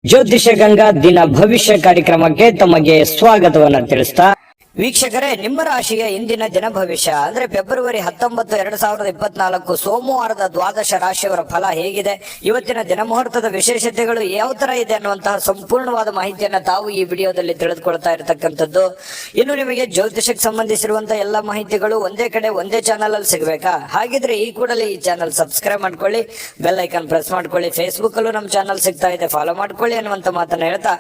ಜ್ಯೋತಿಷ ಗಂಗಾ ದಿನ ಭವಿಷ್ಯ ಕಾರ್ಯಕ್ರಮಕ್ಕೆ ತಮಗೆ ಸ್ವಾಗತವನ್ನ ತಿಳಿಸ್ತಾ ವೀಕ್ಷಕರೇ, ನಿಮ್ಮ ರಾಶಿಯ ಇಂದಿನ ದಿನ ಭವಿಷ್ಯ ಅಂದ್ರೆ ಫೆಬ್ರವರಿ 19, 2024 ಸೋಮವಾರದ ದ್ವಾದಶ ರಾಶಿಯವರ ಫಲ ಹೇಗಿದೆ, ಇವತ್ತಿನ ದಿನ ಮುಹೂರ್ತದ ವಿಶೇಷತೆಗಳು ಯಾವ ತರ ಇದೆ ಅನ್ನುವಂತಹ ಸಂಪೂರ್ಣವಾದ ಮಾಹಿತಿಯನ್ನ ತಾವು ಈ ವಿಡಿಯೋದಲ್ಲಿ ತಿಳಿದುಕೊಳ್ತಾ ಇರತಕ್ಕಂಥದ್ದು. ಇನ್ನು ನಿಮಗೆ ಜ್ಯೋತಿಷಕ್ಕೆ ಸಂಬಂಧಿಸಿರುವಂತಹ ಎಲ್ಲ ಮಾಹಿತಿಗಳು ಒಂದೇ ಕಡೆ ಒಂದೇ ಚಾನಲ್ ಅಲ್ಲಿ ಸಿಗಬೇಕಾ? ಹಾಗಿದ್ರೆ ಈ ಕೂಡಲೇ ಈ ಚಾನಲ್ ಸಬ್ಸ್ಕ್ರೈಬ್ ಮಾಡ್ಕೊಳ್ಳಿ, ಬೆಲ್ ಐಕಾನ್ ಪ್ರೆಸ್ ಮಾಡ್ಕೊಳ್ಳಿ. ಫೇಸ್ಬುಕ್ ಅಲ್ಲೂ ನಮ್ಮ ಚಾನಲ್ ಸಿಗ್ತಾ ಇದೆ, ಫಾಲೋ ಮಾಡ್ಕೊಳ್ಳಿ ಅನ್ನುವಂತ ಮಾತನ್ನ ಹೇಳ್ತಾ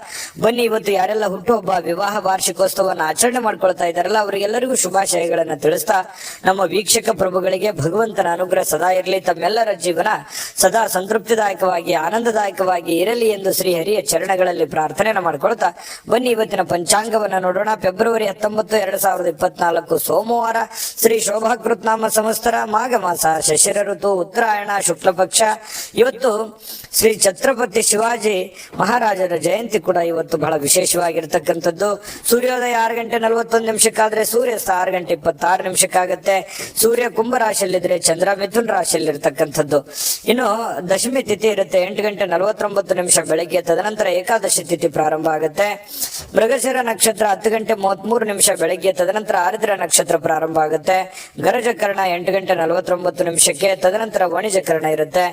ಬನ್ನಿ, ಇವತ್ತು ಯಾರೆಲ್ಲ ಹುಟ್ಟುಹಬ್ಬ, ವಿವಾಹ ವಾರ್ಷಿಕೋತ್ಸವವನ್ನು ಆಚರಣೆ ಮಾಡ್ಕೊಳ್ತಾ ಇದ್ದಾರಲ್ಲ ಅವರಿಗೆಲ್ಲರಿಗೂ ಶುಭಾಶಯಗಳನ್ನ ತಿಳಿಸ್ತಾ, ನಮ್ಮ ವೀಕ್ಷಕ ಪ್ರಭುಗಳಿಗೆ ಭಗವಂತನ ಅನುಗ್ರಹ ಸದಾ ಇರಲಿ, ತಮ್ಮೆಲ್ಲರ ಜೀವನ ಸದಾ ಸಂತೃಪ್ತಿದಾಯಕವಾಗಿ ಆನಂದದಾಯಕವಾಗಿ ಇರಲಿ ಎಂದು ಶ್ರೀ ಹರಿಯ ಚರಣಗಳಲ್ಲಿ ಪ್ರಾರ್ಥನೆಯನ್ನು ಮಾಡ್ಕೊಳ್ತಾ ಬನ್ನಿ ಇವತ್ತಿನ ಪಂಚಾಂಗವನ್ನ ನೋಡೋಣ. ಫೆಬ್ರವರಿ 19, 2024 ಸೋಮವಾರ, ಶ್ರೀ ಶೋಭಾಕೃತ್ ನಾಮ ಸಂವತ್ಸರ, ಮಾಘ ಮಾಸ, ಶಿಶಿರ ಋತು, ಉತ್ತರಾಯಣ, ಶುಕ್ಲ ಪಕ್ಷ. ಇವತ್ತು ಶ್ರೀ ಛತ್ರಪತಿ ಶಿವಾಜಿ ಮಹಾರಾಜರ ಜಯಂತಿ ಕೂಡ ಇವತ್ತು ಬಹಳ ವಿಶೇಷವಾಗಿರ್ತಕ್ಕಂಥದ್ದು. ಸೂರ್ಯೋದಯ 6:41 ಸೂರ್ಯಾಸ್ತ 6:26 ಸೂರ್ಯ ಕುಂಭ ರಾಶಿಯಲ್ಲಿದ್ರೆ ಚಂದ್ರ ಮಿಥುನ್ ರಾಶಿಯಲ್ಲಿ ಇರ್ತಕ್ಕಂಥದ್ದು. ಇನ್ನು ದಶಮಿ ತಿಥಿ ಇರುತ್ತೆ 8:49 ಬೆಳಗ್ಗೆ, ತದನಂತರ ಏಕಾದಶಿ ತಿಥಿ ಪ್ರಾರಂಭ ಆಗುತ್ತೆ. ಮೃಗಶಿರ ನಕ್ಷತ್ರ 10:33 ಬೆಳಗ್ಗೆ, ತದನಂತರ ಆರ್ದ್ರ ನಕ್ಷತ್ರ ಪ್ರಾರಂಭ ಆಗುತ್ತೆ. ಗರಜಕರ್ಣ 8:49 ತದನಂತರ ವಾಣಿಜ್ಯಕರಣ ಇರುತ್ತೆ.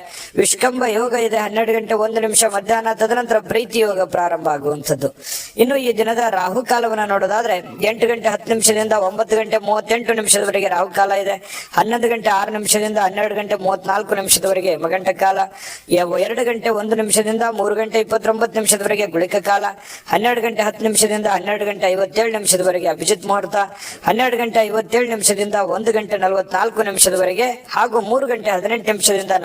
ವಿಷ್ಕಂಭ ಯೋಗ ಇದೆ 12:01 ಮಧ್ಯಾಹ್ನ, ತದನಂತರ ಪ್ರೀತಿ ಯೋಗ ಪ್ರಾರಂಭ ಆಗುವಂಥದ್ದು. ಇನ್ನು ಈ ದಿನದ ರಾಹುಕಾಲವನ್ನ ನೋಡೋದಾದ್ರೆ 8:10 9:38 ರಾಹುಕಾಲ ಇದೆ. 11:06 12:34 ಮಗಂಟ ಕಾಲ. 2:01 3:29 ಗುಳಿಕ ಕಾಲ. 12:10 12:57 ಅಭಿಜಿತ್ ಮುಹೂರ್ತ. 12:57 1:44 ಹಾಗೂ 3:18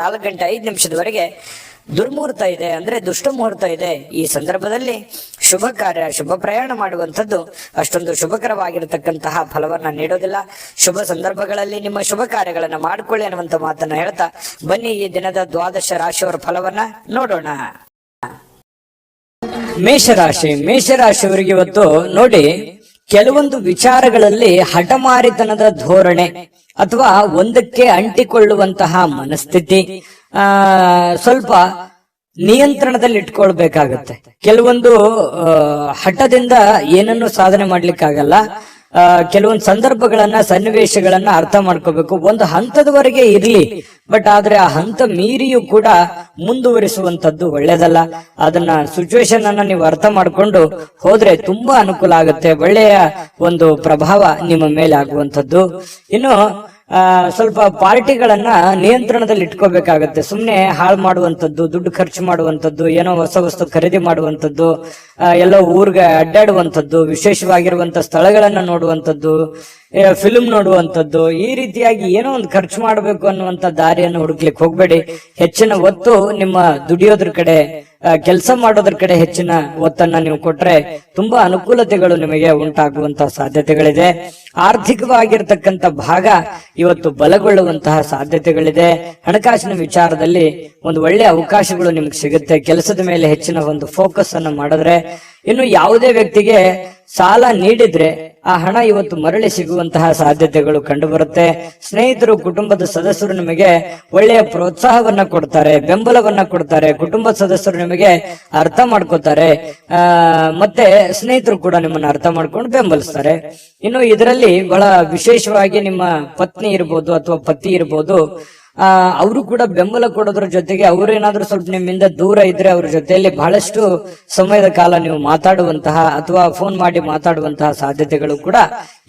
4:05 ದುರ್ಮುಹೂರ್ತ ಇದೆ, ಅಂದ್ರೆ ದುಷ್ಟ ಮುಹೂರ್ತ ಇದೆ. ಈ ಸಂದರ್ಭದಲ್ಲಿ ಶುಭ ಕಾರ್ಯ, ಶುಭ ಪ್ರಯಾಣ ಮಾಡುವಂಥದ್ದು ಅಷ್ಟೊಂದು ಶುಭಕರವಾಗಿರತಕ್ಕಂತಹ ಫಲವನ್ನ ನೀಡೋದಿಲ್ಲ. ಶುಭ ಸಂದರ್ಭಗಳಲ್ಲಿ ನಿಮ್ಮ ಶುಭ ಕಾರ್ಯಗಳನ್ನ ಮಾಡಿಕೊಳ್ಳಿ ಅನ್ನುವಂತ ಮಾತನ್ನ ಹೇಳ್ತಾ ಬನ್ನಿ ಈ ದಿನದ ದ್ವಾದಶ ರಾಶಿಯವರ ಫಲವನ್ನ ನೋಡೋಣ. ಮೇಷರಾಶಿಯವರಿಗೆ ಇವತ್ತು ನೋಡಿ, ಕೆಲವೊಂದು ವಿಚಾರಗಳಲ್ಲಿ ಹಠಮಾರಿತನದ ಧೋರಣೆ ಅಥವಾ ಒಂದಕ್ಕೆ ಅಂಟಿಕೊಳ್ಳುವಂತಹ ಮನಸ್ಥಿತಿ ಸ್ವಲ್ಪ ನಿಯಂತ್ರಣದಲ್ಲಿ ಇಟ್ಕೊಳ್ಬೇಕಾಗತ್ತೆ. ಕೆಲವೊಂದು ಹಠದಿಂದ ಏನನ್ನು ಸಾಧನೆ ಮಾಡ್ಲಿಕ್ಕಾಗಲ್ಲ. ಕೆಲವೊಂದು ಸಂದರ್ಭಗಳನ್ನ, ಸನ್ನಿವೇಶಗಳನ್ನ ಅರ್ಥ ಮಾಡ್ಕೋಬೇಕು. ಒಂದು ಹಂತದವರೆಗೆ ಇರ್ಲಿ, ಬಟ್ ಆದ್ರೆ ಆ ಹಂತ ಮೀರಿಯೂ ಕೂಡ ಮುಂದುವರಿಸುವಂತದ್ದು ಒಳ್ಳೇದಲ್ಲ. ಅದನ್ನ ಸಿಚುವೇಶನ್ ಅನ್ನ ನೀವು ಅರ್ಥ ಮಾಡ್ಕೊಂಡು ಹೋದ್ರೆ ತುಂಬಾ ಅನುಕೂಲ ಆಗುತ್ತೆ. ಒಳ್ಳೆಯ ಒಂದು ಪ್ರಭಾವ ನಿಮ್ಮ ಮೇಲೆ ಆಗುವಂತದ್ದು. ಇನ್ನು ಸ್ವಲ್ಪ ಪಾರ್ಟಿಗಳನ್ನ ನಿಯಂತ್ರಣದಲ್ಲಿ ಇಟ್ಕೋಬೇಕಾಗತ್ತೆ. ಸುಮ್ನೆ ಹಾಳು ಮಾಡುವಂತದ್ದು, ದುಡ್ಡು ಖರ್ಚು ಮಾಡುವಂತದ್ದು, ಏನೋ ಹೊಸ ವಸ್ತು ಖರೀದಿ ಮಾಡುವಂತದ್ದು, ಎಲ್ಲೋ ಊರ್ಗೆ ಅಡ್ಡಾಡುವಂತದ್ದು, ವಿಶೇಷವಾಗಿರುವಂತ ಸ್ಥಳಗಳನ್ನ ನೋಡುವಂತದ್ದು, ಫಿಲ್ಮ್ ನೋಡುವಂತದ್ದು, ಈ ರೀತಿಯಾಗಿ ಏನೋ ಒಂದು ಖರ್ಚು ಮಾಡಬೇಕು ಅನ್ನುವಂತ ದಾರಿಯನ್ನು ಹುಡುಕ್ಲಿಕ್ಕೆ ಹೋಗ್ಬೇಡಿ. ಹೆಚ್ಚಿನ ಒತ್ತು ನಿಮ್ಮ ದುಡಿಯೋದ್ರ ಕಡೆ, ಕೆಲಸ ಮಾಡೋದ್ರ ಕಡೆ ಹೆಚ್ಚಿನ ಒತ್ತನ್ನ ನೀವು ಕೊಟ್ರೆ ತುಂಬಾ ಅನುಕೂಲತೆಗಳು ನಿಮಗೆ ಉಂಟಾಗುವಂತಹ ಸಾಧ್ಯತೆಗಳಿದೆ. ಆರ್ಥಿಕವಾಗಿರ್ತಕ್ಕಂಥ ಭಾಗ ಇವತ್ತು ಬಲಗೊಳ್ಳುವಂತಹ ಸಾಧ್ಯತೆಗಳಿದೆ. ಹಣಕಾಸಿನ ವಿಚಾರದಲ್ಲಿ ಒಂದು ಒಳ್ಳೆಯ ಅವಕಾಶಗಳು ನಿಮ್ಗೆ ಸಿಗುತ್ತೆ. ಕೆಲಸದ ಮೇಲೆ ಹೆಚ್ಚಿನ ಒಂದು ಫೋಕಸ್ ಅನ್ನ ಮಾಡಿದ್ರೆ, ಇನ್ನು ಯಾವುದೇ ವ್ಯಕ್ತಿಗೆ ಸಾಲ ನೀಡಿದ್ರೆ ಆ ಹಣ ಇವತ್ತು ಮರಳಿ ಸಿಗುವಂತಹ ಸಾಧ್ಯತೆಗಳು ಕಂಡು ಬರುತ್ತೆ. ಸ್ನೇಹಿತರು, ಕುಟುಂಬದ ಸದಸ್ಯರು ನಿಮಗೆ ಒಳ್ಳೆಯ ಪ್ರೋತ್ಸಾಹವನ್ನ ಕೊಡ್ತಾರೆ, ಬೆಂಬಲವನ್ನ ಕೊಡ್ತಾರೆ. ಕುಟುಂಬದ ಸದಸ್ಯರು ನಿಮಗೆ ಅರ್ಥ ಮಾಡ್ಕೋತಾರೆ, ಮತ್ತೆ ಸ್ನೇಹಿತರು ಕೂಡ ನಿಮ್ಮನ್ನ ಅರ್ಥ ಮಾಡ್ಕೊಂಡು ಬೆಂಬಲಿಸ್ತಾರೆ. ಇನ್ನು ಇದರಲ್ಲಿ ಬಹಳ ವಿಶೇಷವಾಗಿ ನಿಮ್ಮ ಪತ್ನಿ ಇರ್ಬೋದು ಅಥವಾ ಪತಿ ಇರ್ಬೋದು, ಅವರು ಕೂಡ ಬೆಂಬಲ ಕೊಡೋದ್ರ ಜೊತೆಗೆ ಅವರೇನಾದ್ರೂ ಸ್ವಲ್ಪ ನಿಮ್ಮಿಂದ ದೂರ ಇದ್ರೆ ಅವ್ರ ಜೊತೆಯಲ್ಲಿ ಬಹಳಷ್ಟು ಸಮಯದ ಕಾಲ ನೀವು ಮಾತಾಡುವಂತಹ ಅಥವಾ ಫೋನ್ ಮಾಡಿ ಮಾತಾಡುವಂತಹ ಸಾಧ್ಯತೆಗಳು ಕೂಡ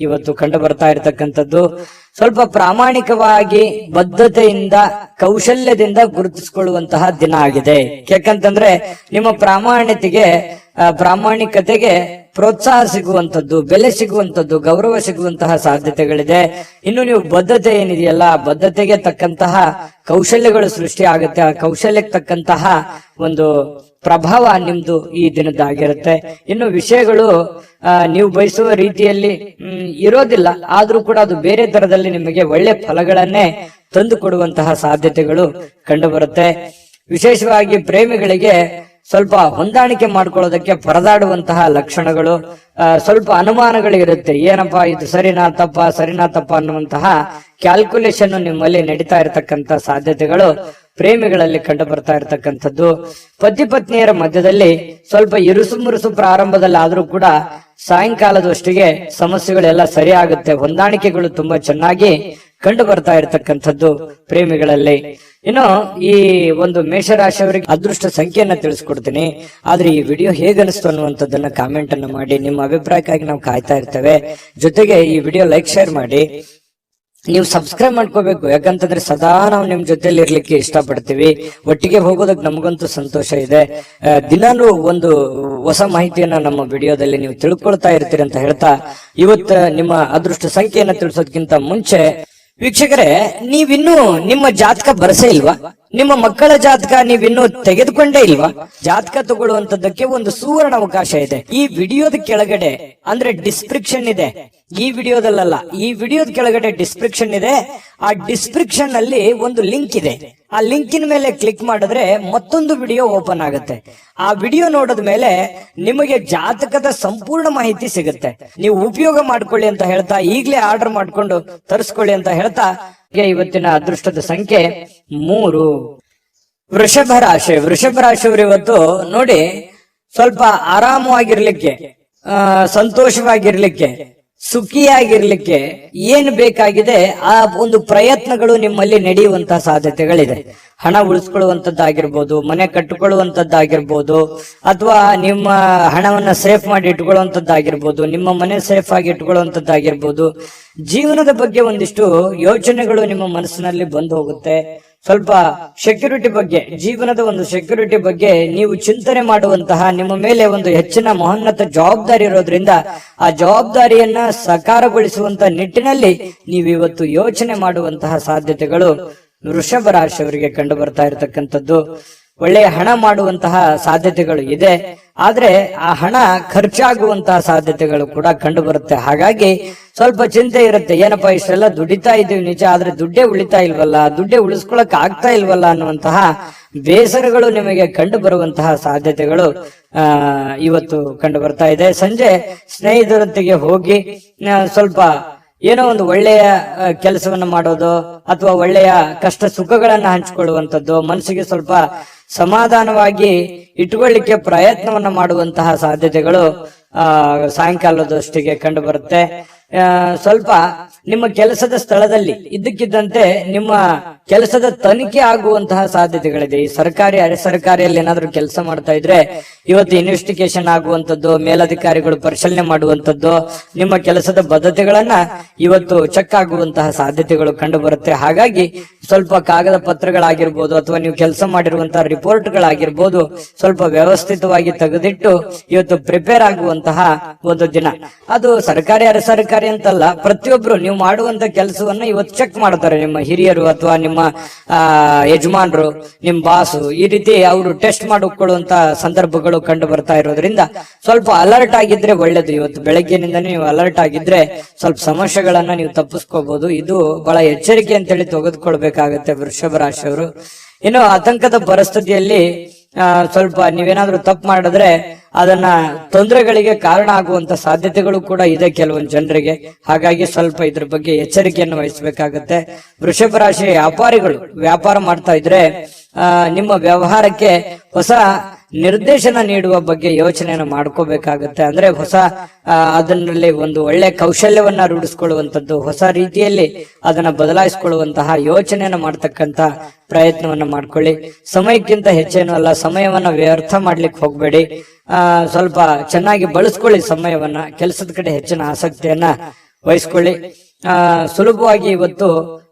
ಇವತ್ತು ಕಂಡು ಬರ್ತಾ ಇರತಕ್ಕಂಥದ್ದು. ಸ್ವಲ್ಪ ಪ್ರಾಮಾಣಿಕವಾಗಿ, ಬದ್ಧತೆಯಿಂದ, ಕೌಶಲ್ಯದಿಂದ ಗುರುತಿಸಿಕೊಳ್ಳುವಂತಹ ದಿನ ಆಗಿದೆ. ಯಾಕಂತಂದ್ರೆ ನಿಮ್ಮ ಪ್ರಾಮಾಣಿಕತೆಗೆ ಪ್ರೋತ್ಸಾಹ ಸಿಗುವಂತದ್ದು, ಬೆಲೆ ಸಿಗುವಂತದ್ದು, ಗೌರವ ಸಿಗುವಂತಹ ಸಾಧ್ಯತೆಗಳಿದೆ. ಇನ್ನು ನೀವು ಬದ್ಧತೆ ಏನಿದೆಯಲ್ಲ, ಬದ್ಧತೆಗೆ ತಕ್ಕಂತಹ ಕೌಶಲ್ಯಗಳು ಸೃಷ್ಟಿ ಆಗುತ್ತೆ. ಆ ಕೌಶಲ್ಯಕ್ಕೆ ತಕ್ಕಂತಹ ಒಂದು ಪ್ರಭಾವ ನಿಮ್ದು ಈ ದಿನದ್ದಾಗಿರುತ್ತೆ. ಇನ್ನು ವಿಷಯಗಳು ನೀವು ಬಯಸುವ ರೀತಿಯಲ್ಲಿ ಇರೋದಿಲ್ಲ, ಆದ್ರೂ ಕೂಡ ಅದು ಬೇರೆ ತರದಲ್ಲಿ ನಿಮಗೆ ಒಳ್ಳೆ ಫಲಗಳನ್ನೇ ತಂದು ಕೊಡುವಂತಹ ಸಾಧ್ಯತೆಗಳು ಕಂಡು ಬರುತ್ತೆ. ವಿಶೇಷವಾಗಿ ಪ್ರೇಮಿಗಳಿಗೆ ಸ್ವಲ್ಪ ಹೊಂದಾಣಿಕೆ ಮಾಡ್ಕೊಳ್ಳೋದಕ್ಕೆ ಪರದಾಡುವಂತಹ ಲಕ್ಷಣಗಳು, ಸ್ವಲ್ಪ ಅನುಮಾನಗಳಿರುತ್ತೆ. ಏನಪ್ಪಾ ಇದು ಸರಿನಾ ತಪ್ಪ ಅನ್ನುವಂತಹ ಕ್ಯಾಲ್ಕುಲೇಷನ್ ನಿಮ್ಮಲ್ಲಿ ನಡೀತಾ ಇರತಕ್ಕಂತ ಸಾಧ್ಯತೆಗಳು ಪ್ರೇಮಿಗಳಲ್ಲಿ ಕಂಡು ಬರ್ತಾ ಇರತಕ್ಕಂಥದ್ದು. ಪತಿ ಪತ್ನಿಯರ ಮಧ್ಯದಲ್ಲಿ ಸ್ವಲ್ಪ ಇರುಸು ಮುರುಸು ಪ್ರಾರಂಭದಲ್ಲಿ ಆದ್ರೂ ಕೂಡ ಸಾಯಂಕಾಲದಷ್ಟಿಗೆ ಸಮಸ್ಯೆಗಳೆಲ್ಲ ಸರಿ ಆಗುತ್ತೆ. ಹೊಂದಾಣಿಕೆಗಳು ತುಂಬಾ ಚೆನ್ನಾಗಿ ಕಂಡು ಬರ್ತಾ ಇರತಕ್ಕಂಥದ್ದು ಪ್ರೇಮಿಗಳಲ್ಲಿ. ಇನ್ನು ಈ ಒಂದು ಮೇಷರಾಶಿಯವರಿಗೆ ಅದೃಷ್ಟ ಸಂಖ್ಯೆಯನ್ನ ತಿಳಿಸ್ಕೊಡ್ತೀನಿ. ಆದ್ರೆ ಈ ವಿಡಿಯೋ ಹೇಗನಿಸ್ತು ಅನ್ನುವಂಥದ್ದನ್ನ ಕಾಮೆಂಟ್ ಅನ್ನು ಮಾಡಿ. ನಿಮ್ಮ ಅಭಿಪ್ರಾಯಕ್ಕಾಗಿ ನಾವು ಕಾಯ್ತಾ ಇರ್ತೇವೆ. ಜೊತೆಗೆ ಈ ವಿಡಿಯೋ ಲೈಕ್ ಶೇರ್ ಮಾಡಿ. ನೀವು ಸಬ್ಸ್ಕ್ರೈಬ್ ಮಾಡ್ಕೋಬೇಕು, ಯಾಕಂತಂದ್ರೆ ಸದಾ ನಾವು ನಿಮ್ ಜೊತೆಲಿ ಇರ್ಲಿಕ್ಕೆ ಇಷ್ಟಪಡ್ತೀವಿ. ಒಟ್ಟಿಗೆ ಹೋಗೋದಕ್ಕೆ ನಮಗಂತೂ ಸಂತೋಷ ಇದೆ. ದಿನಾನು ಒಂದು ಹೊಸ ಮಾಹಿತಿಯನ್ನ ನಮ್ಮ ವಿಡಿಯೋದಲ್ಲಿ ನೀವು ತಿಳ್ಕೊಳ್ತಾ ಇರ್ತೀರಿ ಅಂತ ಹೇಳ್ತಾ, ಇವತ್ತು ನಿಮ್ಮ ಅದೃಷ್ಟ ಸಂಖ್ಯೆಯನ್ನ ತಿಳಿಸೋದಕ್ಕಿಂತ ಮುಂಚೆ ವೀಕ್ಷಕರೇ, ನೀವಿನ್ನೂ ನಿಮ್ಮ ಜಾತಕ ಬರಸೇ ಇಲ್ವಾ? ನಿಮ್ಮ ಮಕ್ಕಳ ಜಾತಕ ನೀವಿನ್ನೂ ತೆಗೆದುಕೊಂಡೇ ಇಲ್ವಾ? ಜಾತಕ ತಗೊಳ್ಳುವಂತದ್ದಕ್ಕೆ ಒಂದು ಸುವರ್ಣ ಅವಕಾಶ ಇದೆ. ಈ ವಿಡಿಯೋದ ಕೆಳಗಡೆ ಅಂದ್ರೆ ಡಿಸ್ಕ್ರಿಪ್ಷನ್ ಇದೆ. ಈ ವಿಡಿಯೋದಲ್ಲ, ಈ ವಿಡಿಯೋದ ಕೆಳಗಡೆ ಡಿಸ್ಕ್ರಿಪ್ಷನ್ ಇದೆ. ಆ ಡಿಸ್ಕ್ರಿಪ್ಷನ್ ಅಲ್ಲಿ ಒಂದು ಲಿಂಕ್ ಇದೆ. ಆ ಲಿಂಕಿನ ಮೇಲೆ ಕ್ಲಿಕ್ ಮಾಡಿದ್ರೆ ಮತ್ತೊಂದು ವಿಡಿಯೋ ಓಪನ್ ಆಗುತ್ತೆ. ಆ ವಿಡಿಯೋ ನೋಡಿದ ಮೇಲೆ ನಿಮಗೆ ಜಾತಕದ ಸಂಪೂರ್ಣ ಮಾಹಿತಿ ಸಿಗುತ್ತೆ. ನೀವು ಉಪಯೋಗ ಮಾಡ್ಕೊಳ್ಳಿ ಅಂತ ಹೇಳ್ತಾ, ಈಗಲೇ ಆರ್ಡರ್ ಮಾಡ್ಕೊಂಡು ತರಿಸ್ಕೊಳ್ಳಿ ಅಂತ ಹೇಳ್ತಾ, ಇವತ್ತಿನ ಅದೃಷ್ಟದ ಸಂಖ್ಯೆ 3. ವೃಷಭ ರಾಶಿ. ವೃಷಭ ರಾಶಿಯವರು ಇವತ್ತು ನೋಡಿ, ಸ್ವಲ್ಪ ಆರಾಮವಾಗಿರ್ಲಿಕ್ಕೆ, ಸಂತೋಷವಾಗಿರ್ಲಿಕ್ಕೆ, ಸುಖಿಯಾಗಿರ್ಲಿಕ್ಕೆ ಏನು ಬೇಕಾಗಿದೆ ಆ ಒಂದು ಪ್ರಯತ್ನಗಳು ನಿಮ್ಮಲ್ಲಿ ನಡೆಯುವಂತಹ ಸಾಧ್ಯತೆಗಳಿದೆ. ಹಣ ಉಳಿಸ್ಕೊಳ್ಳುವಂತದ್ದಾಗಿರ್ಬೋದು, ಮನೆ ಕಟ್ಟಿಕೊಳ್ಳುವಂತದ್ದಾಗಿರ್ಬೋದು, ಅಥವಾ ನಿಮ್ಮ ಹಣವನ್ನ ಸೇಫ್ ಮಾಡಿ ಇಟ್ಕೊಳ್ಳುವಂತದ್ದಾಗಿರ್ಬೋದು, ನಿಮ್ಮ ಮನೆ ಸೇಫ್ ಆಗಿ ಇಟ್ಕೊಳ್ಳುವಂತದ್ದಾಗಿರ್ಬೋದು. ಜೀವನದ ಬಗ್ಗೆ ಒಂದಿಷ್ಟು ಯೋಚನೆಗಳು ನಿಮ್ಮ ಮನಸ್ಸಿನಲ್ಲಿ ಬಂದು ಹೋಗುತ್ತೆ. ಸ್ವಲ್ಪ ಸೆಕ್ಯೂರಿಟಿ ಬಗ್ಗೆ, ಜೀವನದ ಒಂದು ಸೆಕ್ಯೂರಿಟಿ ಬಗ್ಗೆ ನೀವು ಚಿಂತನೆ ಮಾಡುವಂತಹ, ನಿಮ್ಮ ಮೇಲೆ ಒಂದು ಹೆಚ್ಚಿನ ಮಹೋನ್ನತ ಜವಾಬ್ದಾರಿ ಇರೋದ್ರಿಂದ ಆ ಜವಾಬ್ದಾರಿಯನ್ನ ಸಾಕಾರಗೊಳಿಸುವಂತ ನಿಟ್ಟಿನಲ್ಲಿ ನೀವು ಇವತ್ತು ಯೋಚನೆ ಮಾಡುವಂತಹ ಸಾಧ್ಯತೆಗಳು ವೃಷಭ ರಾಶಿಯವರಿಗೆ ಕಂಡು ಬರ್ತಾ ಇರತಕ್ಕಂಥದ್ದು. ಒಳ್ಳೆಯ ಹಣ ಮಾಡುವಂತಹ ಸಾಧ್ಯತೆಗಳು ಇದೆ. ಆದ್ರೆ ಆ ಹಣ ಖರ್ಚಾಗುವಂತಹ ಸಾಧ್ಯತೆಗಳು ಕೂಡ ಕಂಡು ಬರುತ್ತೆ. ಹಾಗಾಗಿ ಸ್ವಲ್ಪ ಚಿಂತೆ ಇರುತ್ತೆ. ಏನಪ್ಪಾ ಇಷ್ಟೆಲ್ಲ ದುಡಿತಾ ಇದೀವಿ ನಿಜ, ಆದ್ರೆ ದುಡ್ಡೇ ಉಳಿತಾ ಇಲ್ವಲ್ಲ, ದುಡ್ಡೇ ಉಳಿಸ್ಕೊಳಕ್ ಆಗ್ತಾ ಇಲ್ವಲ್ಲ ಅನ್ನುವಂತಹ ಬೇಸರಗಳು ನಿಮಗೆ ಕಂಡು ಬರುವಂತಹ ಸಾಧ್ಯತೆಗಳು ಇವತ್ತು ಕಂಡು ಬರ್ತಾ ಇದೆ. ಸಂಜೆ ಸ್ನೇಹಿತರೊಂದಿಗೆ ಹೋಗಿ ಸ್ವಲ್ಪ ಏನೋ ಒಂದು ಒಳ್ಳೆಯ ಕೆಲಸವನ್ನ ಮಾಡೋದು, ಅಥವಾ ಒಳ್ಳೆಯ ಕಷ್ಟ ಸುಖಗಳನ್ನ ಹಂಚಿಕೊಳ್ಳುವಂಥದ್ದು, ಮನಸ್ಸಿಗೆ ಸ್ವಲ್ಪ ಸಮಾಧಾನವಾಗಿ ಇಟ್ಟುಕೊಳ್ಳಿಕ್ಕೆ ಪ್ರಯತ್ನವನ್ನ ಮಾಡುವಂತಹ ಸಾಧ್ಯತೆಗಳು ಸಾಯಂಕಾಲದಷ್ಟಿಗೆ ಕಂಡು ಬರುತ್ತೆ. ಸ್ವಲ್ಪ ನಿಮ್ಮ ಕೆಲಸದ ಸ್ಥಳದಲ್ಲಿ ಇದ್ದಕ್ಕಿದ್ದಂತೆ ನಿಮ್ಮ ಕೆಲಸದ ತನಿಖೆ ಆಗುವಂತಹ ಸಾಧ್ಯತೆಗಳಿದೆ. ಈ ಸರ್ಕಾರಿ ಅರೆ ಸರ್ಕಾರಿಯಲ್ಲಿ ಏನಾದ್ರೂ ಕೆಲಸ ಮಾಡ್ತಾ ಇದ್ರೆ ಇವತ್ತು ಇನ್ವೆಸ್ಟಿಗೇಷನ್ ಆಗುವಂತದ್ದು, ಮೇಲಧಿಕಾರಿಗಳು ಪರಿಶೀಲನೆ ಮಾಡುವಂತದ್ದು, ನಿಮ್ಮ ಕೆಲಸದ ಬದ್ಧತೆಗಳನ್ನ ಇವತ್ತು ಚೆಕ್ ಆಗುವಂತಹ ಸಾಧ್ಯತೆಗಳು ಕಂಡು ಬರುತ್ತೆ. ಹಾಗಾಗಿ ಸ್ವಲ್ಪ ಕಾಗದ ಪತ್ರಗಳಾಗಿರ್ಬೋದು, ಅಥವಾ ನೀವು ಕೆಲಸ ಮಾಡಿರುವಂತಹ ರಿಪೋರ್ಟ್ಗಳಾಗಿರ್ಬೋದು, ಸ್ವಲ್ಪ ವ್ಯವಸ್ಥಿತವಾಗಿ ತೆಗೆದಿಟ್ಟು ಇವತ್ತು ಪ್ರಿಪೇರ್ ಆಗುವಂತಹ ಒಂದು ದಿನ. ಅದು ಸರ್ಕಾರಿ ಅರೆ ಸರ್ಕಾರಿ ಅಂತಲ್ಲ, ಪ್ರತಿಯೊಬ್ರು ನೀವು ಮಾಡುವಂತ ಕೆಲಸವನ್ನ ಇವತ್ತು ಚೆಕ್ ಮಾಡ್ತಾರೆ. ನಿಮ್ಮ ಹಿರಿಯರು ಅಥವಾ ನಿಮ್ಮ ಯಜಮಾನರು, ನಿಮ್ ಬಾಸು, ಈ ರೀತಿ ಅವರು ಟೆಸ್ಟ್ ಮಾಡಿಕೊಳ್ಳುವಂತ ಸಂದರ್ಭಗಳು ಕಂಡು ಬರ್ತಾ ಇರೋದ್ರಿಂದ ಸ್ವಲ್ಪ ಅಲರ್ಟ್ ಆಗಿದ್ರೆ ಒಳ್ಳೇದು. ಇವತ್ತು ಬೆಳಗ್ಗೆನಿಂದ ನೀವು ಅಲರ್ಟ್ ಆಗಿದ್ರೆ ಸ್ವಲ್ಪ ಸಮಸ್ಯೆಗಳನ್ನ ನೀವು ತಪ್ಪಿಸ್ಕೋಬಹುದು. ಇದು ಬಹಳ ಎಚ್ಚರಿಕೆ ಅಂತೇಳಿ ತೆಗೆದುಕೊಳ್ಬೇಕಾಗತ್ತೆ ವೃಷಭ ರಾಶಿಯವರು. ಇನ್ನು ಆತಂಕದ ಪರಿಸ್ಥಿತಿಯಲ್ಲಿ ಸ್ವಲ್ಪ ನೀವೇನಾದ್ರೂ ತಪ್ಪು ಮಾಡಿದ್ರೆ ಅದನ್ನ ತೊಂದರೆಗಳಿಗೆ ಕಾರಣ ಆಗುವಂತ ಸಾಧ್ಯತೆಗಳು ಕೂಡ ಇದೆ ಕೆಲವೊಂದು ಜನರಿಗೆ. ಹಾಗಾಗಿ ಸ್ವಲ್ಪ ಇದ್ರ ಬಗ್ಗೆ ಎಚ್ಚರಿಕೆಯನ್ನು ವಹಿಸಬೇಕಾಗತ್ತೆ. ವೃಷಭ ರಾಶಿಯ ವ್ಯಾಪಾರಿಗಳು ವ್ಯಾಪಾರ ಮಾಡ್ತಾ ಇದ್ರೆ ನಿಮ್ಮ ವ್ಯವಹಾರಕ್ಕೆ ಹೊಸ ನಿರ್ದೇಶನ ನೀಡುವ ಬಗ್ಗೆ ಯೋಚನೆಯನ್ನು ಮಾಡ್ಕೋಬೇಕಾಗತ್ತೆ. ಅಂದ್ರೆ ಹೊಸ ಅದರಲ್ಲಿ ಒಂದು ಒಳ್ಳೆ ಕೌಶಲ್ಯವನ್ನ ರೂಢಿಸ್ಕೊಳ್ಳುವಂಥದ್ದು, ಹೊಸ ರೀತಿಯಲ್ಲಿ ಅದನ್ನ ಬದಲಾಯಿಸಿಕೊಳ್ಳುವಂತಹ ಯೋಚನೆಯನ್ನ ಮಾಡ್ತಕ್ಕಂತ ಪ್ರಯತ್ನವನ್ನ ಮಾಡ್ಕೊಳ್ಳಿ. ಸಮಯಕ್ಕಿಂತ ಹೆಚ್ಚೇನು ಅಲ್ಲ, ಸಮಯವನ್ನ ವ್ಯರ್ಥ ಮಾಡ್ಲಿಕ್ಕೆ ಹೋಗ್ಬೇಡಿ. ಸ್ವಲ್ಪ ಚೆನ್ನಾಗಿ ಬಳಸ್ಕೊಳ್ಳಿ ಸಮಯವನ್ನ, ಕೆಲಸದ ಕಡೆ ಹೆಚ್ಚಿನ ಆಸಕ್ತಿಯನ್ನ ವಹಿಸ್ಕೊಳ್ಳಿ. ಸುಲಭವಾಗಿ ಇವತ್ತು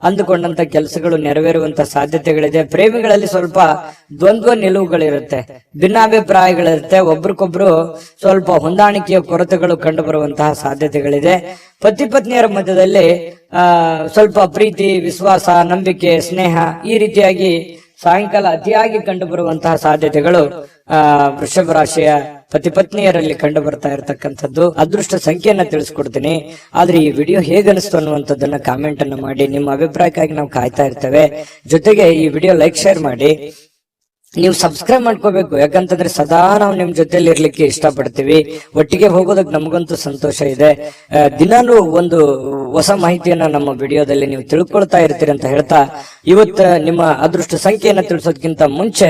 ಅಂದುಕೊಂಡಂತ ಕೆಲಸಗಳು ನೆರವೇರುವಂತ ಸಾಧ್ಯತೆಗಳಿದೆ. ಪ್ರೇಮಿಗಳಲ್ಲಿ ಸ್ವಲ್ಪ ದ್ವಂದ್ವ ನಿಲುವುಗಳಿರುತ್ತೆ, ಭಿನ್ನಾಭಿಪ್ರಾಯಗಳಿರುತ್ತೆ, ಒಬ್ರಿಗೊಬ್ರು ಸ್ವಲ್ಪ ಹೊಂದಾಣಿಕೆಯ ಕೊರತೆಗಳು ಕಂಡು ಬರುವಂತಹ ಸಾಧ್ಯತೆಗಳಿದೆ. ಪತಿ ಪತ್ನಿಯರ ಮಧ್ಯದಲ್ಲಿ ಸ್ವಲ್ಪ ಪ್ರೀತಿ, ವಿಶ್ವಾಸ, ನಂಬಿಕೆ, ಸ್ನೇಹ ಈ ರೀತಿಯಾಗಿ ಸಾಯಂಕಾಲ ಅತಿಯಾಗಿ ಕಂಡು ಬರುವಂತಹ ಸಾಧ್ಯತೆಗಳು ವೃಷಭ ರಾಶಿಯ ಪತಿ ಪತ್ನಿಯರಲ್ಲಿ ಕಂಡು ಬರ್ತಾ ಇರತಕ್ಕಂಥದ್ದು. ಅದೃಷ್ಟ ಸಂಖ್ಯೆಯನ್ನ ತಿಳಿಸ್ಕೊಡ್ತೀನಿ. ಆದ್ರೆ ಈ ವಿಡಿಯೋ ಹೇಗನಿಸ್ತು ಅನ್ನುವಂಥದ್ದನ್ನ ಕಾಮೆಂಟ್ ಅನ್ನು ಮಾಡಿ. ನಿಮ್ಮ ಅಭಿಪ್ರಾಯಕ್ಕಾಗಿ ನಾವು ಕಾಯ್ತಾ ಇರ್ತೇವೆ. ಜೊತೆಗೆ ಈ ವಿಡಿಯೋ ಲೈಕ್ ಶೇರ್ ಮಾಡಿ. ನೀವು ಸಬ್ಸ್ಕ್ರೈಬ್ ಮಾಡ್ಕೋಬೇಕು. ಯಾಕಂತಂದ್ರೆ ಸದಾ ನಾವು ನಿಮ್ ಜೊತೆಲಿ ಇರ್ಲಿಕ್ಕೆ ಇಷ್ಟಪಡ್ತೀವಿ. ಒಟ್ಟಿಗೆ ಹೋಗೋದಕ್ಕೆ ನಮಗಂತೂ ಸಂತೋಷ ಇದೆ. ದಿನಾನು ಒಂದು ಹೊಸ ಮಾಹಿತಿಯನ್ನ ನಮ್ಮ ವಿಡಿಯೋದಲ್ಲಿ ನೀವು ತಿಳ್ಕೊಳ್ತಾ ಇರ್ತೀರಿ ಅಂತ ಹೇಳ್ತಾ, ಇವತ್ತು ನಿಮ್ಮ ಅದೃಷ್ಟ ಸಂಖ್ಯೆಯನ್ನ ತಿಳಿಸೋದಕ್ಕಿಂತ ಮುಂಚೆ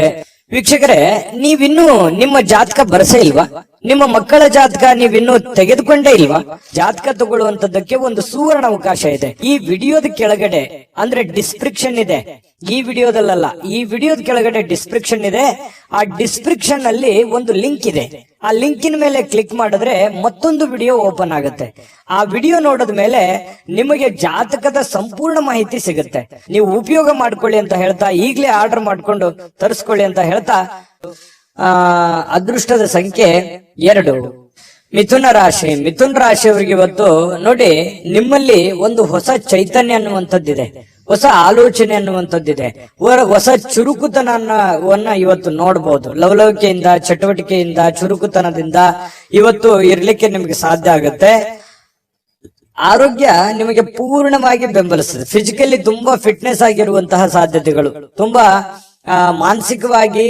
ವೀಕ್ಷಕರೇ, ನೀವಿನ್ನೂ ನಿಮ್ಮ ಜಾತಕ ಬರಸೇ ಇಲ್ವಾ? ನಿಮ್ಮ ಮಕ್ಕಳ ಜಾತಕ ನೀವಿನ್ನೂ ತೆಗೆದುಕೊಂಡೇ ಇಲ್ವಾ? ಜಾತಕ ತಗೊಳ್ಳುವಂತದ್ದಕ್ಕೆ ಒಂದು ಸುವರ್ಣ ಅವಕಾಶ ಇದೆ. ಈ ವಿಡಿಯೋದ ಕೆಳಗಡೆ ಅಂದ್ರೆ ಡಿಸ್ಕ್ರಿಪ್ಷನ್ ಇದೆ. ಈ ವಿಡಿಯೋದಲ್ಲ, ಈ ವಿಡಿಯೋದ ಕೆಳಗಡೆ ಡಿಸ್ಕ್ರಿಪ್ಷನ್ ಇದೆ. ಆ ಡಿಸ್ಕ್ರಿಪ್ಷನ್ ಅಲ್ಲಿ ಒಂದು ಲಿಂಕ್ ಇದೆ. ಆ ಲಿಂಕಿನ ಮೇಲೆ ಕ್ಲಿಕ್ ಮಾಡಿದ್ರೆ ಮತ್ತೊಂದು ವಿಡಿಯೋ ಓಪನ್ ಆಗುತ್ತೆ. ಆ ವಿಡಿಯೋ ನೋಡಿದ ಮೇಲೆ ನಿಮಗೆ ಜಾತಕದ ಸಂಪೂರ್ಣ ಮಾಹಿತಿ ಸಿಗುತ್ತೆ. ನೀವು ಉಪಯೋಗ ಮಾಡ್ಕೊಳ್ಳಿ ಅಂತ ಹೇಳ್ತಾ, ಈಗಲೇ ಆರ್ಡರ್ ಮಾಡ್ಕೊಂಡು ತರಿಸ್ಕೊಳ್ಳಿ ಅಂತ ಹೇಳ್ತಾ, ಅದೃಷ್ಟದ ಸಂಖ್ಯೆ 2 ಮಿಥುನ ರಾಶಿ. ಮಿಥುನ ರಾಶಿಯವರಿಗೆ ಇವತ್ತು ನೋಡಿ, ನಿಮ್ಮಲ್ಲಿ ಒಂದು ಹೊಸ ಚೈತನ್ಯ ಅನ್ನುವಂಥದ್ದಿದೆ, ಹೊಸ ಆಲೋಚನೆ ಅನ್ನುವಂಥದ್ದಿದೆ, ಹೊಸ ಚುರುಕುತನವನ್ನ ಇವತ್ತು ನೋಡಬಹುದು. ಲವಲವಿಕೆಯಿಂದ, ಚಟುವಟಿಕೆಯಿಂದ, ಚುರುಕುತನದಿಂದ ಇವತ್ತು ಇರ್ಲಿಕ್ಕೆ ನಿಮ್ಗೆ ಸಾಧ್ಯ ಆಗುತ್ತೆ. ಆರೋಗ್ಯ ನಿಮಗೆ ಪೂರ್ಣವಾಗಿ ಬೆಂಬಲಿಸ್ತದೆ. ಫಿಸಿಕಲಿ ತುಂಬಾ ಫಿಟ್ನೆಸ್ ಆಗಿರುವಂತಹ ಸಾಧ್ಯತೆಗಳು, ತುಂಬಾ ಮಾನಸಿಕವಾಗಿ,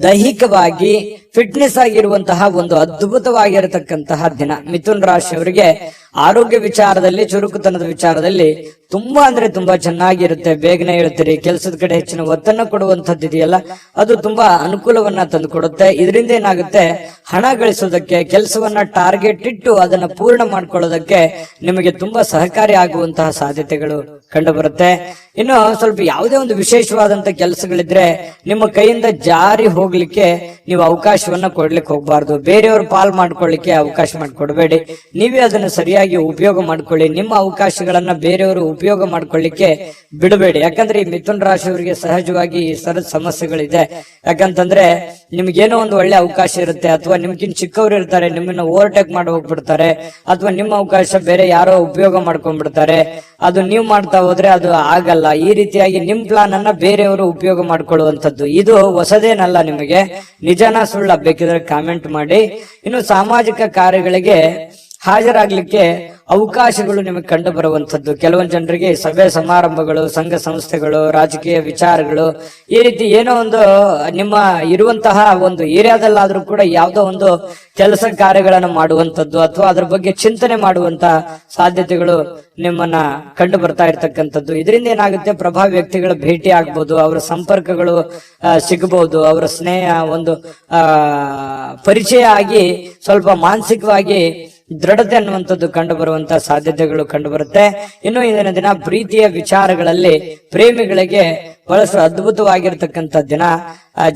ದೈಹಿಕವಾಗಿ ಫಿಟ್ನೆಸ್ ಆಗಿರುವಂತಹ ಒಂದು ಅದ್ಭುತವಾಗಿರತಕ್ಕಂತಹ ದಿನ. ಮಿಥುನ್ ರಾಶಿಯವರಿಗೆ ಆರೋಗ್ಯ ವಿಚಾರದಲ್ಲಿ, ಚುರುಕುತನದ ವಿಚಾರದಲ್ಲಿ ತುಂಬಾ ಅಂದ್ರೆ ತುಂಬಾ ಚೆನ್ನಾಗಿರುತ್ತೆ. ಬೇಗನೆ ಹೇಳ್ತೀರಿ, ಕೆಲಸದ ಕಡೆ ಹೆಚ್ಚಿನ ಒತ್ತನ್ನು ಕೊಡುವಂತದ್ದು ಇದೆಯಲ್ಲ, ಅದು ತುಂಬಾ ಅನುಕೂಲವನ್ನ ತಂದು ಕೊಡುತ್ತೆ. ಇದರಿಂದ ಏನಾಗುತ್ತೆ, ಹಣ ಗಳಿಸೋದಕ್ಕೆ, ಕೆಲಸವನ್ನ ಟಾರ್ಗೆಟ್ ಇಟ್ಟು ಅದನ್ನ ಪೂರ್ಣ ಮಾಡ್ಕೊಳ್ಳೋದಕ್ಕೆ ನಿಮಗೆ ತುಂಬಾ ಸಹಕಾರಿ ಆಗುವಂತಹ ಸಾಧ್ಯತೆಗಳು ಕಂಡು ಬರುತ್ತೆ. ಇನ್ನು ಸ್ವಲ್ಪ ಯಾವುದೇ ಒಂದು ವಿಶೇಷವಾದಂತ ಕೆಲಸಗಳಿದ್ರೆ ನಿಮ್ಮ ಕೈಯಿಂದ ಜಾರಿ ಹೋಗ್ಲಿಕ್ಕೆ ನೀವು ಅವಕಾಶವನ್ನ ಕೊಡ್ಲಿಕ್ಕೆ ಹೋಗ್ಬಾರ್ದು. ಬೇರೆಯವರು ಪಾಲ್ ಮಾಡ್ಕೊಳ್ಳಿಕ್ಕೆ ಅವಕಾಶ ಮಾಡಿಕೊಡ್ಬೇಡಿ. ನೀವೇ ಅದನ್ನು ಸರಿಯಾಗಿ ಉಪಯೋಗ ಮಾಡ್ಕೊಳ್ಳಿ. ನಿಮ್ಮ ಅವಕಾಶಗಳನ್ನ ಬೇರೆಯವರು ಉಪಯೋಗ ಮಾಡ್ಕೊಳ್ಳಿಕ್ಕೆ ಬಿಡಬೇಡಿ. ಯಾಕಂದ್ರೆ ಈ ಮಿಥುನ ರಾಶಿಯವರಿಗೆ ಸಹಜವಾಗಿ ಈ ಸರದ ಸಮಸ್ಯೆಗಳಿದೆ. ಯಾಕಂತಂದ್ರೆ ನಿಮ್ಗೇನೋ ಒಂದು ಒಳ್ಳೆ ಅವಕಾಶ ಇರುತ್ತೆ, ಅಥವಾ ನಿಮ್ಗಿಂತ ಚಿಕ್ಕವರು ಇರ್ತಾರೆ, ನಿಮ್ಮನ್ನ ಓವರ್ಟೇಕ್ ಮಾಡಿ ಹೋಗ್ಬಿಡ್ತಾರೆ, ಅಥವಾ ನಿಮ್ಮ ಅವಕಾಶ ಬೇರೆ ಯಾರೋ ಉಪಯೋಗ ಮಾಡ್ಕೊಂಡ್ಬಿಡ್ತಾರೆ. ಅದು ನೀವು ಮಾಡ್ತಾ ಹೋದ್ರೆ ಅದು ಆಗಲ್ಲ. ಈ ರೀತಿಯಾಗಿ ನಿಮ್ ಪ್ಲಾನ್ ಅನ್ನ ಬೇರೆಯವರು ಉಪಯೋಗ ಮಾಡ್ಕೊಳ್ಳುವಂತದ್ದು ಇದು ಹೊಸದೇನಲ್ಲ. ನಿಮಗೆ ನಿಜಾನ ಸುಳ್ಳ ಬೇಕಿದ್ರೆ ಕಾಮೆಂಟ್ ಮಾಡಿ. ಇನ್ನು ಸಾಮಾಜಿಕ ಕಾರ್ಯಗಳಿಗೆ ಹಾಜರಾಗ್ಲಿಕ್ಕೆ ಅವಕಾಶಗಳು ನಿಮಗೆ ಕಂಡು ಬರುವಂತದ್ದು. ಕೆಲವೊಂದು ಜನರಿಗೆ ಸಭೆ ಸಮಾರಂಭಗಳು, ಸಂಘ ಸಂಸ್ಥೆಗಳು, ರಾಜಕೀಯ ವಿಚಾರಗಳು, ಈ ರೀತಿ ಏನೋ ಒಂದು ನಿಮ್ಮ ಇರುವಂತಹ ಒಂದು ಏರಿಯಾದಲ್ಲಾದ್ರೂ ಕೂಡ ಯಾವುದೋ ಒಂದು ಕೆಲಸ ಕಾರ್ಯಗಳನ್ನು ಮಾಡುವಂತದ್ದು ಅಥವಾ ಅದ್ರ ಬಗ್ಗೆ ಚಿಂತನೆ ಮಾಡುವಂತ ಸಾಧ್ಯತೆಗಳು ನಿಮ್ಮನ್ನ ಕಂಡು ಬರ್ತಾ ಇರ್ತಕ್ಕಂಥದ್ದು. ಇದರಿಂದ ಏನಾಗುತ್ತೆ, ಪ್ರಭಾವಿ ವ್ಯಕ್ತಿಗಳ ಭೇಟಿ ಆಗ್ಬಹುದು, ಅವರ ಸಂಪರ್ಕಗಳು ಸಿಗಬಹುದು, ಅವರ ಸ್ನೇಹ ಒಂದು ಪರಿಚಯ ಆಗಿ ಸ್ವಲ್ಪ ಮಾನಸಿಕವಾಗಿ ದೃಢತೆ ಅನ್ನುವಂಥದ್ದು ಕಂಡು ಬರುವಂತಹ ಸಾಧ್ಯತೆಗಳು ಕಂಡು ಬರುತ್ತೆ. ಇನ್ನು ಇಂದಿನ ದಿನ ಪ್ರೀತಿಯ ವಿಚಾರಗಳಲ್ಲಿ ಪ್ರೇಮಿಗಳಿಗೆ ಬಹಳಷ್ಟು ಅದ್ಭುತವಾಗಿರ್ತಕ್ಕಂಥ ದಿನ.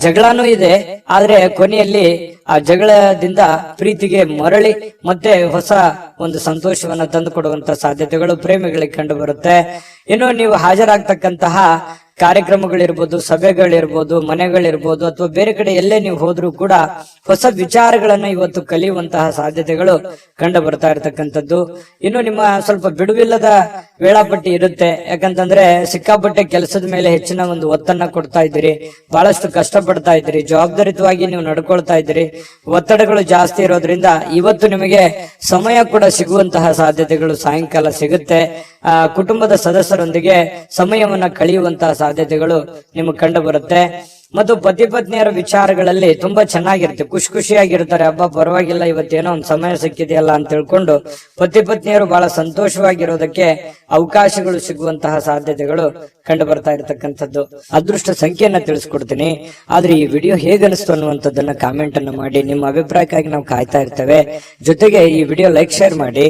ಜಗಳನೂ ಇದೆ, ಆದ್ರೆ ಕೊನೆಯಲ್ಲಿ ಆ ಜಗಳದಿಂದ ಪ್ರೀತಿಗೆ ಮರಳಿ ಮತ್ತೆ ಹೊಸ ಒಂದು ಸಂತೋಷವನ್ನ ತಂದು ಕೊಡುವಂತಹ ಸಾಧ್ಯತೆಗಳು ಪ್ರೇಮಿಗಳಿಗೆ ಕಂಡು ಬರುತ್ತೆ. ಇನ್ನು ನೀವು ಹಾಜರಾಗ್ತಕ್ಕಂತಹ ಕಾರ್ಯಕ್ರಮಗಳಿರ್ಬೋದು, ಸಭೆಗಳಿರ್ಬೋದು, ಮನೆಗಳಿರ್ಬೋದು, ಅಥವಾ ಬೇರೆ ಕಡೆ ಎಲ್ಲೇ ನೀವು ಹೋದ್ರೂ ಕೂಡ ಹೊಸ ವಿಚಾರಗಳನ್ನ ಇವತ್ತು ಕಲಿಯುವಂತಹ ಸಾಧ್ಯತೆಗಳು ಕಂಡು ಬರ್ತಾ ಇರತಕ್ಕಂಥದ್ದು. ಇನ್ನು ನಿಮ್ಮ ಸ್ವಲ್ಪ ಬಿಡುವಿಲ್ಲದ ವೇಳಾಪಟ್ಟಿ ಇರುತ್ತೆ. ಯಾಕಂತಂದ್ರೆ ಸಿಕ್ಕಾಪಟ್ಟೆ ಕೆಲಸದ ಮೇಲೆ ಹೆಚ್ಚಿನ ಒಂದು ಒತ್ತನ್ನ ಕೊಡ್ತಾ ಇದ್ದೀರಿ, ಬಹಳಷ್ಟು ಕಷ್ಟ ಪಡ್ತಾ ಇದ್ದೀರಿ, ಜವಾಬ್ದಾರಿತವಾಗಿ ನೀವು ನಡ್ಕೊಳ್ತಾ ಇದ್ದೀರಿ. ಒತ್ತಡಗಳು ಜಾಸ್ತಿ ಇರೋದ್ರಿಂದ ಇವತ್ತು ನಿಮಗೆ ಸಮಯ ಕೂಡ ಸಿಗುವಂತಹ ಸಾಧ್ಯತೆಗಳು ಸಾಯಂಕಾಲ ಸಿಗುತ್ತೆ. ಕುಟುಂಬದ ಸದಸ್ಯರೊಂದಿಗೆ ಸಮಯವನ್ನ ಕಳೆಯುವಂತಹ ಸಾಧ್ಯತೆಗಳು ನಿಮಗೆ ಕಂಡು ಬರುತ್ತೆ. ಮತ್ತು ಪತಿ ಪತ್ನಿಯರ ವಿಚಾರಗಳಲ್ಲಿ ತುಂಬಾ ಚೆನ್ನಾಗಿರುತ್ತೆ, ಖುಷಿಯಾಗಿರ್ತಾರೆ. ಹಬ್ಬ ಪರವಾಗಿಲ್ಲ, ಇವತ್ತೇನೋ ಒಂದು ಸಮಯ ಸಿಕ್ಕಿದೆಯಲ್ಲ ಅಂತ ತಿಳ್ಕೊಂಡು ಪತಿ ಪತ್ನಿಯರು ಬಹಳ ಸಂತೋಷವಾಗಿರೋದಕ್ಕೆ ಅವಕಾಶಗಳು ಸಿಗುವಂತಹ ಸಾಧ್ಯತೆಗಳು ಕಂಡು ಬರ್ತಾ ಇರತಕ್ಕಂಥದ್ದು. ಅದೃಷ್ಟ ಸಂಖ್ಯೆಯನ್ನ ತಿಳಿಸ್ಕೊಡ್ತೀನಿ, ಆದ್ರೆ ಈ ವಿಡಿಯೋ ಹೇಗನಿಸ್ತು ಅನ್ನುವಂಥದ್ದನ್ನ ಕಾಮೆಂಟ್ ಅನ್ನು ಮಾಡಿ. ನಿಮ್ಮ ಅಭಿಪ್ರಾಯಕ್ಕಾಗಿ ನಾವು ಕಾಯ್ತಾ ಇರ್ತೇವೆ. ಜೊತೆಗೆ ಈ ವಿಡಿಯೋ ಲೈಕ್, ಶೇರ್ ಮಾಡಿ.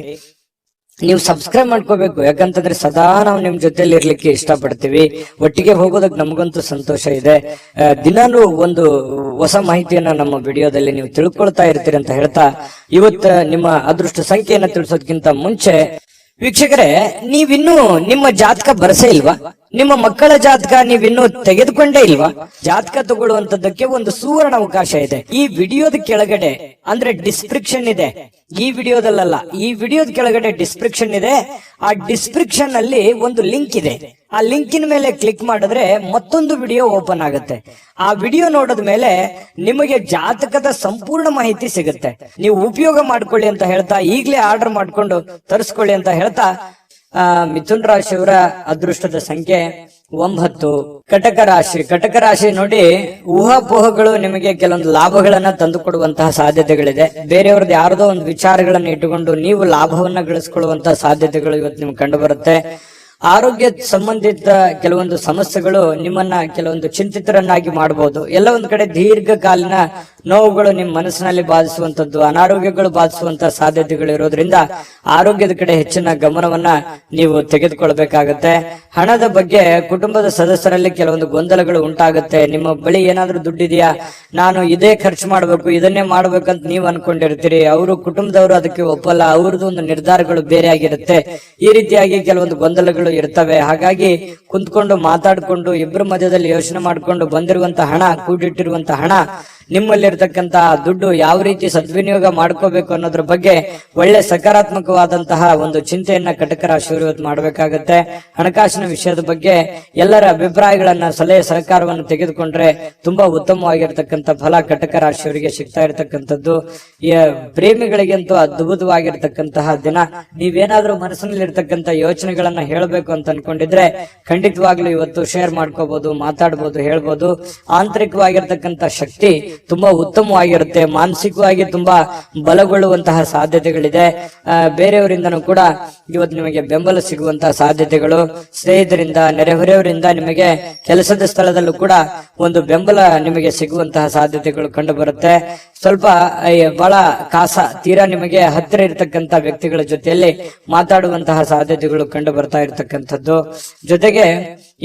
ನೀವು ಸಬ್ಸ್ಕ್ರೈಬ್ ಮಾಡ್ಕೋಬೇಕು. ಯಾಕಂತಂದ್ರೆ ಸದಾ ನಾವು ನಿಮ್ ಜೊತೆಲಿ ಇರ್ಲಿಕ್ಕೆ ಇಷ್ಟಪಡ್ತೀವಿ. ಒಟ್ಟಿಗೆ ಹೋಗೋದಕ್ಕೆ ನಮಗಂತೂ ಸಂತೋಷ ಇದೆ. ದಿನಾನು ಒಂದು ಹೊಸ ಮಾಹಿತಿಯನ್ನ ನಮ್ಮ ವಿಡಿಯೋದಲ್ಲಿ ನೀವು ತಿಳ್ಕೊಳ್ತಾ ಇರ್ತೀರಿ ಅಂತ ಹೇಳ್ತಾ, ಇವತ್ತು ನಿಮ್ಮ ಅದೃಷ್ಟ ಸಂಖ್ಯೆಯನ್ನ ತಿಳಿಸೋದಕ್ಕಿಂತ ಮುಂಚೆ ವೀಕ್ಷಕರೇ, ನೀವಿನ್ನೂ ನಿಮ್ಮ ಜಾತಕ ಬರಸೇ ಇಲ್ವಾ? ನಿಮ್ಮ ಮಕ್ಕಳ ಜಾತಕ ನೀವಿನ್ನೂ ತೆಗೆದುಕೊಂಡೇ ಇಲ್ವಾ? ಜಾತಕ ತಗೊಳ್ಳುವಂತದ್ದಕ್ಕೆ ಒಂದು ಸುವರ್ಣ ಅವಕಾಶ ಇದೆ. ಈ ವಿಡಿಯೋದ ಕೆಳಗಡೆ ಅಂದ್ರೆ ಡಿಸ್ಕ್ರಿಪ್ಷನ್ ಇದೆ. ಈ ವಿಡಿಯೋದಲ್ಲ, ಈ ವಿಡಿಯೋದ ಕೆಳಗಡೆ ಡಿಸ್ಕ್ರಿಪ್ಷನ್ ಇದೆ. ಆ ಡಿಸ್ಕ್ರಿಪ್ಷನ್ ಅಲ್ಲಿ ಒಂದು ಲಿಂಕ್ ಇದೆ. ಆ ಲಿಂಕಿನ ಮೇಲೆ ಕ್ಲಿಕ್ ಮಾಡಿದ್ರೆ ಮತ್ತೊಂದು ವಿಡಿಯೋ ಓಪನ್ ಆಗುತ್ತೆ. ಆ ವಿಡಿಯೋ ನೋಡಿದ ಮೇಲೆ ನಿಮಗೆ ಜಾತಕದ ಸಂಪೂರ್ಣ ಮಾಹಿತಿ ಸಿಗುತ್ತೆ. ನೀವು ಉಪಯೋಗ ಮಾಡ್ಕೊಳ್ಳಿ ಅಂತ ಹೇಳ್ತಾ, ಈಗಲೇ ಆರ್ಡರ್ ಮಾಡ್ಕೊಂಡು ತರಿಸ್ಕೊಳ್ಳಿ ಅಂತ ಹೇಳ್ತಾ, ಮಿಥುನ್ ರಾಶಿಯವರ ಅದೃಷ್ಟದ ಸಂಖ್ಯೆ 9. ಕಟಕ ರಾಶಿ ನೋಡಿ, ಊಹಾಪೋಹಗಳು ನಿಮಗೆ ಕೆಲವೊಂದು ಲಾಭಗಳನ್ನ ತಂದು ಕೊಡುವಂತಹ ಸಾಧ್ಯತೆಗಳಿದೆ. ಬೇರೆಯವ್ರದ್ದು ಯಾರದೋ ಒಂದು ವಿಚಾರಗಳನ್ನ ಇಟ್ಟುಕೊಂಡು ನೀವು ಲಾಭವನ್ನ ಗಳಿಸ್ಕೊಳ್ಳುವಂತಹ ಸಾಧ್ಯತೆಗಳು ಇವತ್ತು ನಿಮ್ಗೆ ಕಂಡು ಬರುತ್ತೆ. ಆರೋಗ್ಯ ಸಂಬಂಧಿತ ಕೆಲವೊಂದು ಸಮಸ್ಯೆಗಳು ನಿಮ್ಮನ್ನ ಕೆಲವೊಂದು ಚಿಂತಿತರನ್ನಾಗಿ ಮಾಡಬಹುದು. ಎಲ್ಲ ಒಂದ್ ಕಡೆ ದೀರ್ಘಕಾಲೀನ ನೋವುಗಳು ನಿಮ್ಮ ಮನಸ್ಸಿನಲ್ಲಿ ಬಾಧಿಸುವಂತದ್ದು, ಅನಾರೋಗ್ಯಗಳು ಬಾಧಿಸುವಂತಹ ಸಾಧ್ಯತೆಗಳು ಇರೋದ್ರಿಂದ ಆರೋಗ್ಯದ ಕಡೆ ಹೆಚ್ಚಿನ ಗಮನವನ್ನ ನೀವು ತೆಗೆದುಕೊಳ್ಬೇಕಾಗತ್ತೆ. ಹಣದ ಬಗ್ಗೆ ಕುಟುಂಬದ ಸದಸ್ಯರಲ್ಲಿ ಕೆಲವೊಂದು ಗೊಂದಲಗಳು ಉಂಟಾಗುತ್ತೆ. ನಿಮ್ಮ ಬಳಿ ಏನಾದ್ರೂ ದುಡ್ಡಿದೆಯಾ, ನಾನು ಇದೇ ಖರ್ಚು ಮಾಡ್ಬೇಕು, ಇದನ್ನೇ ಮಾಡ್ಬೇಕಂತ ನೀವು ಅನ್ಕೊಂಡಿರ್ತೀರಿ. ಅವರು ಕುಟುಂಬದವರು ಅದಕ್ಕೆ ಒಪ್ಪಲ್ಲ, ಅವ್ರದ್ದು ಒಂದು ನಿರ್ಧಾರಗಳು ಬೇರೆ ಆಗಿರುತ್ತೆ. ಈ ರೀತಿಯಾಗಿ ಕೆಲವೊಂದು ಗೊಂದಲಗಳು ಇರ್ತವೆ. ಹಾಗಾಗಿ ಕುಂತ್ಕೊಂಡು ಮಾತಾಡ್ಕೊಂಡು ಇಬ್ಬರ ಮಧ್ಯದಲ್ಲಿ ಯೋಚನೆ ಮಾಡ್ಕೊಂಡು ಬಂದಿರುವಂತಹ ಹಣ, ಕೂಡಿಟ್ಟಿರುವಂತಹ ಹಣ, ನಿಮ್ಮಲ್ಲಿರ್ತಕ್ಕಂತ ದುಡ್ಡು ಯಾವ ರೀತಿ ಸದ್ವಿನಿಯೋಗ ಮಾಡ್ಕೋಬೇಕು ಅನ್ನೋದ್ರ ಬಗ್ಗೆ ಒಳ್ಳೆ ಸಕಾರಾತ್ಮಕವಾದಂತಹ ಒಂದು ಚಿಂತೆಯನ್ನ ಕಟಕ ರಾಶಿಯವರು ಇವತ್ತು ಮಾಡಬೇಕಾಗತ್ತೆ. ಹಣಕಾಸಿನ ವಿಷಯದ ಬಗ್ಗೆ ಎಲ್ಲರ ಅಭಿಪ್ರಾಯಗಳನ್ನ, ಸಲಹೆ ಸಹಕಾರವನ್ನು ತೆಗೆದುಕೊಂಡ್ರೆ ತುಂಬಾ ಉತ್ತಮವಾಗಿರ್ತಕ್ಕಂಥ ಫಲ ಕಟಕ ರಾಶಿಯವರಿಗೆ ಸಿಗ್ತಾ ಇರತಕ್ಕಂಥದ್ದು. ಪ್ರೇಮಿಗಳಿಗಂತೂ ಅದ್ಭುತವಾಗಿರ್ತಕ್ಕಂತಹ ದಿನ. ನೀವೇನಾದ್ರೂ ಮನಸ್ಸಿನಲ್ಲಿ ಇರ್ತಕ್ಕಂಥ ಯೋಚನೆಗಳನ್ನ ಹೇಳಬೇಕು ಅಂತ ಅನ್ಕೊಂಡಿದ್ರೆ ಖಂಡಿತವಾಗ್ಲೂ ಇವತ್ತು ಶೇರ್ ಮಾಡ್ಕೋಬಹುದು, ಮಾತಾಡ್ಬೋದು, ಹೇಳ್ಬೋದು. ಆಂತರಿಕವಾಗಿರ್ತಕ್ಕಂಥ ಶಕ್ತಿ ತುಂಬಾ ಉತ್ತಮವಾಗಿರುತ್ತೆ. ಮಾನಸಿಕವಾಗಿ ತುಂಬಾ ಬಲಗೊಳ್ಳುವಂತಹ ಸಾಧ್ಯತೆಗಳಿದೆ. ಬೇರೆಯವರಿಂದನೂ ಕೂಡ ಇವತ್ತು ನಿಮಗೆ ಬೆಂಬಲ ಸಿಗುವಂತಹ ಸಾಧ್ಯತೆಗಳು, ಸ್ನೇಹಿತರಿಂದ, ನೆರೆಹೊರೆಯವರಿಂದ, ನಿಮಗೆ ಕೆಲಸದ ಸ್ಥಳದಲ್ಲೂ ಕೂಡ ಒಂದು ಬೆಂಬಲ ನಿಮಗೆ ಸಿಗುವಂತಹ ಸಾಧ್ಯತೆಗಳು ಕಂಡು ಬರುತ್ತೆ. ಸ್ವಲ್ಪ ಬಹಳ ತೀರಾ ನಿಮಗೆ ಹತ್ತಿರ ಇರತಕ್ಕಂತ ವ್ಯಕ್ತಿಗಳ ಜೊತೆಯಲ್ಲಿ ಮಾತಾಡುವಂತಹ ಸಾಧ್ಯತೆಗಳು ಕಂಡು ಬರ್ತಾ ಇರತಕ್ಕಂಥದ್ದು. ಜೊತೆಗೆ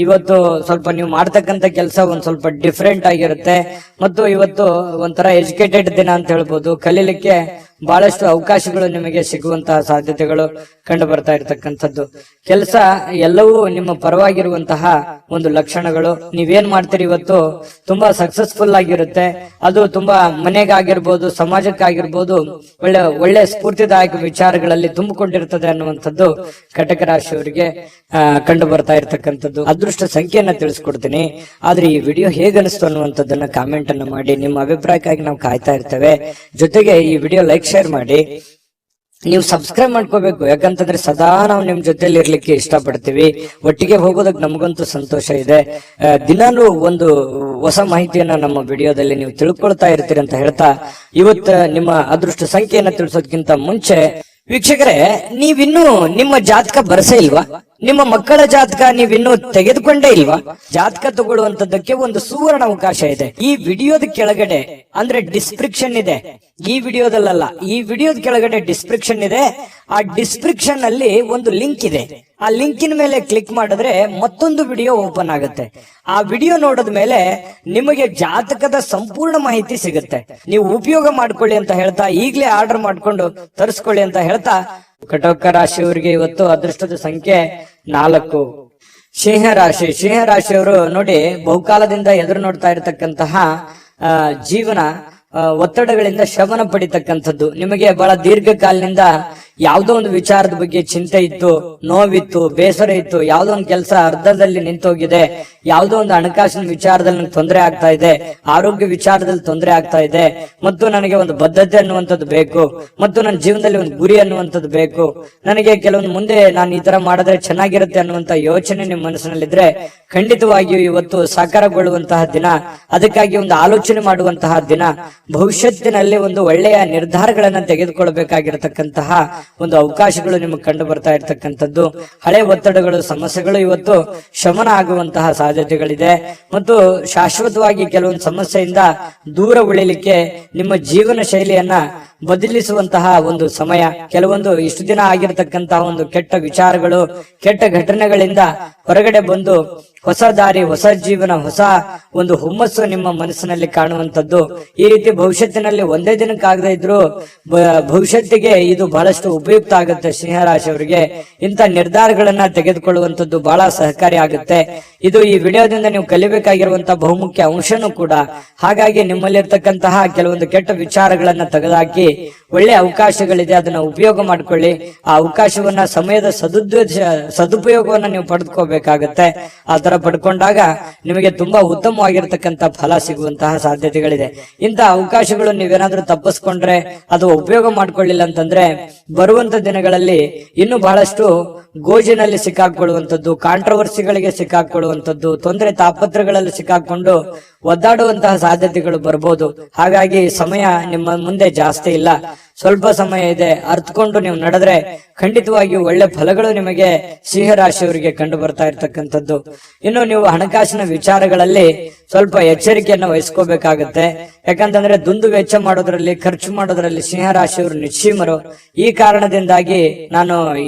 ಇವತ್ತು ಸ್ವಲ್ಪ ನೀವು ಮಾಡ್ತಕ್ಕಂಥ ಕೆಲಸ ಒಂದ್ ಸ್ವಲ್ಪ ಡಿಫ್ರೆಂಟ್ ಆಗಿರುತ್ತೆ. ಮತ್ತು ಇವತ್ತು ಒಂಥರ ಎಜುಕೇಟೆಡ್ ದಿನ ಅಂತ ಹೇಳ್ಬೋದು. ಕಲೀಲಿಕ್ಕೆ ಬಹಳಷ್ಟು ಅವಕಾಶಗಳು ನಿಮಗೆ ಸಿಗುವಂತಹ ಸಾಧ್ಯತೆಗಳು ಕಂಡು ಬರ್ತಾ ಇರತಕ್ಕಂಥದ್ದು. ಕೆಲಸ ಎಲ್ಲವೂ ನಿಮ್ಮ ಪರವಾಗಿರುವಂತಹ ಒಂದು ಲಕ್ಷಣಗಳು. ನೀವೇನ್ ಮಾಡ್ತೀರಿ ಇವತ್ತು ತುಂಬಾ ಸಕ್ಸಸ್ಫುಲ್ ಆಗಿರುತ್ತೆ. ಅದು ತುಂಬಾ ಮನೆಗಾಗಿರ್ಬೋದು, ಸಮಾಜಕ್ಕಾಗಿರ್ಬೋದು, ಒಳ್ಳೆ ಸ್ಫೂರ್ತಿದಾಯಕ ವಿಚಾರಗಳಲ್ಲಿ ತುಂಬಿಕೊಂಡಿರ್ತದೆ ಅನ್ನುವಂಥದ್ದು ಕಟಕ ರಾಶಿಯವರಿಗೆ ಕಂಡು ಬರ್ತಾ ಇರತಕ್ಕಂಥದ್ದು. ಅದೃಷ್ಟ ಸಂಖ್ಯೆಯನ್ನ ತಿಳಿಸ್ಕೊಡ್ತೀನಿ. ಆದ್ರೆ ಈ ವಿಡಿಯೋ ಹೇಗನಿಸ್ತು ಅನ್ನುವಂಥದ್ದನ್ನ ಕಾಮೆಂಟ್ ಅನ್ನು ಮಾಡಿ. ನಿಮ್ಮ ಅಭಿಪ್ರಾಯಕ್ಕಾಗಿ ನಾವು ಕಾಯ್ತಾ ಇರ್ತೇವೆ. ಜೊತೆಗೆ ಈ ವಿಡಿಯೋ ಲೈಕ್, ಶೇರ್ ಮಾಡಿ. ನೀವು ಸಬ್ಸ್ಕ್ರೈಬ್ ಮಾಡ್ಕೋಬೇಕು. ಯಾಕಂತಂದ್ರೆ ಸದಾ ನಾವು ನಿಮ್ ಜೊತೆಲಿ ಇರ್ಲಿಕ್ಕೆ ಇಷ್ಟಪಡ್ತೀವಿ. ಒಟ್ಟಿಗೆ ಹೋಗೋದಕ್ಕೆ ನಮಗಂತೂ ಸಂತೋಷ ಇದೆ. ದಿನಾನು ಒಂದು ಹೊಸ ಮಾಹಿತಿಯನ್ನ ನಮ್ಮ ವಿಡಿಯೋದಲ್ಲಿ ನೀವು ತಿಳ್ಕೊಳ್ತಾ ಇರ್ತೀರಿ ಅಂತ ಹೇಳ್ತಾ, ಇವತ್ತು ನಿಮ್ಮ ಅದೃಷ್ಟ ಸಂಖ್ಯೆಯನ್ನ ತಿಳಿಸೋದಕ್ಕಿಂತ ಮುಂಚೆ ವೀಕ್ಷಕರೇ, ನೀವಿನ್ನೂ ನಿಮ್ಮ ಜಾತಕ ಬರಸೇ ಇಲ್ವಾ? ನಿಮ್ಮ ಮಕ್ಕಳ ಜಾತಕ ನೀವಿನ್ನೂ ತೆಗೆದುಕೊಂಡೇ ಇಲ್ವಾ? ಜಾತಕ ತಗೊಳ್ಳುವಂತದ್ದಕ್ಕೆ ಒಂದು ಸುವರ್ಣ ಅವಕಾಶ ಇದೆ. ಈ ವಿಡಿಯೋದ ಕೆಳಗಡೆ ಅಂದ್ರೆ ಡಿಸ್ಕ್ರಿಪ್ಷನ್ ಇದೆ. ಈ ವಿಡಿಯೋದಲ್ಲ, ಈ ವಿಡಿಯೋದ ಕೆಳಗಡೆ ಡಿಸ್ಕ್ರಿಪ್ಷನ್ ಇದೆ. ಆ ಡಿಸ್ಕ್ರಿಪ್ಷನ್ ಅಲ್ಲಿ ಒಂದು ಲಿಂಕ್ ಇದೆ. ಆ ಲಿಂಕಿನ ಮೇಲೆ ಕ್ಲಿಕ್ ಮಾಡಿದ್ರೆ ಮತ್ತೊಂದು ವಿಡಿಯೋ ಓಪನ್ ಆಗುತ್ತೆ. ಆ ವಿಡಿಯೋ ನೋಡಿದ ಮೇಲೆ ನಿಮಗೆ ಜಾತಕದ ಸಂಪೂರ್ಣ ಮಾಹಿತಿ ಸಿಗುತ್ತೆ. ನೀವು ಉಪಯೋಗ ಮಾಡ್ಕೊಳ್ಳಿ ಅಂತ ಹೇಳ್ತಾ, ಈಗಲೇ ಆರ್ಡರ್ ಮಾಡ್ಕೊಂಡು ತರಿಸ್ಕೊಳ್ಳಿ ಅಂತ ಹೇಳ್ತಾ, ಕಟಕ ರಾಶಿಯವರಿಗೆ ಇವತ್ತು ಅದೃಷ್ಟದ ಸಂಖ್ಯೆ 4. ಸಿಂಹ ರಾಶಿಯವರು ನೋಡಿ, ಬಹುಕಾಲದಿಂದ ಎದುರು ನೋಡ್ತಾ ಇರತಕ್ಕಂತಹ ಜೀವನ ಒತ್ತಡಗಳಿಂದ ಶಮನ ಪಡಿತಕ್ಕಂಥದ್ದು. ನಿಮಗೆ ಬಹಳ ದೀರ್ಘಕಾಲದಿಂದ ಯಾವುದೋ ಒಂದು ವಿಚಾರದ ಬಗ್ಗೆ ಚಿಂತೆ ಇತ್ತು, ನೋವಿತ್ತು, ಬೇಸರ ಇತ್ತು. ಯಾವುದೋ ಒಂದು ಕೆಲಸ ಅರ್ಧದಲ್ಲಿ ನಿಂತೋಗಿದೆ, ಯಾವುದೋ ಒಂದು ಹಣಕಾಸಿನ ವಿಚಾರದಲ್ಲಿ ನನಗೆ ತೊಂದರೆ ಆಗ್ತಾ ಇದೆ, ಆರೋಗ್ಯ ವಿಚಾರದಲ್ಲಿ ತೊಂದರೆ ಆಗ್ತಾ ಇದೆ, ಮತ್ತು ನನಗೆ ಒಂದು ಬದ್ಧತೆ ಅನ್ನುವಂಥದ್ದು ಬೇಕು, ಮತ್ತು ನನ್ನ ಜೀವನದಲ್ಲಿ ಒಂದು ಗುರಿ ಅನ್ನುವಂಥದ್ದು ಬೇಕು, ನನಗೆ ಕೆಲವೊಂದು ಮುಂದೆ ನಾನು ಈ ತರ ಮಾಡಿದ್ರೆ ಚೆನ್ನಾಗಿರುತ್ತೆ ಅನ್ನುವಂತ ಯೋಚನೆ ನಿಮ್ಮ ಮನಸ್ಸಿನಲ್ಲಿದ್ರೆ ಖಂಡಿತವಾಗಿಯೂ ಇವತ್ತು ಸಾಕಾರಗೊಳ್ಳುವಂತಹ ದಿನ. ಅದಕ್ಕಾಗಿ ಒಂದು ಆಲೋಚನೆ ಮಾಡುವಂತಹ ದಿನ. ಭವಿಷ್ಯತ್ತಿನಲ್ಲಿ ಒಂದು ಒಳ್ಳೆಯ ನಿರ್ಧಾರಗಳನ್ನ ತೆಗೆದುಕೊಳ್ಬೇಕಾಗಿರತಕ್ಕಂತಹ ಒಂದು ಅವಕಾಶಗಳು ನಿಮಗೆ ಕಂಡು ಬರ್ತಾ ಇರತಕ್ಕಂಥದ್ದು. ಹಳೆ ಒತ್ತಡಗಳು, ಸಮಸ್ಯೆಗಳು ಇವತ್ತು ಶಮನ ಆಗುವಂತಹ ಸಾಧ್ಯತೆಗಳಿದೆ. ಮತ್ತು ಶಾಶ್ವತವಾಗಿ ಕೆಲವೊಂದು ಸಮಸ್ಯೆಯಿಂದ ದೂರ ಉಳಿಲಿಕ್ಕೆ ನಿಮ್ಮ ಜೀವನ ಶೈಲಿಯನ್ನ ಬದಲಿಸುವಂತಹ ಒಂದು ಸಮಯ. ಕೆಲವೊಂದು ಇಷ್ಟು ದಿನ ಆಗಿರತಕ್ಕಂತಹ ಒಂದು ಕೆಟ್ಟ ವಿಚಾರಗಳು, ಕೆಟ್ಟ ಘಟನೆಗಳಿಂದ ಹೊರಗಡೆ ಬಂದು ಹೊಸ ದಾರಿ, ಹೊಸ ಜೀವನ, ಹೊಸ ಒಂದು ಹುಮ್ಮಸ್ಸು ನಿಮ್ಮ ಮನಸ್ಸಿನಲ್ಲಿ ಕಾಣುವಂಥದ್ದು. ಈ ರೀತಿ ಭವಿಷ್ಯತ್ತಿನಲ್ಲಿ ಒಂದೇ ದಿನಕ್ಕಾಗದೇ ಇದ್ರು ಭವಿಷ್ಯತ್ತಿಗೆ ಇದು ಬಹಳಷ್ಟು ಉಪಯುಕ್ತ ಆಗುತ್ತೆ. ಸಿಂಹರಾಶಿಯವರಿಗೆ ಇಂಥ ನಿರ್ಧಾರಗಳನ್ನ ತೆಗೆದುಕೊಳ್ಳುವಂಥದ್ದು ಬಹಳ ಸಹಕಾರಿ ಆಗುತ್ತೆ. ಇದು ಈ ವಿಡಿಯೋದಿಂದ ನೀವು ಕಲಿಬೇಕಾಗಿರುವಂತಹ ಬಹುಮುಖ್ಯ ಅಂಶನೂ ಕೂಡ. ಹಾಗಾಗಿ ನಿಮ್ಮಲ್ಲಿರ್ತಕ್ಕಂತಹ ಕೆಲವೊಂದು ಕೆಟ್ಟ ವಿಚಾರಗಳನ್ನ ತೆಗೆದುಹಾಕಿ ಒಳ್ಳೆ ಅವಕಾಶಗಳಿದೆ, ಅದನ್ನ ಉಪಯೋಗ ಮಾಡ್ಕೊಳ್ಳಿ. ಆ ಅವಕಾಶವನ್ನ, ಸಮಯದ ಸದುಪಯೋಗವನ್ನ ನೀವು ಪಡೆದುಕೋಬೇಕಾಗತ್ತೆ. ಆ ತರ ತರ ಪಡ್ಕೊಂಡಾಗ ನಿಮಗೆ ತುಂಬಾ ಉತ್ತಮವಾಗಿರ್ತಕ್ಕಂಥ ಫಲ ಸಿಗುವಂತಹ ಸಾಧ್ಯತೆಗಳಿದೆ. ಇಂತಹ ಅವಕಾಶಗಳು ನೀವೇನಾದ್ರೂ ತಪ್ಪಿಸ್ಕೊಂಡ್ರೆ ಅದು ಉಪಯೋಗ ಮಾಡ್ಕೊಳ್ಳಿಲ್ಲ ಅಂತಂದ್ರೆ ಬರುವಂತ ದಿನಗಳಲ್ಲಿ ಇನ್ನು ಬಹಳಷ್ಟು ಗೋಜಿನಲ್ಲಿ ಸಿಕ್ಕಾಕೊಳ್ಳುವಂಥದ್ದು, ಕಾಂಟ್ರವರ್ಸಿಗಳಿಗೆ ಸಿಕ್ಕಾಕೊಳ್ಳುವಂಥದ್ದು, ತೊಂದರೆ ತಾಪತ್ರಗಳಲ್ಲಿ ಸಿಕ್ಕಾಕೊಂಡು ಒದ್ದಾಡುವಂತಹ ಸಾಧ್ಯತೆಗಳು ಬರ್ಬೋದು. ಹಾಗಾಗಿ ಸಮಯ ನಿಮ್ಮ ಮುಂದೆ ಜಾಸ್ತಿ ಇಲ್ಲ, ಸ್ವಲ್ಪ ಸಮಯ ಇದೆ. ಅರ್ಥಕೊಂಡು ನೀವು ನಡೆದ್ರೆ ಖಂಡಿತವಾಗಿಯೂ ಒಳ್ಳೆ ಫಲಗಳು ನಿಮಗೆ ಸಿಂಹರಾಶಿಯವರಿಗೆ ಕಂಡು ಬರ್ತಾ ಇರ್ತಕ್ಕಂಥದ್ದು. ಇನ್ನು ನೀವು ಹಣಕಾಸಿನ ವಿಚಾರಗಳಲ್ಲಿ ಸ್ವಲ್ಪ ಎಚ್ಚರಿಕೆಯನ್ನು ವಹಿಸ್ಕೋಬೇಕಾಗತ್ತೆ. ಯಾಕಂತಂದ್ರೆ ದುಂದು ವೆಚ್ಚ ಮಾಡೋದ್ರಲ್ಲಿ, ಖರ್ಚು ಮಾಡೋದ್ರಲ್ಲಿ ಸಿಂಹರಾಶಿಯವರು ನಿಶ್ಚೀಮರು. ಈ ಕಾರಣದಿಂದಾಗಿ ನಾನು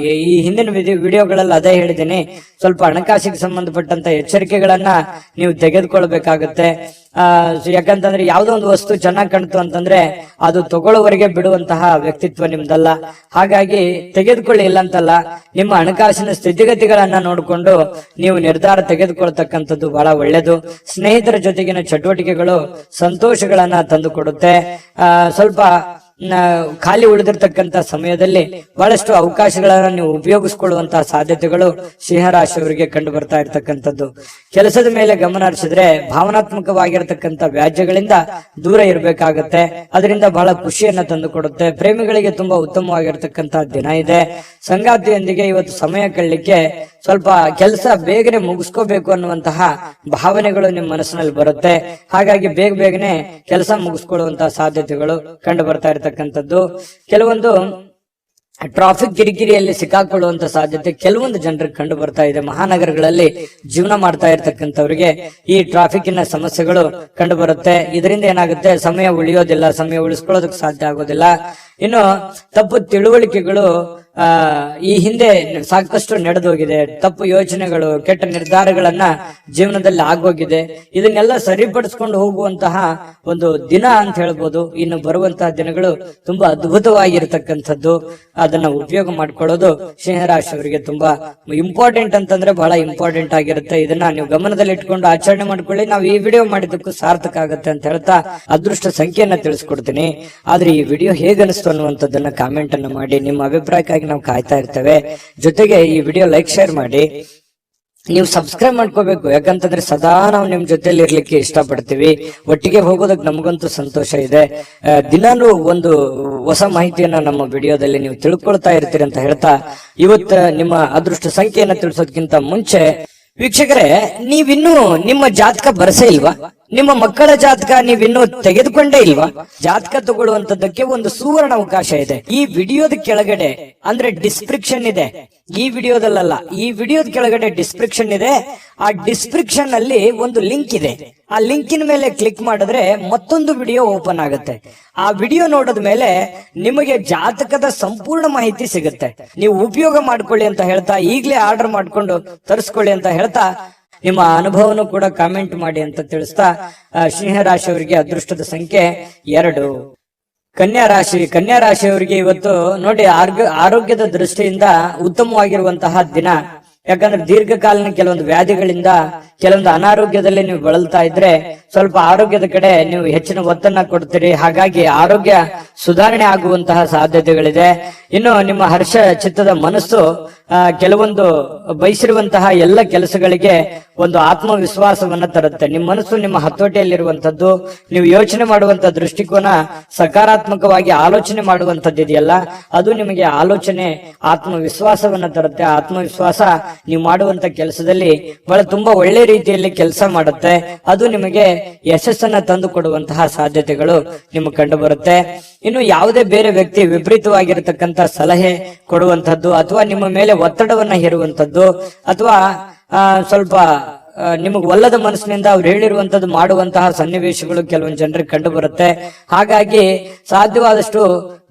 ಈ ಹಿಂದಿನ ವಿಡಿಯೋಗಳಲ್ಲಿ ಅದೇ ಹೇಳಿದ್ದೀನಿ, ಸ್ವಲ್ಪ ಹಣಕಾಸಿಗೆ ಸಂಬಂಧಪಟ್ಟಂತ ಎಚ್ಚರಿಕೆಗಳನ್ನ ನೀವು ತೆಗೆದುಕೊಳ್ಬೇಕಾಗತ್ತೆ. ಯಾಕಂತಂದ್ರೆ ಯಾವ್ದೋ ಒಂದು ವಸ್ತು ಚೆನ್ನಾಗಿ ಕಾಣ್ತು ಅಂತಂದ್ರೆ ಅದು ತಗೊಳ್ಳೋವರೆಗೆ ಬಿಡುವಂತಹ ವ್ಯಕ್ತಿತ್ವ ನಿಮ್ದಲ್ಲ. ಹಾಗಾಗಿ ತೆಗೆದುಕೊಳ್ಳಿ ಇಲ್ಲ ಅಂತಲ್ಲ, ನಿಮ್ಮ ಹಣಕಾಸಿನ ಸ್ಥಿತಿಗತಿಗಳನ್ನ ನೋಡಿಕೊಂಡು ನೀವು ನಿರ್ಧಾರ ತೆಗೆದುಕೊಳ್ತಕ್ಕಂಥದ್ದು ಬಹಳ ಒಳ್ಳೆಯದು. ಸ್ನೇಹಿತರ ಜೊತೆಗಿನ ಚಟುವಟಿಕೆಗಳು ಸಂತೋಷಗಳನ್ನ ತಂದು ಕೊಡುತ್ತೆ. ಸ್ವಲ್ಪ ಖಾಲಿ ಉಳಿದಿರ್ತಕ್ಕಂಥ ಸಮಯದಲ್ಲಿ ಬಹಳಷ್ಟು ಅವಕಾಶಗಳನ್ನ ನೀವು ಉಪಯೋಗಿಸಿಕೊಳ್ಳುವಂತಹ ಸಾಧ್ಯತೆಗಳು ಸಿಂಹರಾಶಿಯವರಿಗೆ ಕಂಡು ಬರ್ತಾ ಇರ್ತಕ್ಕಂಥದ್ದು. ಕೆಲಸದ ಮೇಲೆ ಗಮನ ಹರಿಸಿದ್ರೆ ಭಾವನಾತ್ಮಕವಾಗಿರ್ತಕ್ಕಂಥ ವ್ಯಾಜ್ಯಗಳಿಂದ ದೂರ ಇರಬೇಕಾಗತ್ತೆ. ಅದರಿಂದ ಬಹಳ ಖುಷಿಯನ್ನ ತಂದು ಕೊಡುತ್ತೆ. ಪ್ರೇಮಿಗಳಿಗೆ ತುಂಬಾ ಉತ್ತಮವಾಗಿರ್ತಕ್ಕಂಥ ದಿನ ಇದೆ. ಸಂಗಾತಿಯೊಂದಿಗೆ ಇವತ್ತು ಸಮಯ ಕಳಲಿಕ್ಕೆ ಸ್ವಲ್ಪ ಕೆಲಸ ಬೇಗನೆ ಮುಗಿಸ್ಕೋಬೇಕು ಅನ್ನುವಂತಹ ಭಾವನೆಗಳು ನಿಮ್ಮ ಮನಸ್ಸಿನಲ್ಲಿ ಬರುತ್ತೆ. ಹಾಗಾಗಿ ಬೇಗನೆ ಕೆಲಸ ಮುಗಿಸ್ಕೊಳ್ಳುವಂತಹ ಸಾಧ್ಯತೆಗಳು ಕಂಡು ಬರ್ತಾ ಇರತಕ್ಕಂಥದ್ದು. ಕೆಲವೊಂದು ಟ್ರಾಫಿಕ್ ಕಿರಿಕಿರಿಯಲ್ಲಿ ಸಿಕ್ಕಾಕೊಳ್ಳುವಂತ ಸಾಧ್ಯತೆ ಕೆಲವೊಂದು ಜನರಿಗೆ ಕಂಡು ಬರ್ತಾ ಇದೆ. ಮಹಾನಗರಗಳಲ್ಲಿ ಜೀವನ ಮಾಡ್ತಾ ಇರ್ತಕ್ಕಂಥವ್ರಿಗೆ ಈ ಟ್ರಾಫಿಕ್ನ ಸಮಸ್ಯೆಗಳು ಕಂಡು ಬರುತ್ತೆ. ಇದರಿಂದ ಏನಾಗುತ್ತೆ, ಸಮಯ ಉಳಿಯೋದಿಲ್ಲ, ಸಮಯ ಉಳಿಸ್ಕೊಳ್ಳೋದಕ್ಕೆ ಸಾಧ್ಯ ಆಗೋದಿಲ್ಲ. ಇನ್ನು ತಪ್ಪು ತಿಳುವಳಿಕೆಗಳು ಈ ಹಿಂದೆ ಸಾಕಷ್ಟು ನಡೆದೋಗಿದೆ. ತಪ್ಪು ಯೋಚನೆಗಳು, ಕೆಟ್ಟ ನಿರ್ಧಾರಗಳನ್ನ ಜೀವನದಲ್ಲಿ ಆಗೋಗಿದೆ. ಇದನ್ನೆಲ್ಲ ಸರಿಪಡಿಸ್ಕೊಂಡು ಹೋಗುವಂತಹ ಒಂದು ದಿನ ಅಂತ ಹೇಳ್ಬೋದು. ಇನ್ನು ಬರುವಂತಹ ದಿನಗಳು ತುಂಬಾ ಅದ್ಭುತವಾಗಿರ್ತಕ್ಕಂಥದ್ದು. ಅದನ್ನ ಉಪಯೋಗ ಮಾಡ್ಕೊಳ್ಳೋದು ಸಿಂಹರಾಶಿಯವರಿಗೆ ತುಂಬಾ ಇಂಪಾರ್ಟೆಂಟ್ ಅಂತಂದ್ರೆ ಬಹಳ ಇಂಪಾರ್ಟೆಂಟ್ ಆಗಿರುತ್ತೆ. ಇದನ್ನ ನೀವು ಗಮನದಲ್ಲಿ ಇಟ್ಕೊಂಡು ಆಚರಣೆ ಮಾಡ್ಕೊಳ್ಳಿ. ನಾವು ಈ ವಿಡಿಯೋ ಮಾಡಿದ್ದಕ್ಕೂ ಸಾರ್ಥಕ ಆಗುತ್ತೆ ಅಂತ ಹೇಳ್ತಾ ಅದೃಷ್ಟ ಸಂಖ್ಯೆಯನ್ನ ತಿಳಿಸ್ಕೊಡ್ತೀನಿ. ಆದ್ರೆ ಈ ವಿಡಿಯೋ ಹೇಗನಿಸ್ತು ಅನ್ನುವಂಥದ್ದನ್ನ ಕಾಮೆಂಟ್ ಅನ್ನು ಮಾಡಿ. ನಿಮ್ಮ ಅಭಿಪ್ರಾಯಕ್ಕಾಗಿ ನಾವು ಕಾಯ್ತಾ ಇರ್ತೇವೆ. ಜೊತೆಗೆ ಈ ವಿಡಿಯೋ ಲೈಕ್, ಶೇರ್ ಮಾಡಿ. ನೀವು ಸಬ್ಸ್ಕ್ರೈಬ್ ಮಾಡ್ಕೋಬೇಕು. ಯಾಕಂತಂದ್ರೆ ಸದಾ ನಾವು ನಿಮ್ ಜೊತೆಲಿ ಇರ್ಲಿಕ್ಕೆ ಇಷ್ಟಪಡ್ತೀವಿ. ಒಟ್ಟಿಗೆ ಹೋಗೋದಕ್ಕೆ ನಮಗಂತೂ ಸಂತೋಷ ಇದೆ. ದಿನಾನು ಒಂದು ಹೊಸ ಮಾಹಿತಿಯನ್ನ ನಮ್ಮ ವಿಡಿಯೋದಲ್ಲಿ ನೀವು ತಿಳ್ಕೊಳ್ತಾ ಇರ್ತೀರಿ ಅಂತ ಹೇಳ್ತಾ ಇವತ್ತು ನಿಮ್ಮ ಅದೃಷ್ಟ ಸಂಖ್ಯೆಯನ್ನ ತಿಳಿಸೋದಕ್ಕಿಂತ ಮುಂಚೆ ವೀಕ್ಷಕರೇ, ನೀವಿನ್ನೂ ನಿಮ್ಮ ಜಾತಕ ಬರಸೇ ಇಲ್ವಾ? ನಿಮ್ಮ ಮಕ್ಕಳ ಜಾತಕ ನೀವಿನ್ನೂ ತೆಗೆದುಕೊಂಡೇ ಇಲ್ವಾ? ಜಾತಕ ತಗೊಳ್ಳುವಂತದ್ದಕ್ಕೆ ಒಂದು ಸುವರ್ಣ ಅವಕಾಶ ಇದೆ. ಈ ವಿಡಿಯೋದ ಕೆಳಗಡೆ ಅಂದ್ರೆ ಡಿಸ್ಕ್ರಿಪ್ಷನ್ ಇದೆ. ಈ ವಿಡಿಯೋದಲ್ಲ, ಈ ವಿಡಿಯೋದ ಕೆಳಗಡೆ ಡಿಸ್ಕ್ರಿಪ್ಷನ್ ಇದೆ. ಆ ಡಿಸ್ಕ್ರಿಪ್ಷನ್ ಅಲ್ಲಿ ಒಂದು ಲಿಂಕ್ ಇದೆ. ಆ ಲಿಂಕಿನ ಮೇಲೆ ಕ್ಲಿಕ್ ಮಾಡಿದ್ರೆ ಮತ್ತೊಂದು ವಿಡಿಯೋ ಓಪನ್ ಆಗುತ್ತೆ. ಆ ವಿಡಿಯೋ ನೋಡಿದ ಮೇಲೆ ನಿಮಗೆ ಜಾತಕದ ಸಂಪೂರ್ಣ ಮಾಹಿತಿ ಸಿಗುತ್ತೆ. ನೀವು ಉಪಯೋಗ ಮಾಡ್ಕೊಳ್ಳಿ ಅಂತ ಹೇಳ್ತಾ, ಈಗಲೇ ಆರ್ಡರ್ ಮಾಡ್ಕೊಂಡು ತರಿಸ್ಕೊಳ್ಳಿ ಅಂತ ಹೇಳ್ತಾ, ನಿಮ್ಮ ಅನುಭವನು ಕೂಡ ಕಾಮೆಂಟ್ ಮಾಡಿ ಅಂತ ತಿಳಿಸ್ತಾ, ಸಿಂಹರಾಶಿಯವರಿಗೆ ಅದೃಷ್ಟದ ಸಂಖ್ಯೆ 2. ಕನ್ಯಾ ರಾಶಿಯವರಿಗೆ ಇವತ್ತು ನೋಡಿ ಆರೋಗ್ಯದ ದೃಷ್ಟಿಯಿಂದ ಉತ್ತಮವಾಗಿರುವಂತಹ ದಿನ. ಯಾಕಂದ್ರೆ ದೀರ್ಘಕಾಲೀನ ಕೆಲವೊಂದು ವ್ಯಾಧಿಗಳಿಂದ, ಕೆಲವೊಂದು ಅನಾರೋಗ್ಯದಲ್ಲಿ ನೀವು ಬಳಲ್ತಾ ಇದ್ರೆ ಸ್ವಲ್ಪ ಆರೋಗ್ಯದ ಕಡೆ ನೀವು ಹೆಚ್ಚಿನ ಒತ್ತನ್ನ ಕೊಡ್ತೀರಿ. ಹಾಗಾಗಿ ಆರೋಗ್ಯ ಸುಧಾರಣೆ ಆಗುವಂತಹ ಸಾಧ್ಯತೆಗಳಿದೆ. ಇನ್ನು ನಿಮ್ಮ ಹರ್ಷ ಚಿತ್ತದ ಮನಸ್ಸು ಕೆಲವೊಂದು ಬಯಸಿರುವಂತಹ ಎಲ್ಲ ಕೆಲಸಗಳಿಗೆ ಒಂದು ಆತ್ಮವಿಶ್ವಾಸವನ್ನ ತರುತ್ತೆ. ನಿಮ್ಮ ಮನಸ್ಸು ನಿಮ್ಮ ಹತೋಟಿಯಲ್ಲಿರುವಂತದ್ದು. ನೀವು ಯೋಚನೆ ಮಾಡುವಂತ ದೃಷ್ಟಿಕೋನ ಸಕಾರಾತ್ಮಕವಾಗಿ ಆಲೋಚನೆ ಮಾಡುವಂತದ್ದು ಇದೆಯಲ್ಲ, ಅದು ನಿಮಗೆ ಆಲೋಚನೆ ಆತ್ಮವಿಶ್ವಾಸವನ್ನ ತರುತ್ತೆ. ಆತ್ಮವಿಶ್ವಾಸ ನೀವು ಮಾಡುವಂತ ಕೆಲಸದಲ್ಲಿ ಬಹಳ ತುಂಬಾ ಒಳ್ಳೆ ರೀತಿಯಲ್ಲಿ ಕೆಲಸ ಮಾಡುತ್ತೆ. ಅದು ನಿಮಗೆ ಯಶಸ್ಸನ್ನ ತಂದು ಕೊಡುವಂತಹ ಸಾಧ್ಯತೆಗಳು ನಿಮಗೆ ಕಂಡು ಬರುತ್ತೆ. ಇನ್ನು ಯಾವುದೇ ಬೇರೆ ವ್ಯಕ್ತಿ ವಿಪರೀತವಾಗಿರತಕ್ಕಂತ ಸಲಹೆ ಕೊಡುವಂತದ್ದು, ಅಥವಾ ನಿಮ್ಮ ಮೇಲೆ ಒತ್ತಡವನ್ನ ಹೇರುವಂತದ್ದು, ಅಥವಾ ಸ್ವಲ್ಪ ನಿಮಗೆ ಒಲ್ಲದ ಮನಸ್ಸಿನಿಂದ ಅವ್ರು ಹೇಳಿರುವಂತದ್ದು ಮಾಡುವಂತಹ ಸನ್ನಿವೇಶಗಳು ಕೆಲವೊಂದು ಜನರಿಗೆ ಕಂಡು ಬರುತ್ತೆ. ಹಾಗಾಗಿ ಸಾಧ್ಯವಾದಷ್ಟು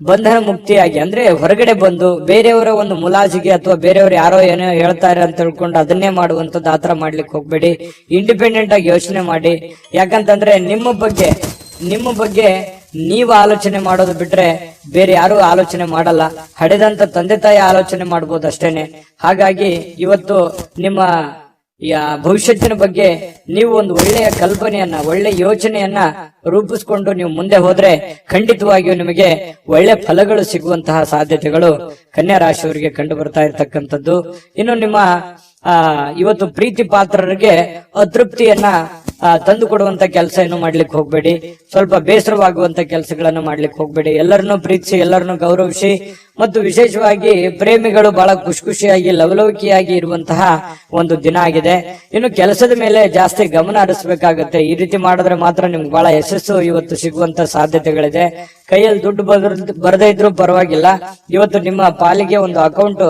ಬಂಧನ ಮುಕ್ತಿಯಾಗಿ, ಅಂದ್ರೆ ಹೊರಗಡೆ ಬಂದು ಬೇರೆಯವರ ಒಂದು ಮುಲಾಜಿಗೆ ಅಥವಾ ಬೇರೆಯವರು ಯಾರೋ ಏನೋ ಹೇಳ್ತಾರೆ ಅಂತ ತಿಳ್ಕೊಂಡು ಅದನ್ನೇ ಮಾಡುವಂತದ್ದು, ಆತರ ಮಾಡ್ಲಿಕ್ಕೆ ಹೋಗ್ಬೇಡಿ. ಇಂಡಿಪೆಂಡೆಂಟ್ ಆಗಿ ಯೋಚನೆ ಮಾಡಿ. ಯಾಕಂತಂದ್ರೆ ನಿಮ್ಮ ಬಗ್ಗೆ ನೀವು ಆಲೋಚನೆ ಮಾಡೋದು ಬಿಟ್ರೆ ಬೇರೆ ಯಾರು ಆಲೋಚನೆ ಮಾಡಲ್ಲ. ಹಡೆದಂತ ತಂದೆ ತಾಯಿ ಆಲೋಚನೆ ಮಾಡ್ಬೋದು ಅಷ್ಟೇನೆ. ಹಾಗಾಗಿ ಇವತ್ತು ನಿಮ್ಮ ಭವಿಷ್ಯತ್ತಿನ ಬಗ್ಗೆ ನೀವು ಒಂದು ಒಳ್ಳೆಯ ಕಲ್ಪನೆಯನ್ನ, ಒಳ್ಳೆ ಯೋಚನೆಯನ್ನ ರೂಪಿಸ್ಕೊಂಡು ನೀವು ಮುಂದೆ ಹೋದ್ರೆ ಖಂಡಿತವಾಗಿಯೂ ನಿಮಗೆ ಒಳ್ಳೆ ಫಲಗಳು ಸಿಗುವಂತಹ ಸಾಧ್ಯತೆಗಳು ಕನ್ಯಾ ರಾಶಿಯವರಿಗೆ ಕಂಡು ಬರ್ತಾ ಇರ್ತಕ್ಕಂಥದ್ದು. ಇನ್ನು ನಿಮ್ಮ ಇವತ್ತು ಪ್ರೀತಿ ಪಾತ್ರರಿಗೆ ಅತೃಪ್ತಿಯನ್ನ ತಂದು ಕೊಡುವಂತ ಕೆಲಸ ಏನು ಮಾಡ್ಲಿಕ್ಕೆ ಹೋಗ್ಬೇಡಿ. ಸ್ವಲ್ಪ ಬೇಸರವಾಗುವಂತ ಕೆಲಸಗಳನ್ನ ಮಾಡ್ಲಿಕ್ಕೆ ಹೋಗ್ಬೇಡಿ. ಎಲ್ಲರನ್ನೂ ಪ್ರೀತಿಸಿ, ಎಲ್ಲರನ್ನೂ ಗೌರವಿಸಿ, ಮತ್ತು ವಿಶೇಷವಾಗಿ ಪ್ರೇಮಿಗಳು ಬಹಳ ಖುಷಿಯಾಗಿ ಲವಲವಿಕೆಯಾಗಿ ಇರುವಂತಹ ಒಂದು ದಿನ ಆಗಿದೆ. ಇನ್ನು ಕೆಲಸದ ಮೇಲೆ ಜಾಸ್ತಿ ಗಮನ ಹರಿಸಬೇಕಾಗತ್ತೆ. ಈ ರೀತಿ ಮಾಡಿದ್ರೆ ಮಾತ್ರ ನಿಮ್ಗೆ ಬಹಳ ಯಶಸ್ಸು ಇವತ್ತು ಸಿಗುವಂತ ಸಾಧ್ಯತೆಗಳಿದೆ. ಕೈಯಲ್ಲಿ ದುಡ್ಡು ಬರದೇ ಇದ್ರೂ ಪರವಾಗಿಲ್ಲ, ಇವತ್ತು ನಿಮ್ಮ ಪಾಲಿಗೆ ಒಂದು ಅಕೌಂಟ್,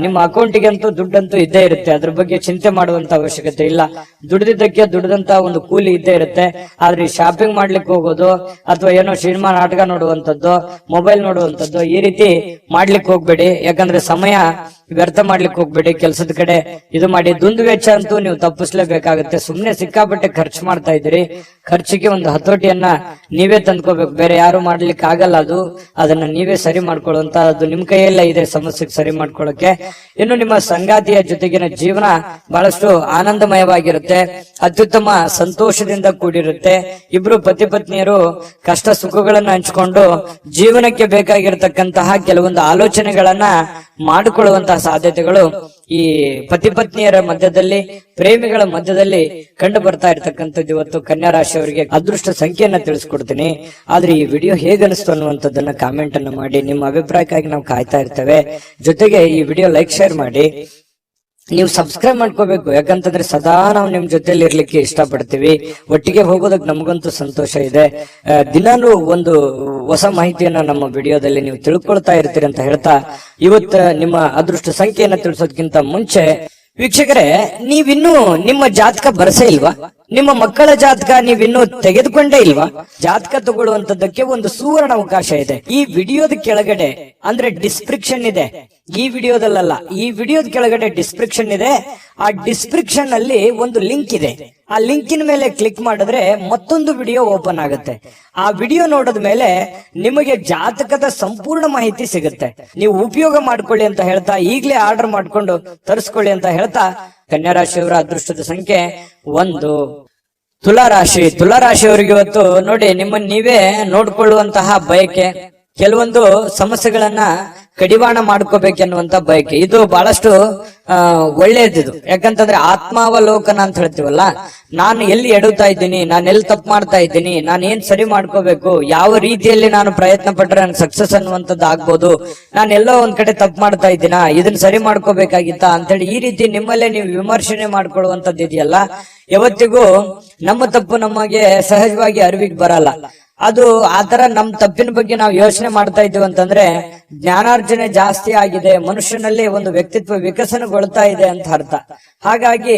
ನಿಮ್ಮ ಅಕೌಂಟಿಗೆ ಅಂತೂ ದುಡ್ಡಂತೂ ಇದ್ದೇ ಇರುತ್ತೆ. ಅದ್ರ ಬಗ್ಗೆ ಚಿಂತೆ ಮಾಡುವಂತ ಅವಶ್ಯಕತೆ ಇಲ್ಲ. ದುಡ್ದಿದ್ದಕ್ಕೆ ದುಡ್ದಂತ ಒಂದು ಕೂಲಿ ಇದ್ದೇ ಇರುತ್ತೆ. ಆದ್ರೆ ಶಾಪಿಂಗ್ ಮಾಡ್ಲಿಕ್ಕೆ ಹೋಗೋದು ಅಥವಾ ಏನೋ ಸಿನಿಮಾ ನಾಟಕ ನೋಡುವಂತದ್ದು, ಮೊಬೈಲ್ ನೋಡುವಂತದ್ದು, ಈ ರೀತಿ ಮಾಡ್ಲಿಕ್ಕೆ ಹೋಗ್ಬೇಡಿ. ಯಾಕಂದ್ರೆ ಸಮಯ ವ್ಯರ್ಥ ಮಾಡ್ಲಿಕ್ಕೆ ಹೋಗ್ಬೇಡಿ. ಕೆಲಸದ ಕಡೆ ಇದು ಮಾಡಿ. ದುಂದು ವೆಚ್ಚ ಅಂತೂ ನೀವು ತಪ್ಪಿಸ್ಲೇಬೇಕಾಗುತ್ತೆ. ಸುಮ್ನೆ ಸಿಕ್ಕಾಪಟ್ಟೆ ಖರ್ಚು ಮಾಡ್ತಾ ಇದ್ದೀರಿ. ಖರ್ಚಿಗೆ ಒಂದು ಹತೋಟಿಯನ್ನ ನೀವೇ ತಂದ್ಕೋಬೇಕು, ಬೇರೆ ಯಾರು ಮಾಡ್ಲಿಕ್ಕೆ ಆಗಲ್ಲ. ಅದನ್ನ ನೀವೇ ಸರಿ ಮಾಡ್ಕೊಳ್ಳುವಂತ, ಅದು ನಿಮ್ ಕೈಯಲ್ಲೇ ಇದೆ ಸಮಸ್ಯೆಗೆ ಸರಿ ಮಾಡ್ಕೊಳ್ಳೋಕೆ. ಇನ್ನು ನಿಮ್ಮ ಸಂಗಾತಿಯ ಜೊತೆಗಿನ ಜೀವನ ಬಹಳಷ್ಟು ಆನಂದಮಯವಾಗಿರುತ್ತೆ, ಅತ್ಯುತ್ತಮ ಸಂತೋಷದಿಂದ ಕೂಡಿರುತ್ತೆ. ಇಬ್ರು ಪತಿ ಪತ್ನಿಯರು ಕಷ್ಟ ಸುಖಗಳನ್ನ ಹಂಚಿಕೊಂಡು ಜೀವನಕ್ಕೆ ಬೇಕಾಗಿರತಕ್ಕಂತಹ ಕೆಲವೊಂದು ಆಲೋಚನೆಗಳನ್ನ ಮಾಡಿಕೊಳ್ಳುವಂತಹ ಸಾಧ್ಯತೆಗಳು ಈ ಪತಿ ಪತ್ನಿಯರ ಮಧ್ಯದಲ್ಲಿ, ಪ್ರೇಮಿಗಳ ಮಧ್ಯದಲ್ಲಿ ಕಂಡು ಬರ್ತಾ ಇರ್ತಕ್ಕಂಥದ್ದು. ಇವತ್ತು ಕನ್ಯಾ ರಾಶಿಯವರಿಗೆ ಅದೃಷ್ಟ ಸಂಖ್ಯೆಯನ್ನ ತಿಳಿಸ್ಕೊಡ್ತೀನಿ. ಆದ್ರೆ ಈ ವಿಡಿಯೋ ಹೇಗನಿಸ್ತು ಅನ್ನುವಂಥದ್ದನ್ನ ಕಾಮೆಂಟ್ ಅನ್ನು ಮಾಡಿ. ನಿಮ್ಮ ಅಭಿಪ್ರಾಯಕ್ಕಾಗಿ ನಾವು ಕಾಯ್ತಾ ಇರ್ತೇವೆ. ಜೊತೆಗೆ ಈ ವಿಡಿಯೋ ಲೈಕ್, ಶೇರ್ ಮಾಡಿ. ನೀವು ಸಬ್ಸ್ಕ್ರೈಬ್ ಮಾಡ್ಕೋಬೇಕು, ಯಾಕಂತಂದ್ರೆ ಸದಾ ನಾವು ನಿಮ್ ಜೊತೆಲಿ ಇರ್ಲಿಕ್ಕೆ ಇಷ್ಟಪಡ್ತೀವಿ. ಒಟ್ಟಿಗೆ ಹೋಗೋದಕ್ಕೆ ನಮಗಂತೂ ಸಂತೋಷ ಇದೆ. ದಿನಾನು ಒಂದು ಹೊಸ ಮಾಹಿತಿಯನ್ನ ನಮ್ಮ ವಿಡಿಯೋದಲ್ಲಿ ನೀವು ತಿಳ್ಕೊಳ್ತಾ ಇರ್ತೀರಿ ಅಂತ ಹೇಳ್ತಾ, ಇವತ್ತು ನಿಮ್ಮ ಅದೃಷ್ಟ ಸಂಖ್ಯೆಯನ್ನ ತಿಳಿಸೋದಕ್ಕಿಂತ ಮುಂಚೆ ವೀಕ್ಷಕರೇ, ನೀವಿನ್ನೂ ನಿಮ್ಮ ಜಾತಕ ಬರಸೇ ಇಲ್ವಾ? ನಿಮ್ಮ ಮಕ್ಕಳ ಜಾತಕ ನೀವಿನ್ನೂ ತೆಗೆದುಕೊಂಡೇ ಇಲ್ವಾ? ಜಾತಕ ತಗೊಳ್ಳುವಂತದ್ದಕ್ಕೆ ಒಂದು ಸುವರ್ಣ ಅವಕಾಶ ಇದೆ. ಈ ವಿಡಿಯೋದ ಕೆಳಗಡೆ ಅಂದ್ರೆ ಡಿಸ್ಕ್ರಿಪ್ಷನ್ ಇದೆ. ಈ ವಿಡಿಯೋದಲ್ಲ, ಈ ವಿಡಿಯೋದ ಕೆಳಗಡೆ ಡಿಸ್ಕ್ರಿಪ್ಷನ್ ಇದೆ. ಆ ಡಿಸ್ಕ್ರಿಪ್ಷನ್ ಅಲ್ಲಿ ಒಂದು ಲಿಂಕ್ ಇದೆ. ಆ ಲಿಂಕಿನ ಮೇಲೆ ಕ್ಲಿಕ್ ಮಾಡಿದ್ರೆ ಮತ್ತೊಂದು ವಿಡಿಯೋ ಓಪನ್ ಆಗುತ್ತೆ. ಆ ವಿಡಿಯೋ ನೋಡಿದ ಮೇಲೆ ನಿಮಗೆ ಜಾತಕದ ಸಂಪೂರ್ಣ ಮಾಹಿತಿ ಸಿಗುತ್ತೆ. ನೀವು ಉಪಯೋಗ ಮಾಡ್ಕೊಳ್ಳಿ ಅಂತ ಹೇಳ್ತಾ, ಈಗಲೇ ಆರ್ಡರ್ ಮಾಡ್ಕೊಂಡು ತರಿಸ್ಕೊಳ್ಳಿ ಅಂತ ಹೇಳ್ತಾ, ಕನ್ಯಾ ರಾಶಿಯವರ ಅದೃಷ್ಟದ ಸಂಖ್ಯೆ 1. ತುಲಾರಾಶಿಯವರಿಗೆ ಇವತ್ತು ನೋಡಿ, ನಿಮ್ಮನ್ನ ನೀವೇ ನೋಡ್ಕೊಳ್ಳುವಂತಹ ಬಯಕೆ, ಕೆಲವೊಂದು ಸಮಸ್ಯೆಗಳನ್ನ ಕಡಿವಾಣ ಮಾಡ್ಕೋಬೇಕೆನ್ನುವಂತ ಬಯಕೆ, ಇದು ಬಹಳಷ್ಟು ಒಳ್ಳೇದಿದು. ಯಾಕಂತಂದ್ರೆ ಆತ್ಮಾವಲೋಕನ ಅಂತ ಹೇಳ್ತೀವಲ್ಲ, ನಾನು ಎಲ್ಲಿ ಎಡುತ್ತಾ ಇದ್ದೀನಿ, ನಾನು ಎಲ್ಲಿ ತಪ್ಪು ಮಾಡ್ತಾ ಇದ್ದೀನಿ, ನಾನು ಏನ್ ಸರಿ ಮಾಡ್ಕೋಬೇಕು, ಯಾವ ರೀತಿಯಲ್ಲಿ ನಾನು ಪ್ರಯತ್ನ ಪಟ್ರೆ ನನ್ ಸಕ್ಸಸ್ ಅನ್ನುವಂಥದ್ದು ಆಗ್ಬೋದು, ನಾನು ಎಲ್ಲೋ ಒಂದ್ ಕಡೆ ತಪ್ಪು ಮಾಡ್ತಾ ಇದ್ದೀನಾ, ಇದನ್ನ ಸರಿ ಮಾಡ್ಕೋಬೇಕಾಗಿತ್ತ ಅಂತೇಳಿ ಈ ರೀತಿ ನಿಮ್ಮಲ್ಲೇ ನೀವು ವಿಮರ್ಶನೆ ಮಾಡ್ಕೊಳ್ಳುವಂಥದ್ದು ಇದೆಯಲ್ಲ, ಯಾವತ್ತಿಗೂ ನಮ್ಮ ತಪ್ಪು ನಮಗೆ ಸಹಜವಾಗಿ ಅರಿವಿಗೆ ಬರಲ್ಲ. ಅದು ಆತರ ನಮ್ ತಪ್ಪಿನ ಬಗ್ಗೆ ನಾವು ಯೋಚನೆ ಮಾಡ್ತಾ ಇದ್ದೀವಿ ಅಂತಂದ್ರೆ ಜ್ಞಾನಾರ್ಜನೆ ಜಾಸ್ತಿ ಆಗಿದೆ, ಮನುಷ್ಯನಲ್ಲಿ ಒಂದು ವ್ಯಕ್ತಿತ್ವ ವಿಕಸನಗೊಳ್ತಾ ಇದೆ ಅಂತ ಅರ್ಥ. ಹಾಗಾಗಿ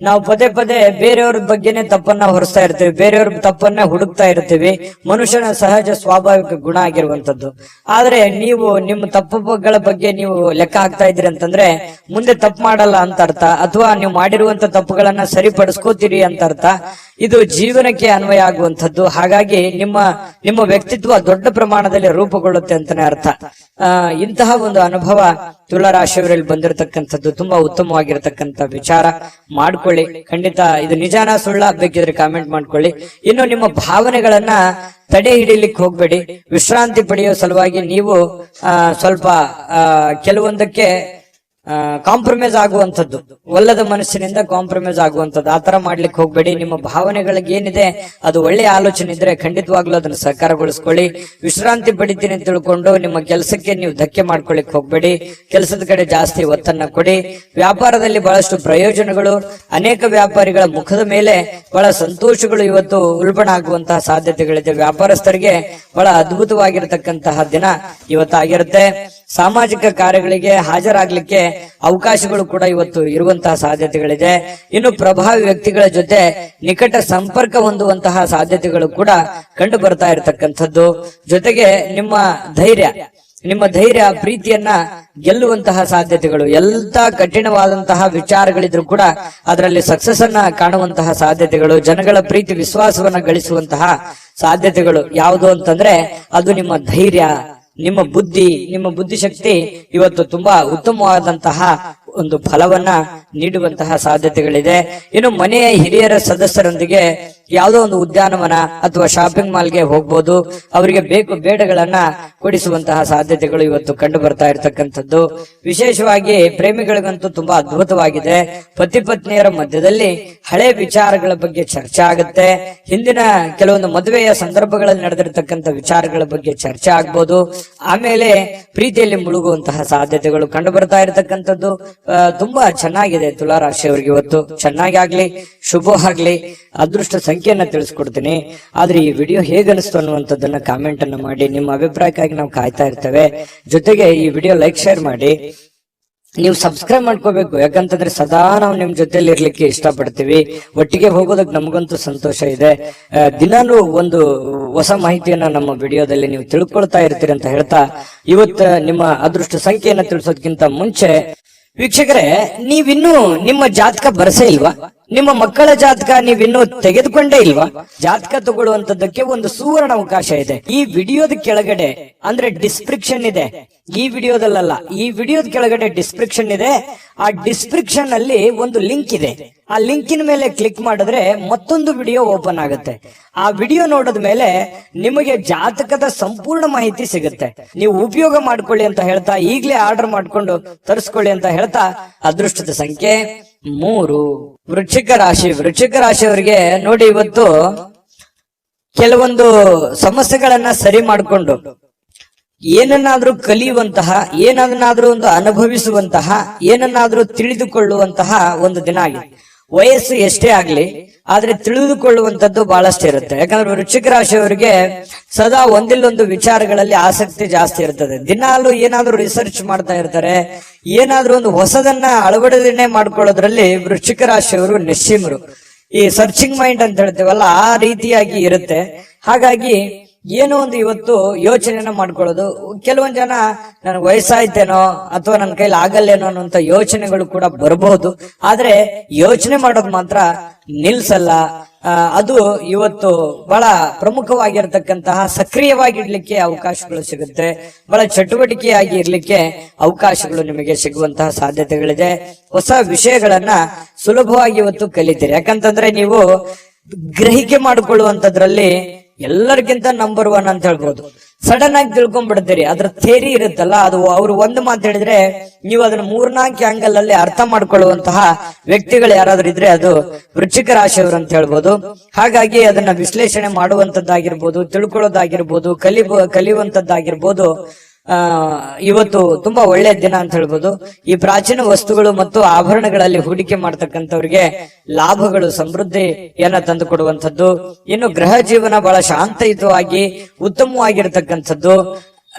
ನಾವು ಪದೇ ಪದೇ ಬೇರೆಯವ್ರ ಬಗ್ಗೆನೆ ತಪ್ಪನ್ನ ಹೊರಿಸ್ತಾ ಇರ್ತೀವಿ, ಬೇರೆಯವ್ರ ತಪ್ಪನ್ನ ಹುಡುಕ್ತಾ ಇರ್ತೀವಿ. ಮನುಷ್ಯನ ಸಹಜ ಸ್ವಾಭಾವಿಕ ಗುಣ ಆಗಿರುವಂತದ್ದು. ಆದ್ರೆ ನೀವು ನಿಮ್ಮ ತಪ್ಪುಗಳ ಬಗ್ಗೆ ನೀವು ಲೆಕ್ಕ ಹಾಕ್ತಾ ಇದ್ರಿ ಅಂತಂದ್ರೆ ಮುಂದೆ ತಪ್ಪು ಮಾಡಲ್ಲ ಅಂತ ಅರ್ಥ, ಅಥವಾ ನೀವು ಮಾಡಿರುವಂತ ತಪ್ಪುಗಳನ್ನ ಸರಿಪಡಿಸ್ಕೋತೀರಿ ಅಂತ ಅರ್ಥ. ಇದು ಜೀವನಕ್ಕೆ ಅನ್ವಯ ಆಗುವಂಥದ್ದು. ಹಾಗಾಗಿ ನಿಮ್ಮ ವ್ಯಕ್ತಿತ್ವ ದೊಡ್ಡ ಪ್ರಮಾಣದಲ್ಲಿ ರೂಪುಗೊಳ್ಳುತ್ತೆ ಅಂತಾನೆ ಅರ್ಥ. ಇಂತಹ ಒಂದು ಅನುಭವ ತುಲಾರಾಶಿಯವರಲ್ಲಿ ಬಂದಿರತಕ್ಕಂಥದ್ದು ತುಂಬಾ ಉತ್ತಮವಾಗಿರತಕ್ಕಂಥ ವಿಚಾರ. ಮಾಡ್ಕೊಳ್ಳಿ, ಖಂಡಿತ ಇದು ನಿಜಾನ ಸುಳ್ಳ ಬೇಕಿದ್ರೆ ಕಾಮೆಂಟ್ ಮಾಡ್ಕೊಳ್ಳಿ. ಇನ್ನು ನಿಮ್ಮ ಭಾವನೆಗಳನ್ನ ತಡೆ ಹಿಡಿಲಿಕ್ಕೆ ಹೋಗ್ಬೇಡಿ. ವಿಶ್ರಾಂತಿ ಪಡೆಯೋ ಸಲುವಾಗಿ ನೀವು ಸ್ವಲ್ಪ ಕೆಲವೊಂದಕ್ಕೆ ಕಾಂಪ್ರಮೈಸ್ ಆಗುವಂಥದ್ದು, ಒಲ್ಲದ ಮನಸ್ಸಿನಿಂದ ಕಾಂಪ್ರಮೈಸ್ ಆಗುವಂಥದ್ದು, ಆತರ ಮಾಡ್ಲಿಕ್ಕೆ ಹೋಗ್ಬೇಡಿ. ನಿಮ್ಮ ಭಾವನೆಗಳಿಗೆ ಏನಿದೆ ಅದು ಒಳ್ಳೆಯ ಆಲೋಚನೆ ಇದ್ರೆ ಖಂಡಿತವಾಗ್ಲೂ ಅದನ್ನ ಸಹಕಾರಗೊಳಿಸ್ಕೊಳ್ಳಿ. ವಿಶ್ರಾಂತಿ ಪಡಿತೀನಿ ಅಂತ ತಿಳ್ಕೊಂಡು ನಿಮ್ಮ ಕೆಲಸಕ್ಕೆ ನೀವು ಧಕ್ಕೆ ಮಾಡ್ಕೊಳ್ಳಿಕ್ ಹೋಗ್ಬೇಡಿ. ಕೆಲಸದ ಕಡೆ ಜಾಸ್ತಿ ಒತ್ತನ್ನ ಕೊಡಿ. ವ್ಯಾಪಾರದಲ್ಲಿ ಬಹಳಷ್ಟು ಪ್ರಯೋಜನಗಳು, ಅನೇಕ ವ್ಯಾಪಾರಿಗಳ ಮುಖದ ಮೇಲೆ ಬಹಳ ಸಂತೋಷಗಳು ಇವತ್ತು ಉಲ್ಬಣ ಆಗುವಂತಹ ಸಾಧ್ಯತೆಗಳಿದೆ. ವ್ಯಾಪಾರಸ್ಥರಿಗೆ ಬಹಳ ಅದ್ಭುತವಾಗಿರತಕ್ಕಂತಹ ದಿನ ಇವತ್ತಾಗಿರುತ್ತೆ. ಸಾಮಾಜಿಕ ಕಾರ್ಯಗಳಿಗೆ ಹಾಜರಾಗ್ಲಿಕ್ಕೆ ಅವಕಾಶಗಳು ಕೂಡ ಇವತ್ತು ಇರುವಂತಹ ಸಾಧ್ಯತೆಗಳಿದೆ. ಇನ್ನು ಪ್ರಭಾವಿ ವ್ಯಕ್ತಿಗಳ ಜೊತೆ ನಿಕಟ ಸಂಪರ್ಕ ಹೊಂದುವಂತಹ ಸಾಧ್ಯತೆಗಳು ಕೂಡ ಕಂಡು ಬರ್ತಾ ಇರತಕ್ಕಂಥದ್ದು. ಜೊತೆಗೆ ನಿಮ್ಮ ಧೈರ್ಯ ಪ್ರೀತಿಯನ್ನ ಗೆಲ್ಲುವಂತಹ ಸಾಧ್ಯತೆಗಳು, ಎಲ್ಲ ಕಠಿಣವಾದಂತಹ ವಿಚಾರಗಳಿದ್ರು ಕೂಡ ಅದರಲ್ಲಿ ಸಕ್ಸಸ್ ಅನ್ನ ಕಾಣುವಂತಹ ಸಾಧ್ಯತೆಗಳು, ಜನಗಳ ಪ್ರೀತಿ ವಿಶ್ವಾಸವನ್ನ ಗಳಿಸುವಂತಹ ಸಾಧ್ಯತೆಗಳು ಯಾವುದು ಅಂತಂದ್ರೆ ಅದು ನಿಮ್ಮ ಧೈರ್ಯ, ನಿಮ್ಮ ಬುದ್ಧಿಶಕ್ತಿ ಇವತ್ತು ತುಂಬಾ ಉತ್ತಮವಾದಂತಹ ಒಂದು ಫಲವನ್ನ ನೀಡುವಂತಹ ಸಾಧ್ಯತೆಗಳಿದೆ. ಇನ್ನು ಮನೆಯ ಹಿರಿಯರ ಸದಸ್ಯರೊಂದಿಗೆ ಯಾವುದೋ ಒಂದು ಉದ್ಯಾನವನ ಅಥವಾ ಶಾಪಿಂಗ್ ಮಾಲ್ಗೆ ಹೋಗ್ಬೋದು. ಅವರಿಗೆ ಬೇಕು ಬೇಡಗಳನ್ನ ಕೊಡಿಸುವಂತಹ ಸಾಧ್ಯತೆಗಳು ಇವತ್ತು ಕಂಡು ಬರ್ತಾ ಇರತಕ್ಕಂಥದ್ದು. ವಿಶೇಷವಾಗಿ ಪ್ರೇಮಿಗಳಿಗಂತೂ ತುಂಬಾ ಅದ್ಭುತವಾಗಿದೆ. ಪತಿ ಪತ್ನಿಯರ ಮಧ್ಯದಲ್ಲಿ ಹಳೆ ವಿಚಾರಗಳ ಬಗ್ಗೆ ಚರ್ಚೆ ಆಗುತ್ತೆ. ಹಿಂದಿನ ಕೆಲವೊಂದು ಮದುವೆಯ ಸಂದರ್ಭಗಳಲ್ಲಿ ನಡೆದಿರತಕ್ಕಂಥ ವಿಚಾರಗಳ ಬಗ್ಗೆ ಚರ್ಚೆ ಆಗ್ಬೋದು. ಆಮೇಲೆ ಪ್ರೀತಿಯಲ್ಲಿ ಮುಳುಗುವಂತಹ ಸಾಧ್ಯತೆಗಳು ಕಂಡು ಬರ್ತಾ ಇರತಕ್ಕಂಥದ್ದು. ತುಂಬಾ ಚೆನ್ನಾಗಿದೆ ತುಲಾರಾಶಿಯವರಿಗೆ ಇವತ್ತು. ಚೆನ್ನಾಗಿ ಆಗ್ಲಿ, ಶುಭ ಆಗ್ಲಿ. ಅದೃಷ್ಟ ಸಂಖ್ಯೆಯನ್ನ ತಿಳಿಸ್ಕೊಡ್ತೀನಿ. ಆದ್ರೆ ಈ ವಿಡಿಯೋ ಹೇಗನಿಸ್ತು ಅನ್ನುವಂಥದ್ದನ್ನ ಕಾಮೆಂಟ್ ಅನ್ನ ಮಾಡಿ. ನಿಮ್ಮ ಅಭಿಪ್ರಾಯಕ್ಕಾಗಿ ನಾವು ಕಾಯ್ತಾ ಇರ್ತೇವೆ. ಜೊತೆಗೆ ಈ ವಿಡಿಯೋ ಲೈಕ್, ಶೇರ್ ಮಾಡಿ. ನೀವು ಸಬ್ಸ್ಕ್ರೈಬ್ ಮಾಡ್ಕೋಬೇಕು, ಯಾಕಂತಂದ್ರೆ ಸದಾ ನಾವು ನಿಮ್ ಜೊತೆಲಿ ಇರ್ಲಿಕ್ಕೆ ಇಷ್ಟಪಡ್ತೀವಿ. ಒಟ್ಟಿಗೆ ಹೋಗೋದಕ್ಕೆ ನಮಗಂತೂ ಸಂತೋಷ ಇದೆ. ದಿನಾನು ಒಂದು ಹೊಸ ಮಾಹಿತಿಯನ್ನ ನಮ್ಮ ವಿಡಿಯೋದಲ್ಲಿ ನೀವು ತಿಳ್ಕೊಳ್ತಾ ಇರ್ತೀರಿ ಅಂತ ಹೇಳ್ತಾ, ಇವತ್ತು ನಿಮ್ಮ ಅದೃಷ್ಟ ಸಂಖ್ಯೆಯನ್ನ ತಿಳಿಸೋದಕ್ಕಿಂತ ಮುಂಚೆ ವೀಕ್ಷಕರೇ, ನೀವಿನ್ನೂ ನಿಮ್ಮ ಜಾತಕ ಬರಸೇ ಇಲ್ವಾ? ನಿಮ್ಮ ಮಕ್ಕಳ ಜಾತಕ ನೀವಿನ್ನೂ ತೆಗೆದುಕೊಂಡೇ ಇಲ್ವಾ? ಜಾತಕ ತಗೊಳ್ಳುವಂತದ್ದಕ್ಕೆ ಒಂದು ಸುವರ್ಣ ಅವಕಾಶ ಇದೆ. ಈ ವಿಡಿಯೋದ ಕೆಳಗಡೆ ಅಂದ್ರೆ ಡಿಸ್ಕ್ರಿಪ್ಷನ್ ಇದೆ. ಈ ವಿಡಿಯೋದಲ್ಲ, ಈ ವಿಡಿಯೋದ ಕೆಳಗಡೆ ಡಿಸ್ಕ್ರಿಪ್ಷನ್ ಇದೆ. ಆ ಡಿಸ್ಕ್ರಿಪ್ಷನ್ ಅಲ್ಲಿ ಒಂದು ಲಿಂಕ್ ಇದೆ. ಆ ಲಿಂಕಿನ ಮೇಲೆ ಕ್ಲಿಕ್ ಮಾಡಿದ್ರೆ ಮತ್ತೊಂದು ವಿಡಿಯೋ ಓಪನ್ ಆಗುತ್ತೆ. ಆ ವಿಡಿಯೋ ನೋಡಿದ ಮೇಲೆ ನಿಮಗೆ ಜಾತಕದ ಸಂಪೂರ್ಣ ಮಾಹಿತಿ ಸಿಗುತ್ತೆ. ನೀವು ಉಪಯೋಗ ಮಾಡ್ಕೊಳ್ಳಿ ಅಂತ ಹೇಳ್ತಾ, ಈಗಲೇ ಆರ್ಡರ್ ಮಾಡ್ಕೊಂಡು ತರಿಸ್ಕೊಳ್ಳಿ ಅಂತ ಹೇಳ್ತಾ, ಅದೃಷ್ಟದ ಸಂಖ್ಯೆ 3 ವೃಶ್ಚಿಕ ರಾಶಿ. ವೃಶ್ಚಿಕ ರಾಶಿಯವರಿಗೆ ನೋಡಿ, ಇವತ್ತು ಕೆಲವೊಂದು ಸಮಸ್ಯೆಗಳನ್ನ ಸರಿ ಮಾಡಿಕೊಂಡು ಏನನ್ನಾದ್ರೂ ಕಲಿಯುವಂತಹ, ಏನನ್ನಾದ್ರೂ ಒಂದು ಅನುಭವಿಸುವಂತಹ, ಏನನ್ನಾದ್ರೂ ತಿಳಿದುಕೊಳ್ಳುವಂತಹ ಒಂದು ದಿನ ಆಗಿದೆ. ವಯಸ್ಸು ಎಷ್ಟೇ ಆಗ್ಲಿ, ಆದ್ರೆ ತಿಳಿದುಕೊಳ್ಳುವಂತದ್ದು ಬಹಳಷ್ಟು ಇರುತ್ತೆ. ಯಾಕಂದ್ರೆ ವೃಶ್ಚಿಕ ರಾಶಿಯವರಿಗೆ ಸದಾ ಒಂದಿಲ್ಲೊಂದು ವಿಚಾರಗಳಲ್ಲಿ ಆಸಕ್ತಿ ಜಾಸ್ತಿ ಇರ್ತದೆ. ದಿನಾಲು ಏನಾದ್ರೂ ರಿಸರ್ಚ್ ಮಾಡ್ತಾ ಇರ್ತಾರೆ. ಏನಾದ್ರೂ ಒಂದು ಹೊಸದನ್ನ ಅಳವಡಿಕೆ ಮಾಡ್ಕೊಳ್ಳೋದ್ರಲ್ಲಿ ವೃಶ್ಚಿಕ ರಾಶಿಯವರು ನಿಶ್ಚಿಮರು. ಈ ಸರ್ಚಿಂಗ್ ಮೈಂಡ್ ಅಂತ ಹೇಳ್ತೇವಲ್ಲ, ಆ ರೀತಿಯಾಗಿ ಇರುತ್ತೆ. ಹಾಗಾಗಿ ಏನೋ ಒಂದು ಇವತ್ತು ಯೋಚನೆಯನ್ನ ಮಾಡ್ಕೊಳ್ಳೋದು. ಕೆಲವೊಂದ್ ಜನ ನನ್ಗೆ ವಯಸ್ಸಾಯ್ತೇನೋ ಅಥವಾ ನನ್ನ ಕೈಲಿ ಆಗಲ್ಲೇನೋ ಅನ್ನುವಂತ ಯೋಚನೆಗಳು ಕೂಡ ಬರಬಹುದು. ಆದ್ರೆ ಯೋಚನೆ ಮಾಡೋದು ಮಾತ್ರ ನಿಲ್ಸಲ್ಲ. ಅದು ಇವತ್ತು ಬಹಳ ಪ್ರಮುಖವಾಗಿರ್ತಕ್ಕಂತಹ, ಸಕ್ರಿಯವಾಗಿರ್ಲಿಕ್ಕೆ ಅವಕಾಶಗಳು ಸಿಗುತ್ತೆ. ಬಹಳ ಚಟುವಟಿಕೆಯಾಗಿ ಇರ್ಲಿಕ್ಕೆ ಅವಕಾಶಗಳು ನಿಮಗೆ ಸಿಗುವಂತಹ ಸಾಧ್ಯತೆಗಳಿದೆ. ಹೊಸ ವಿಷಯಗಳನ್ನ ಸುಲಭವಾಗಿ ಇವತ್ತು ಕಲಿತೀರಿ. ಯಾಕಂತಂದ್ರೆ ನೀವು ಗ್ರಹಿಕೆ ಮಾಡಿಕೊಳ್ಳುವಂತದ್ರಲ್ಲಿ ಎಲ್ಲರಿಗಿಂತ ನಂಬರ್ 1 ಅಂತ ಹೇಳ್ಬೋದು. ಸಡನ್ ಆಗಿ ತಿಳ್ಕೊಂಡ್ಬಿಡ್ತೀರಿ. ಅದ್ರ ಥೇರಿ ಇರುತ್ತಲ್ಲ, ಅದು ಅವ್ರು ಒಂದು ಮಾತು ಹೇಳಿದ್ರೆ ನೀವು ಅದನ್ನ 3-4 ಆಂಗಲ್ ಅಲ್ಲಿ ಅರ್ಥ ಮಾಡ್ಕೊಳ್ಳುವಂತಹ ವ್ಯಕ್ತಿಗಳು ಯಾರಾದ್ರೂ ಇದ್ರೆ ಅದು ವೃಶ್ಚಿಕ ರಾಶಿಯವರು ಅಂತ ಹೇಳ್ಬೋದು. ಹಾಗಾಗಿ ಅದನ್ನ ವಿಶ್ಲೇಷಣೆ ಮಾಡುವಂತದ್ದಾಗಿರ್ಬೋದು, ತಿಳ್ಕೊಳ್ಳೋದಾಗಿರ್ಬೋದು, ಕಲಿಯುವಂತದ್ದಾಗಿರ್ಬೋದು. ಇವತ್ತು ತುಂಬಾ ಒಳ್ಳೆಯ ದಿನ ಅಂತ ಹೇಳ್ಬೋದು. ಈ ಪ್ರಾಚೀನ ವಸ್ತುಗಳು ಮತ್ತು ಆಭರಣಗಳಲ್ಲಿ ಹೂಡಿಕೆ ಮಾಡ್ತಕ್ಕಂಥವ್ರಿಗೆ ಲಾಭಗಳು, ಸಮೃದ್ಧಿಯನ್ನ ತಂದು ಕೊಡುವಂಥದ್ದು. ಇನ್ನು ಗೃಹ ಜೀವನ ಬಹಳ ಶಾಂತಯುತವಾಗಿ ಉತ್ತಮವಾಗಿರ್ತಕ್ಕಂಥದ್ದು.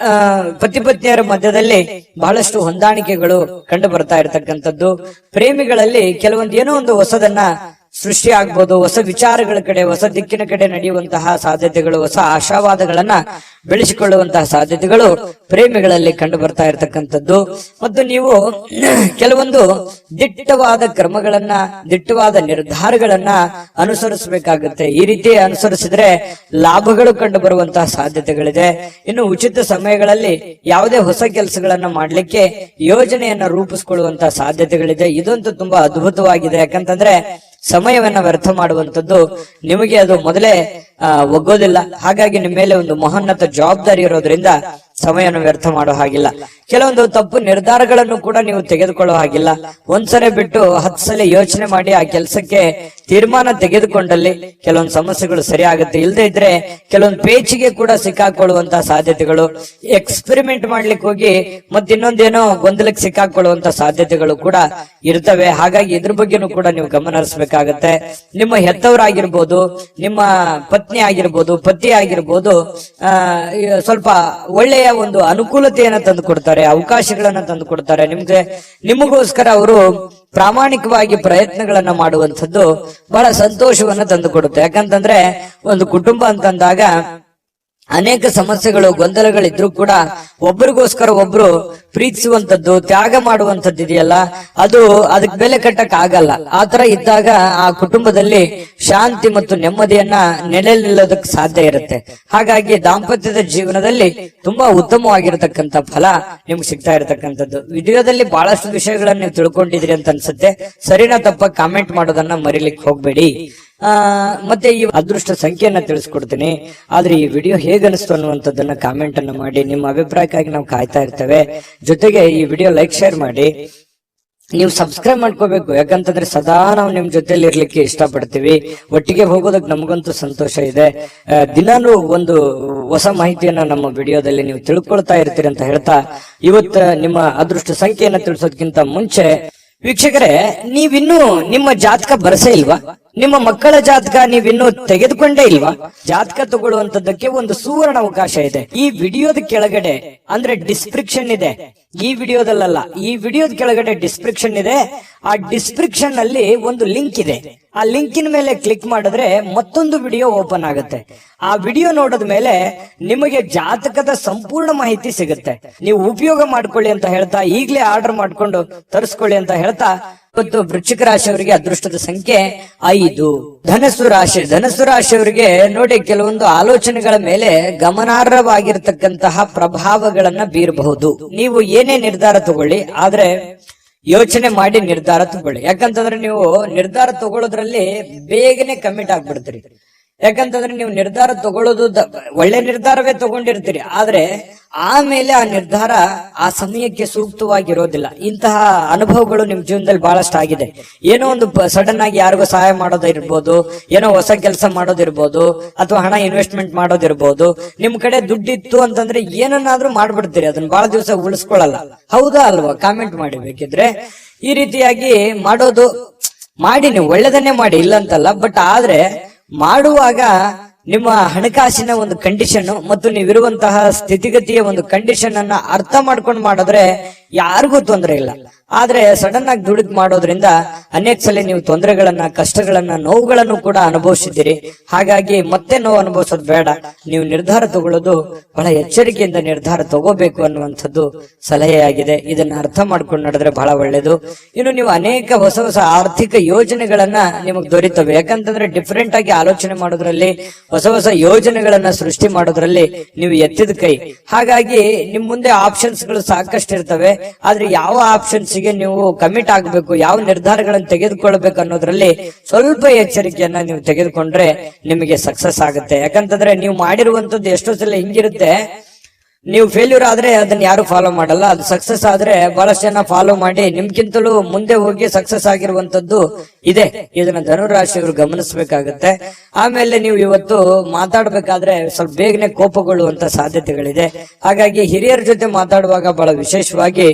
ಪತಿ ಪತ್ನಿಯರ ಮಧ್ಯದಲ್ಲಿ ಬಹಳಷ್ಟು ಹೊಂದಾಣಿಕೆಗಳು ಕಂಡು ಬರ್ತಾ ಇರತಕ್ಕಂಥದ್ದು. ಪ್ರೇಮಿಗಳಲ್ಲಿ ಕೆಲವೊಂದು ಏನೋ ಒಂದು ಹೊಸದನ್ನ ಸೃಷ್ಟಿ ಆಗ್ಬೋದು. ಹೊಸ ವಿಚಾರಗಳ ಕಡೆ, ಹೊಸ ದಿಕ್ಕಿನ ಕಡೆ ನಡೆಯುವಂತಹ ಸಾಧ್ಯತೆಗಳು, ಹೊಸ ಆಶಾವಾದಗಳನ್ನ ಬೆಳೆಸಿಕೊಳ್ಳುವಂತಹ ಸಾಧ್ಯತೆಗಳು ಪ್ರೇಮಿಗಳಲ್ಲಿ ಕಂಡು ಬರ್ತಾ ಇರತಕ್ಕಂಥದ್ದು. ಮತ್ತು ನೀವು ಕೆಲವೊಂದು ದಿಟ್ಟವಾದ ಕ್ರಮಗಳನ್ನ, ದಿಟ್ಟವಾದ ನಿರ್ಧಾರಗಳನ್ನ ಅನುಸರಿಸಬೇಕಾಗುತ್ತೆ. ಈ ರೀತಿ ಅನುಸರಿಸಿದ್ರೆ ಲಾಭಗಳು ಕಂಡು ಬರುವಂತಹ ಸಾಧ್ಯತೆಗಳಿದೆ. ಇನ್ನು ಉಚಿತ ಸಮಯಗಳಲ್ಲಿ ಯಾವುದೇ ಹೊಸ ಕೆಲಸಗಳನ್ನ ಮಾಡ್ಲಿಕ್ಕೆ ಯೋಜನೆಯನ್ನ ರೂಪಿಸಿಕೊಳ್ಳುವಂತಹ ಸಾಧ್ಯತೆಗಳಿದೆ. ಇದಂತೂ ತುಂಬಾ ಅದ್ಭುತವಾಗಿದೆ. ಯಾಕಂತಂದ್ರೆ ಸಮಯವನ್ನ ವ್ಯರ್ಥ ಮಾಡುವಂತದ್ದು ನಿಮಗೆ ಅದು ಮೊದಲೇ ಒಗ್ಗೋದಿಲ್ಲ. ಹಾಗಾಗಿ ನಿಮ್ಮ ಮೇಲೆ ಒಂದು ಮಹೋನ್ನತ ಜವಾಬ್ದಾರಿ ಇರೋದ್ರಿಂದ ಸಮಯವನ್ನು ವ್ಯರ್ಥ ಮಾಡೋ ಹಾಗಿಲ್ಲ. ಕೆಲವೊಂದು ತಪ್ಪು ನಿರ್ಧಾರಗಳನ್ನು ಕೂಡ ನೀವು ತೆಗೆದುಕೊಳ್ಳೋ ಹಾಗಿಲ್ಲ. ಒಂದ್ಸಲ ಬಿಟ್ಟು 10 ಸಲ ಯೋಚನೆ ಮಾಡಿ ಆ ಕೆಲಸಕ್ಕೆ ತೀರ್ಮಾನ ತೆಗೆದುಕೊಂಡಲ್ಲಿ ಕೆಲವೊಂದು ಸಮಸ್ಯೆಗಳು ಸರಿ ಆಗುತ್ತೆ. ಇಲ್ಲದೆ ಇದ್ರೆ ಕೆಲವೊಂದು ಪೇಚಿಗೆ ಕೂಡ ಸಿಕ್ಕಾಕೊಳ್ಳುವಂತಹ ಸಾಧ್ಯತೆಗಳು, ಎಕ್ಸ್ಪೆರಿಮೆಂಟ್ ಮಾಡ್ಲಿಕ್ಕೆ ಹೋಗಿ ಮತ್ತಿನ್ನೊಂದೇನೋ ಗೊಂದಲಕ್ಕೆ ಸಿಕ್ಕಾಕೊಳ್ಳುವಂತ ಸಾಧ್ಯತೆಗಳು ಕೂಡ ಇರ್ತವೆ. ಹಾಗಾಗಿ ಇದ್ರ ಬಗ್ಗೆನೂ ಕೂಡ ನೀವು ಗಮನ ಹರಿಸಬೇಕಾಗತ್ತೆ. ನಿಮ್ಮ ಹೆತ್ತವರಾಗಿರ್ಬೋದು, ನಿಮ್ಮ ಪತ್ನಿ ಆಗಿರ್ಬೋದು, ಪತಿ ಆಗಿರ್ಬೋದು, ಸ್ವಲ್ಪ ಒಳ್ಳೆಯ ಒಂದು ಅನುಕೂಲತೆಯನ್ನ ತಂದು ಕೊಡ್ತಾರೆ, ಅವಕಾಶಗಳನ್ನ ತಂದು ಕೊಡ್ತಾರೆ. ನಿಮಗೋಸ್ಕರ ಅವರು ಪ್ರಾಮಾಣಿಕವಾಗಿ ಪ್ರಯತ್ನಗಳನ್ನ ಮಾಡುವಂಥದ್ದು ಬಹಳ ಸಂತೋಷವನ್ನ ತಂದು ಕೊಡುತ್ತೆ. ಯಾಕಂತಂದ್ರೆ ಒಂದು ಕುಟುಂಬ ಅಂತಂದಾಗ ಅನೇಕ ಸಮಸ್ಯೆಗಳು, ಗೊಂದಲಗಳಿದ್ರು ಕೂಡ ಒಬ್ಬರಿಗೋಸ್ಕರ ಒಬ್ರು ಪ್ರೀತಿಸುವಂತದ್ದು, ತ್ಯಾಗ ಮಾಡುವಂತದ್ದು ಇದೆಯಲ್ಲ, ಅದಕ್ಕೆ ಬೆಲೆ ಕಟ್ಟಕ್ ಆಗಲ್ಲ. ಆತರ ಇದ್ದಾಗ ಆ ಕುಟುಂಬದಲ್ಲಿ ಶಾಂತಿ ಮತ್ತು ನೆಮ್ಮದಿಯನ್ನ ನೆಲೆ ನಿಲ್ಲೋದಕ್ಕೆ ಸಾಧ್ಯ ಇರುತ್ತೆ. ಹಾಗಾಗಿ ದಾಂಪತ್ಯದ ಜೀವನದಲ್ಲಿ ತುಂಬಾ ಉತ್ತಮವಾಗಿರತಕ್ಕಂತ ಫಲ ನಿಮ್ಗೆ ಸಿಗ್ತಾ ಇರತಕ್ಕಂಥದ್ದು. ವಿಡಿಯೋದಲ್ಲಿ ಬಹಳಷ್ಟು ವಿಷಯಗಳನ್ನ ನೀವು ತಿಳ್ಕೊಂಡಿದ್ರಿ ಅಂತ ಅನ್ಸುತ್ತೆ. ಸರಿನಾ ತಪ್ಪ ಕಾಮೆಂಟ್ ಮಾಡೋದನ್ನ ಮರಿಲಿಕ್ಕೆ ಹೋಗ್ಬೇಡಿ. ಮತ್ತೆ ಈ ಅದೃಷ್ಟ ಸಂಖ್ಯೆಯನ್ನ ತಿಳಿಸ್ಕೊಡ್ತೀನಿ. ಆದ್ರೆ ಈ ವಿಡಿಯೋ ಹೇಗನಿಸ್ತು ಅನ್ನುವಂಥದ್ದನ್ನ ಕಾಮೆಂಟ್ ಅನ್ನ ಮಾಡಿ. ನಿಮ್ಮ ಅಭಿಪ್ರಾಯಕ್ಕಾಗಿ ನಾವು ಕಾಯ್ತಾ ಇರ್ತೇವೆ. ಜೊತೆಗೆ ಈ ವಿಡಿಯೋ ಲೈಕ್ ಶೇರ್ ಮಾಡಿ. ನೀವು ಸಬ್ಸ್ಕ್ರೈಬ್ ಮಾಡ್ಕೋಬೇಕು, ಯಾಕಂತಂದ್ರೆ ಸದಾ ನಾವು ನಿಮ್ ಜೊತೆಲಿ ಇರ್ಲಿಕ್ಕೆ ಇಷ್ಟಪಡ್ತೀವಿ. ಒಟ್ಟಿಗೆ ಹೋಗೋದಕ್ಕೆ ನಮಗಂತೂ ಸಂತೋಷ ಇದೆ. ದಿನಾನು ಒಂದು ಹೊಸ ಮಾಹಿತಿಯನ್ನ ನಮ್ಮ ವಿಡಿಯೋದಲ್ಲಿ ನೀವು ತಿಳ್ಕೊಳ್ತಾ ಇರ್ತೀರಿ ಅಂತ ಹೇಳ್ತಾ, ಇವತ್ತು ನಿಮ್ಮ ಅದೃಷ್ಟ ಸಂಖ್ಯೆಯನ್ನ ತಿಳಿಸೋದಕ್ಕಿಂತ ಮುಂಚೆ ವೀಕ್ಷಕರೇ, ನೀವಿನ್ನೂ ನಿಮ್ಮ ಜಾತಕ ಬರಸೇ ಇಲ್ವಾ? ನಿಮ್ಮ ಮಕ್ಕಳ ಜಾತಕ ನೀವಿನ್ನೂ ತೆಗೆದುಕೊಂಡೇ ಇಲ್ವಾ? ಜಾತಕ ತಗೊಳ್ಳುವಂತದ್ದಕ್ಕೆ ಒಂದು ಸುವರ್ಣ ಅವಕಾಶ ಇದೆ. ಈ ವಿಡಿಯೋದ ಕೆಳಗಡೆ ಅಂದ್ರೆ ಡಿಸ್ಕ್ರಿಪ್ಷನ್ ಇದೆ. ಈ ವಿಡಿಯೋದಲ್ಲ, ಈ ವಿಡಿಯೋದ ಕೆಳಗಡೆ ಡಿಸ್ಕ್ರಿಪ್ಷನ್ ಇದೆ. ಆ ಡಿಸ್ಕ್ರಿಪ್ಷನ್ ಅಲ್ಲಿ ಒಂದು ಲಿಂಕ್ ಇದೆ. ಆ ಲಿಂಕಿನ ಮೇಲೆ ಕ್ಲಿಕ್ ಮಾಡಿದ್ರೆ ಮತ್ತೊಂದು ವಿಡಿಯೋ ಓಪನ್ ಆಗುತ್ತೆ. ಆ ವಿಡಿಯೋ ನೋಡಿದ ಮೇಲೆ ನಿಮಗೆ ಜಾತಕದ ಸಂಪೂರ್ಣ ಮಾಹಿತಿ ಸಿಗುತ್ತೆ. ನೀವು ಉಪಯೋಗ ಮಾಡ್ಕೊಳ್ಳಿ ಅಂತ ಹೇಳ್ತಾ, ಈಗಲೇ ಆರ್ಡರ್ ಮಾಡ್ಕೊಂಡು ತರಿಸ್ಕೊಳ್ಳಿ ಅಂತ ಹೇಳ್ತಾ, ಇವತ್ತು ವೃಶ್ಚಿಕ ರಾಶಿಯವರಿಗೆ ಅದೃಷ್ಟದ ಸಂಖ್ಯೆ 5. ಧನಸ್ಸು ರಾಶಿಯವರಿಗೆ ನೋಡಿ, ಕೆಲವೊಂದು ಆಲೋಚನೆಗಳ ಮೇಲೆ ಗಮನಾರ್ಹವಾಗಿರ್ತಕ್ಕಂತಹ ಪ್ರಭಾವಗಳನ್ನ ಬೀರಬಹುದು. ನೀವು ಏನೇ ನಿರ್ಧಾರ ತಗೊಳ್ಳಿ, ಆದ್ರೆ ಯೋಚನೆ ಮಾಡಿ ನಿರ್ಧಾರ ತಗೊಳ್ಳಿ. ಯಾಕಂತಂದ್ರೆ ನೀವು ನಿರ್ಧಾರ ತಗೊಳ್ಳೋದ್ರಲ್ಲಿ ಬೇಗನೆ ಕಮಿಟ್ ಆಗ್ಬಿಡ್ತೀರಿ. ಯಾಕಂತಂದ್ರೆ ನೀವು ನಿರ್ಧಾರ ತಗೊಳ್ಳೋದು ಒಳ್ಳೆ ನಿರ್ಧಾರವೇ ತಗೊಂಡಿರ್ತೀರಿ, ಆದ್ರೆ ಆಮೇಲೆ ಆ ನಿರ್ಧಾರ ಆ ಸಮಯಕ್ಕೆ ಸೂಕ್ತವಾಗಿರೋದಿಲ್ಲ. ಇಂತಹ ಅನುಭವಗಳು ನಿಮ್ ಜೀವನದಲ್ಲಿ ಬಹಳಷ್ಟು ಆಗಿದೆ. ಏನೋ ಒಂದು ಸಡನ್ ಆಗಿ ಯಾರಿಗೋ ಸಹಾಯ ಮಾಡೋದಿರ್ಬೋದು, ಏನೋ ಹೊಸ ಕೆಲಸ ಮಾಡೋದಿರ್ಬೋದು, ಅಥವಾ ಹಣ ಇನ್ವೆಸ್ಟ್ಮೆಂಟ್ ಮಾಡೋದಿರ್ಬೋದು. ನಿಮ್ ಕಡೆ ದುಡ್ಡಿತ್ತು ಅಂತಂದ್ರೆ ಏನನ್ನಾದ್ರೂ ಮಾಡ್ಬಿಡ್ತೀರಿ, ಅದನ್ನ ಬಹಳ ದಿವಸ ಉಳಿಸ್ಕೊಳ್ಳಲ್ಲ. ಹೌದಾ ಅಲ್ವಾ? ಕಾಮೆಂಟ್ ಮಾಡಿ ಬೇಕಿದ್ರೆ. ಈ ರೀತಿಯಾಗಿ ಮಾಡೋದು ಮಾಡಿ, ನೀವು ಒಳ್ಳೆದನ್ನೇ ಮಾಡಿ, ಇಲ್ಲ ಅಂತಲ್ಲ. ಬಟ್ ಆದ್ರೆ ಮಾಡುವಾಗ ನಿಮ್ಮ ಹಣಕಾಸಿನ ಒಂದು ಕಂಡೀಷನ್ ಮತ್ತು ನೀವಿರುವಂತಹ ಸ್ಥಿತಿಗತಿಯ ಒಂದು ಕಂಡೀಷನ್ ಅನ್ನ ಅರ್ಥ ಮಾಡ್ಕೊಂಡು ಮಾಡಿದ್ರೆ ಯಾರಿಗೂ ತೊಂದರೆ ಇಲ್ಲ. ಆದ್ರೆ ಸಡನ್ ಆಗಿ ದುಡಿದು ಮಾಡೋದ್ರಿಂದ ಅನೇಕ ಸಲ ನೀವು ತೊಂದರೆಗಳನ್ನ, ಕಷ್ಟಗಳನ್ನ, ನೋವುಗಳನ್ನು ಕೂಡ ಅನುಭವಿಸಿದ್ದೀರಿ. ಹಾಗಾಗಿ ಮತ್ತೆ ನೋವು ಅನುಭವಿಸೋದು ಬೇಡ. ನೀವು ನಿರ್ಧಾರ ತಗೊಳ್ಳೋದು ಬಹಳ ಎಚ್ಚರಿಕೆಯಿಂದ ನಿರ್ಧಾರ ತಗೋಬೇಕು ಅನ್ನುವಂಥದ್ದು ಸಲಹೆಯಾಗಿದೆ. ಇದನ್ನ ಅರ್ಥ ಮಾಡ್ಕೊಂಡು ನಡೆದ್ರೆ ಬಹಳ ಒಳ್ಳೇದು. ಇನ್ನು ನೀವು ಅನೇಕ ಹೊಸ ಹೊಸ ಆರ್ಥಿಕ ಯೋಜನೆಗಳನ್ನ ನಿಮಗೆ ದೊರೀತವೆ. ಯಾಕಂತಂದ್ರೆ ಡಿಫರೆಂಟ್ ಆಗಿ ಆಲೋಚನೆ ಮಾಡೋದ್ರಲ್ಲಿ, ಹೊಸ ಹೊಸ ಯೋಜನೆಗಳನ್ನ ಸೃಷ್ಟಿ ಮಾಡೋದ್ರಲ್ಲಿ ನೀವು ಎತ್ತಿದ ಕೈ. ಹಾಗಾಗಿ ನಿಮ್ ಮುಂದೆ ಆಪ್ಷನ್ಸ್ ಗಳು ಸಾಕಷ್ಟು ಇರ್ತವೆ. ಆದ್ರೆ ಯಾವ ಆಪ್ಷನ್ಸ್ ಗೆ ನೀವು ಕಮಿಟ್ ಆಗ್ಬೇಕು, ಯಾವ ನಿರ್ಧಾರಗಳನ್ನು ತೆಗೆದುಕೊಳ್ಬೇಕು ಅನ್ನೋದ್ರಲ್ಲಿ ಸ್ವಲ್ಪ ಎಚ್ಚರಿಕೆಯನ್ನ ನೀವು ತೆಗೆದುಕೊಂಡ್ರೆ ನಿಮಗೆ ಸಕ್ಸಸ್ ಆಗುತ್ತೆ. ಯಾಕಂತಂದ್ರೆ ನೀವು ಮಾಡಿರುವಂತದ್ದು ಎಷ್ಟೋ ಸಲ ಹಿಂಗಿರುತ್ತೆ, ನೀವು ಫೇಲ್ಯೂರ್ ಆದ್ರೆ ಅದನ್ನ ಯಾರು ಫಾಲೋ ಮಾಡಲ್ಲ. ಅದು ಸಕ್ಸಸ್ ಆದ್ರೆ ಬಹಳಷ್ಟು ಜನ ಫಾಲೋ ಮಾಡಿ ನಿಮ್ಗಿಂತಲೂ ಮುಂದೆ ಹೋಗಿ ಸಕ್ಸಸ್ ಆಗಿರುವಂತದ್ದು ಇದೆ. ಇದನ್ನ ಧನುರಾಶಿಯವರು ಗಮನಿಸಬೇಕಾಗುತ್ತೆ. ಆಮೇಲೆ ನೀವು ಇವತ್ತು ಮಾತಾಡ್ಬೇಕಾದ್ರೆ ಸ್ವಲ್ಪ ಬೇಗನೆ ಕೋಪಗೊಳ್ಳುವಂತ ಸಾಧ್ಯತೆಗಳಿದೆ. ಹಾಗಾಗಿ ಹಿರಿಯರ ಜೊತೆ ಮಾತಾಡುವಾಗ ಬಹಳ ವಿಶೇಷವಾಗಿ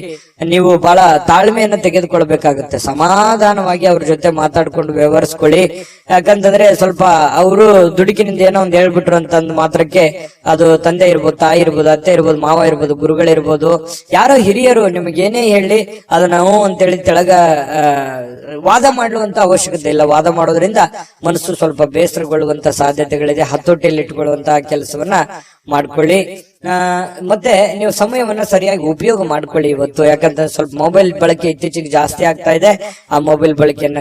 ನೀವು ಬಹಳ ತಾಳ್ಮೆಯನ್ನ ತೆಗೆದುಕೊಳ್ಬೇಕಾಗುತ್ತೆ. ಸಮಾಧಾನವಾಗಿ ಅವ್ರ ಜೊತೆ ಮಾತಾಡ್ಕೊಂಡು ವ್ಯವಹರಿಸ್ಕೊಳ್ಳಿ. ಯಾಕಂತಂದ್ರೆ ಸ್ವಲ್ಪ ಅವರು ದುಡುಕಿನಿಂದ ಏನೋ ಒಂದು ಹೇಳ್ಬಿಟ್ರು ಅಂತಂದ್ ಮಾತ್ರಕ್ಕೆ ಅದು ತಂದೆ ಇರ್ಬೋದು, ತಾಯಿ ಇರ್ಬೋದು, ಅತ್ತೆ ಇರ್ಬೋದು, ಮಾವ ಇರ್ಬೋದು, ಗುರುಗಳಿರ್ಬೋದು, ಯಾರೋ ಹಿರಿಯರು ನಿಮಗೇನೇ ಹೇಳಿ ಅದು ನಾವು ಅಂತೇಳಿ ತೆಳಗ ವಾದ ಮಾಡುವಂತ ಅವಶ್ಯಕತೆ ಇಲ್ಲ. ವಾದ ಮಾಡೋದ್ರಿಂದ ಮನಸ್ಸು ಸ್ವಲ್ಪ ಬೇಸರಗೊಳ್ಳುವಂತ ಸಾಧ್ಯತೆಗಳಿದೆ. ಹತೋಟಿಯಲ್ಲಿ ಇಟ್ಕೊಳ್ಳುವಂತಹ ಕೆಲಸವನ್ನ ಮಾಡ್ಕೊಳ್ಳಿ. ಮತ್ತೆ ನೀವು ಸಮಯವನ್ನ ಸರಿಯಾಗಿ ಉಪಯೋಗ ಮಾಡ್ಕೊಳ್ಳಿ ಇವತ್ತು. ಯಾಕಂದ್ರೆ ಸ್ವಲ್ಪ ಮೊಬೈಲ್ ಬಳಕೆ ಇತ್ತೀಚೆಗೆ ಜಾಸ್ತಿ ಆಗ್ತಾ ಇದೆ. ಆ ಮೊಬೈಲ್ ಬಳಕೆಯನ್ನ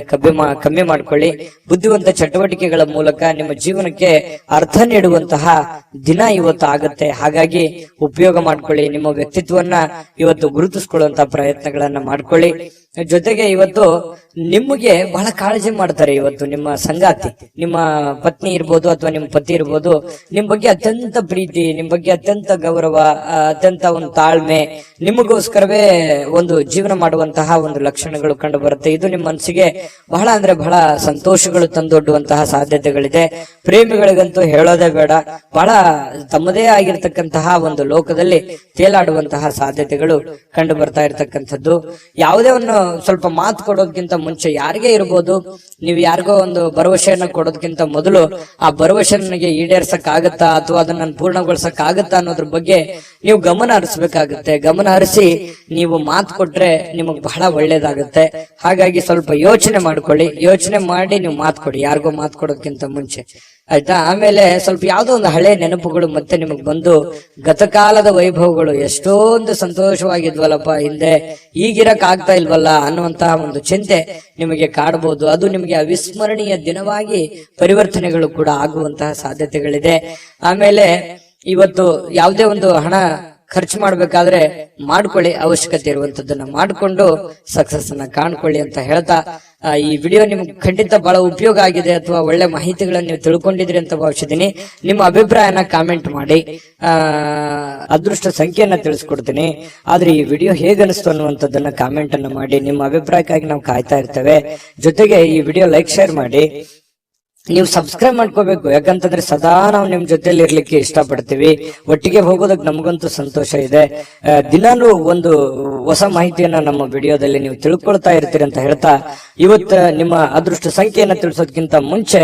ಕಮ್ಮಿ ಮಾಡ್ಕೊಳ್ಳಿ. ಬುದ್ಧಿವಂತ ಚಟುವಟಿಕೆಗಳ ಮೂಲಕ ನಿಮ್ಮ ಜೀವನಕ್ಕೆ ಅರ್ಥ ನೀಡುವಂತಹ ದಿನ ಇವತ್ತು ಆಗುತ್ತೆ. ಹಾಗಾಗಿ ಉಪಯೋಗ ಮಾಡ್ಕೊಳ್ಳಿ. ನಿಮ್ಮ ವ್ಯಕ್ತಿತ್ವವನ್ನ ಇವತ್ತು ಗುರುತಿಸ್ಕೊಳ್ಳುವಂತಹ ಪ್ರಯತ್ನಗಳನ್ನ ಮಾಡ್ಕೊಳ್ಳಿ. ಜೊತೆಗೆ ಇವತ್ತು ನಿಮಗೆ ಬಹಳ ಕಾಳಜಿ ಮಾಡ್ತಾರೆ. ಇವತ್ತು ನಿಮ್ಮ ಸಂಗಾತಿ, ನಿಮ್ಮ ಪತ್ನಿ ಇರ್ಬೋದು ಅಥವಾ ನಿಮ್ಮ ಪತಿ ಇರ್ಬೋದು, ನಿಮ್ ಬಗ್ಗೆ ಅತ್ಯಂತ ಪ್ರೀತಿ, ನಿಮ್ ಬಗ್ಗೆ ಅತ್ಯಂತ ಗೌರವ, ಅತ್ಯಂತ ಒಂದು ತಾಳ್ಮೆ, ನಿಮಗೋಸ್ಕರವೇ ಒಂದು ಜೀವನ ಮಾಡುವಂತಹ ಒಂದು ಲಕ್ಷಣಗಳು ಕಂಡು ಬರುತ್ತೆ. ಇದು ನಿಮ್ಮ ಮನಸ್ಸಿಗೆ ಬಹಳ ಅಂದ್ರೆ ಬಹಳ ಸಂತೋಷಗಳು ತಂದೊಡ್ಡುವಂತಹ ಸಾಧ್ಯತೆಗಳಿದೆ. ಪ್ರೇಮಿಗಳಿಗಂತೂ ಹೇಳೋದೇ ಬೇಡ. ಬಹಳ ತಮ್ಮದೇ ಆಗಿರ್ತಕ್ಕಂತಹ ಒಂದು ಲೋಕದಲ್ಲಿ ತೇಲಾಡುವಂತಹ ಸಾಧ್ಯತೆಗಳು ಕಂಡು ಬರ್ತಾ ಇರ್ತಕ್ಕಂಥದ್ದು. ಯಾವುದೇ ಒಂದು ಸ್ವಲ್ಪ ಮಾತು ಕೊಡೋದಕ್ಕಿಂತ ಮುಂಚೆ ಯಾರಿಗೇ ಇರ್ಬೋದು, ನೀವು ಯಾರಿಗೋ ಒಂದು ಭರವಸೆಯನ್ನ ಕೊಡೋದಕ್ಕಿಂತ ಮೊದಲು ಆ ಭರವಸೆ ನನಗೆ ಈಡೇರ್ಸಕ್ ಆಗತ್ತಾ ಅಥವಾ ಅದನ್ನ ಪೂರ್ಣಗೊಳಿಸಕ್ ಆಗತ್ತಾ ಅನ್ನೋದ್ರ ಬಗ್ಗೆ ನೀವು ಗಮನ ಹರಿಸಬೇಕಾಗುತ್ತೆ. ಗಮನ ಹರಿಸಿ ನೀವು ಮಾತು ಕೊಟ್ರೆ ನಿಮಗ್ ಬಹಳ ಒಳ್ಳೇದಾಗುತ್ತೆ. ಹಾಗಾಗಿ ಸ್ವಲ್ಪ ಯೋಚನೆ ಮಾಡ್ಕೊಳ್ಳಿ. ಯೋಚನೆ ಮಾಡಿ ನೀವು ಮಾತು ಕೊಡಿ, ಯಾರಿಗೋ ಮಾತು ಕೊಡೋದಕ್ಕಿಂತ ಮುಂಚೆ, ಆಯ್ತಾ? ಆಮೇಲೆ ಸ್ವಲ್ಪ ಯಾವ್ದೋ ಒಂದು ಹಳೆ ನೆನಪುಗಳು ಮತ್ತೆ ನಿಮಗ್ ಬಂದು ಗತಕಾಲದ ವೈಭವಗಳು ಎಷ್ಟೊಂದು ಸಂತೋಷವಾಗಿದ್ವಲ್ಲಪ್ಪ ಹಿಂದೆ, ಈಗಿರಕ್ ಆಗ್ತಾ ಇಲ್ವಲ್ಲ ಅನ್ನುವಂತಹ ಒಂದು ಚಿಂತೆ ನಿಮಗೆ ಕಾಡಬಹುದು. ಅದು ನಿಮಗೆ ಅವಿಸ್ಮರಣೀಯ ದಿನವಾಗಿ ಪರಿವರ್ತನೆಗಳು ಕೂಡ ಆಗುವಂತಹ ಸಾಧ್ಯತೆಗಳಿದೆ. ಆಮೇಲೆ ಇವತ್ತು ಯಾವುದೇ ಒಂದು ಹಣ ಖರ್ಚು ಮಾಡ್ಬೇಕಾದ್ರೆ ಮಾಡ್ಕೊಳ್ಳಿ, ಅವಶ್ಯಕತೆ ಇರುವಂತದ್ದನ್ನ ಮಾಡ್ಕೊಂಡು ಸಕ್ಸಸ್ ಅನ್ನ ಕಾಣ್ಕೊಳ್ಳಿ ಅಂತ ಹೇಳ್ತಾ ಈ ವಿಡಿಯೋ ನಿಮ್ಗೆ ಖಂಡಿತ ಬಹಳ ಉಪಯೋಗ ಆಗಿದೆ ಅಥವಾ ಒಳ್ಳೆ ಮಾಹಿತಿಗಳನ್ನ ನೀವು ತಿಳ್ಕೊಂಡಿದ್ರಿ ಅಂತ ಭಾವಿಸಿದೀನಿ. ನಿಮ್ಮ ಅಭಿಪ್ರಾಯನ ಕಾಮೆಂಟ್ ಮಾಡಿ, ಅದೃಷ್ಟ ಸಂಖ್ಯೆಯನ್ನ ತಿಳಿಸ್ಕೊಡ್ತೀನಿ. ಆದ್ರೆ ಈ ವಿಡಿಯೋ ಹೇಗನಿಸ್ತು ಅನ್ನುವಂಥದ್ದನ್ನ ಕಾಮೆಂಟ್ ಅನ್ನ ಮಾಡಿ. ನಿಮ್ಮ ಅಭಿಪ್ರಾಯಕ್ಕಾಗಿ ನಾವು ಕಾಯ್ತಾ ಇರ್ತೇವೆ. ಜೊತೆಗೆ ಈ ವಿಡಿಯೋ ಲೈಕ್ ಶೇರ್ ಮಾಡಿ. ನೀವು ಸಬ್ಸ್ಕ್ರೈಬ್ ಮಾಡ್ಕೋಬೇಕು, ಯಾಕಂತಂದ್ರೆ ಸದಾ ನಾವು ನಿಮ್ ಜೊತೆಲಿ ಇರ್ಲಿಕ್ಕೆ ಇಷ್ಟಪಡ್ತೀವಿ. ಒಟ್ಟಿಗೆ ಹೋಗೋದಕ್ಕೆ ನಮಗಂತೂ ಸಂತೋಷ ಇದೆ. ದಿನಾನು ಒಂದು ಹೊಸ ಮಾಹಿತಿಯನ್ನ ನಮ್ಮ ವಿಡಿಯೋದಲ್ಲಿ ನೀವು ತಿಳ್ಕೊಳ್ತಾ ಇರ್ತೀರಿ ಅಂತ ಹೇಳ್ತಾ, ಇವತ್ತು ನಿಮ್ಮ ಅದೃಷ್ಟ ಸಂಖ್ಯೆಯನ್ನ ತಿಳಿಸೋದಕ್ಕಿಂತ ಮುಂಚೆ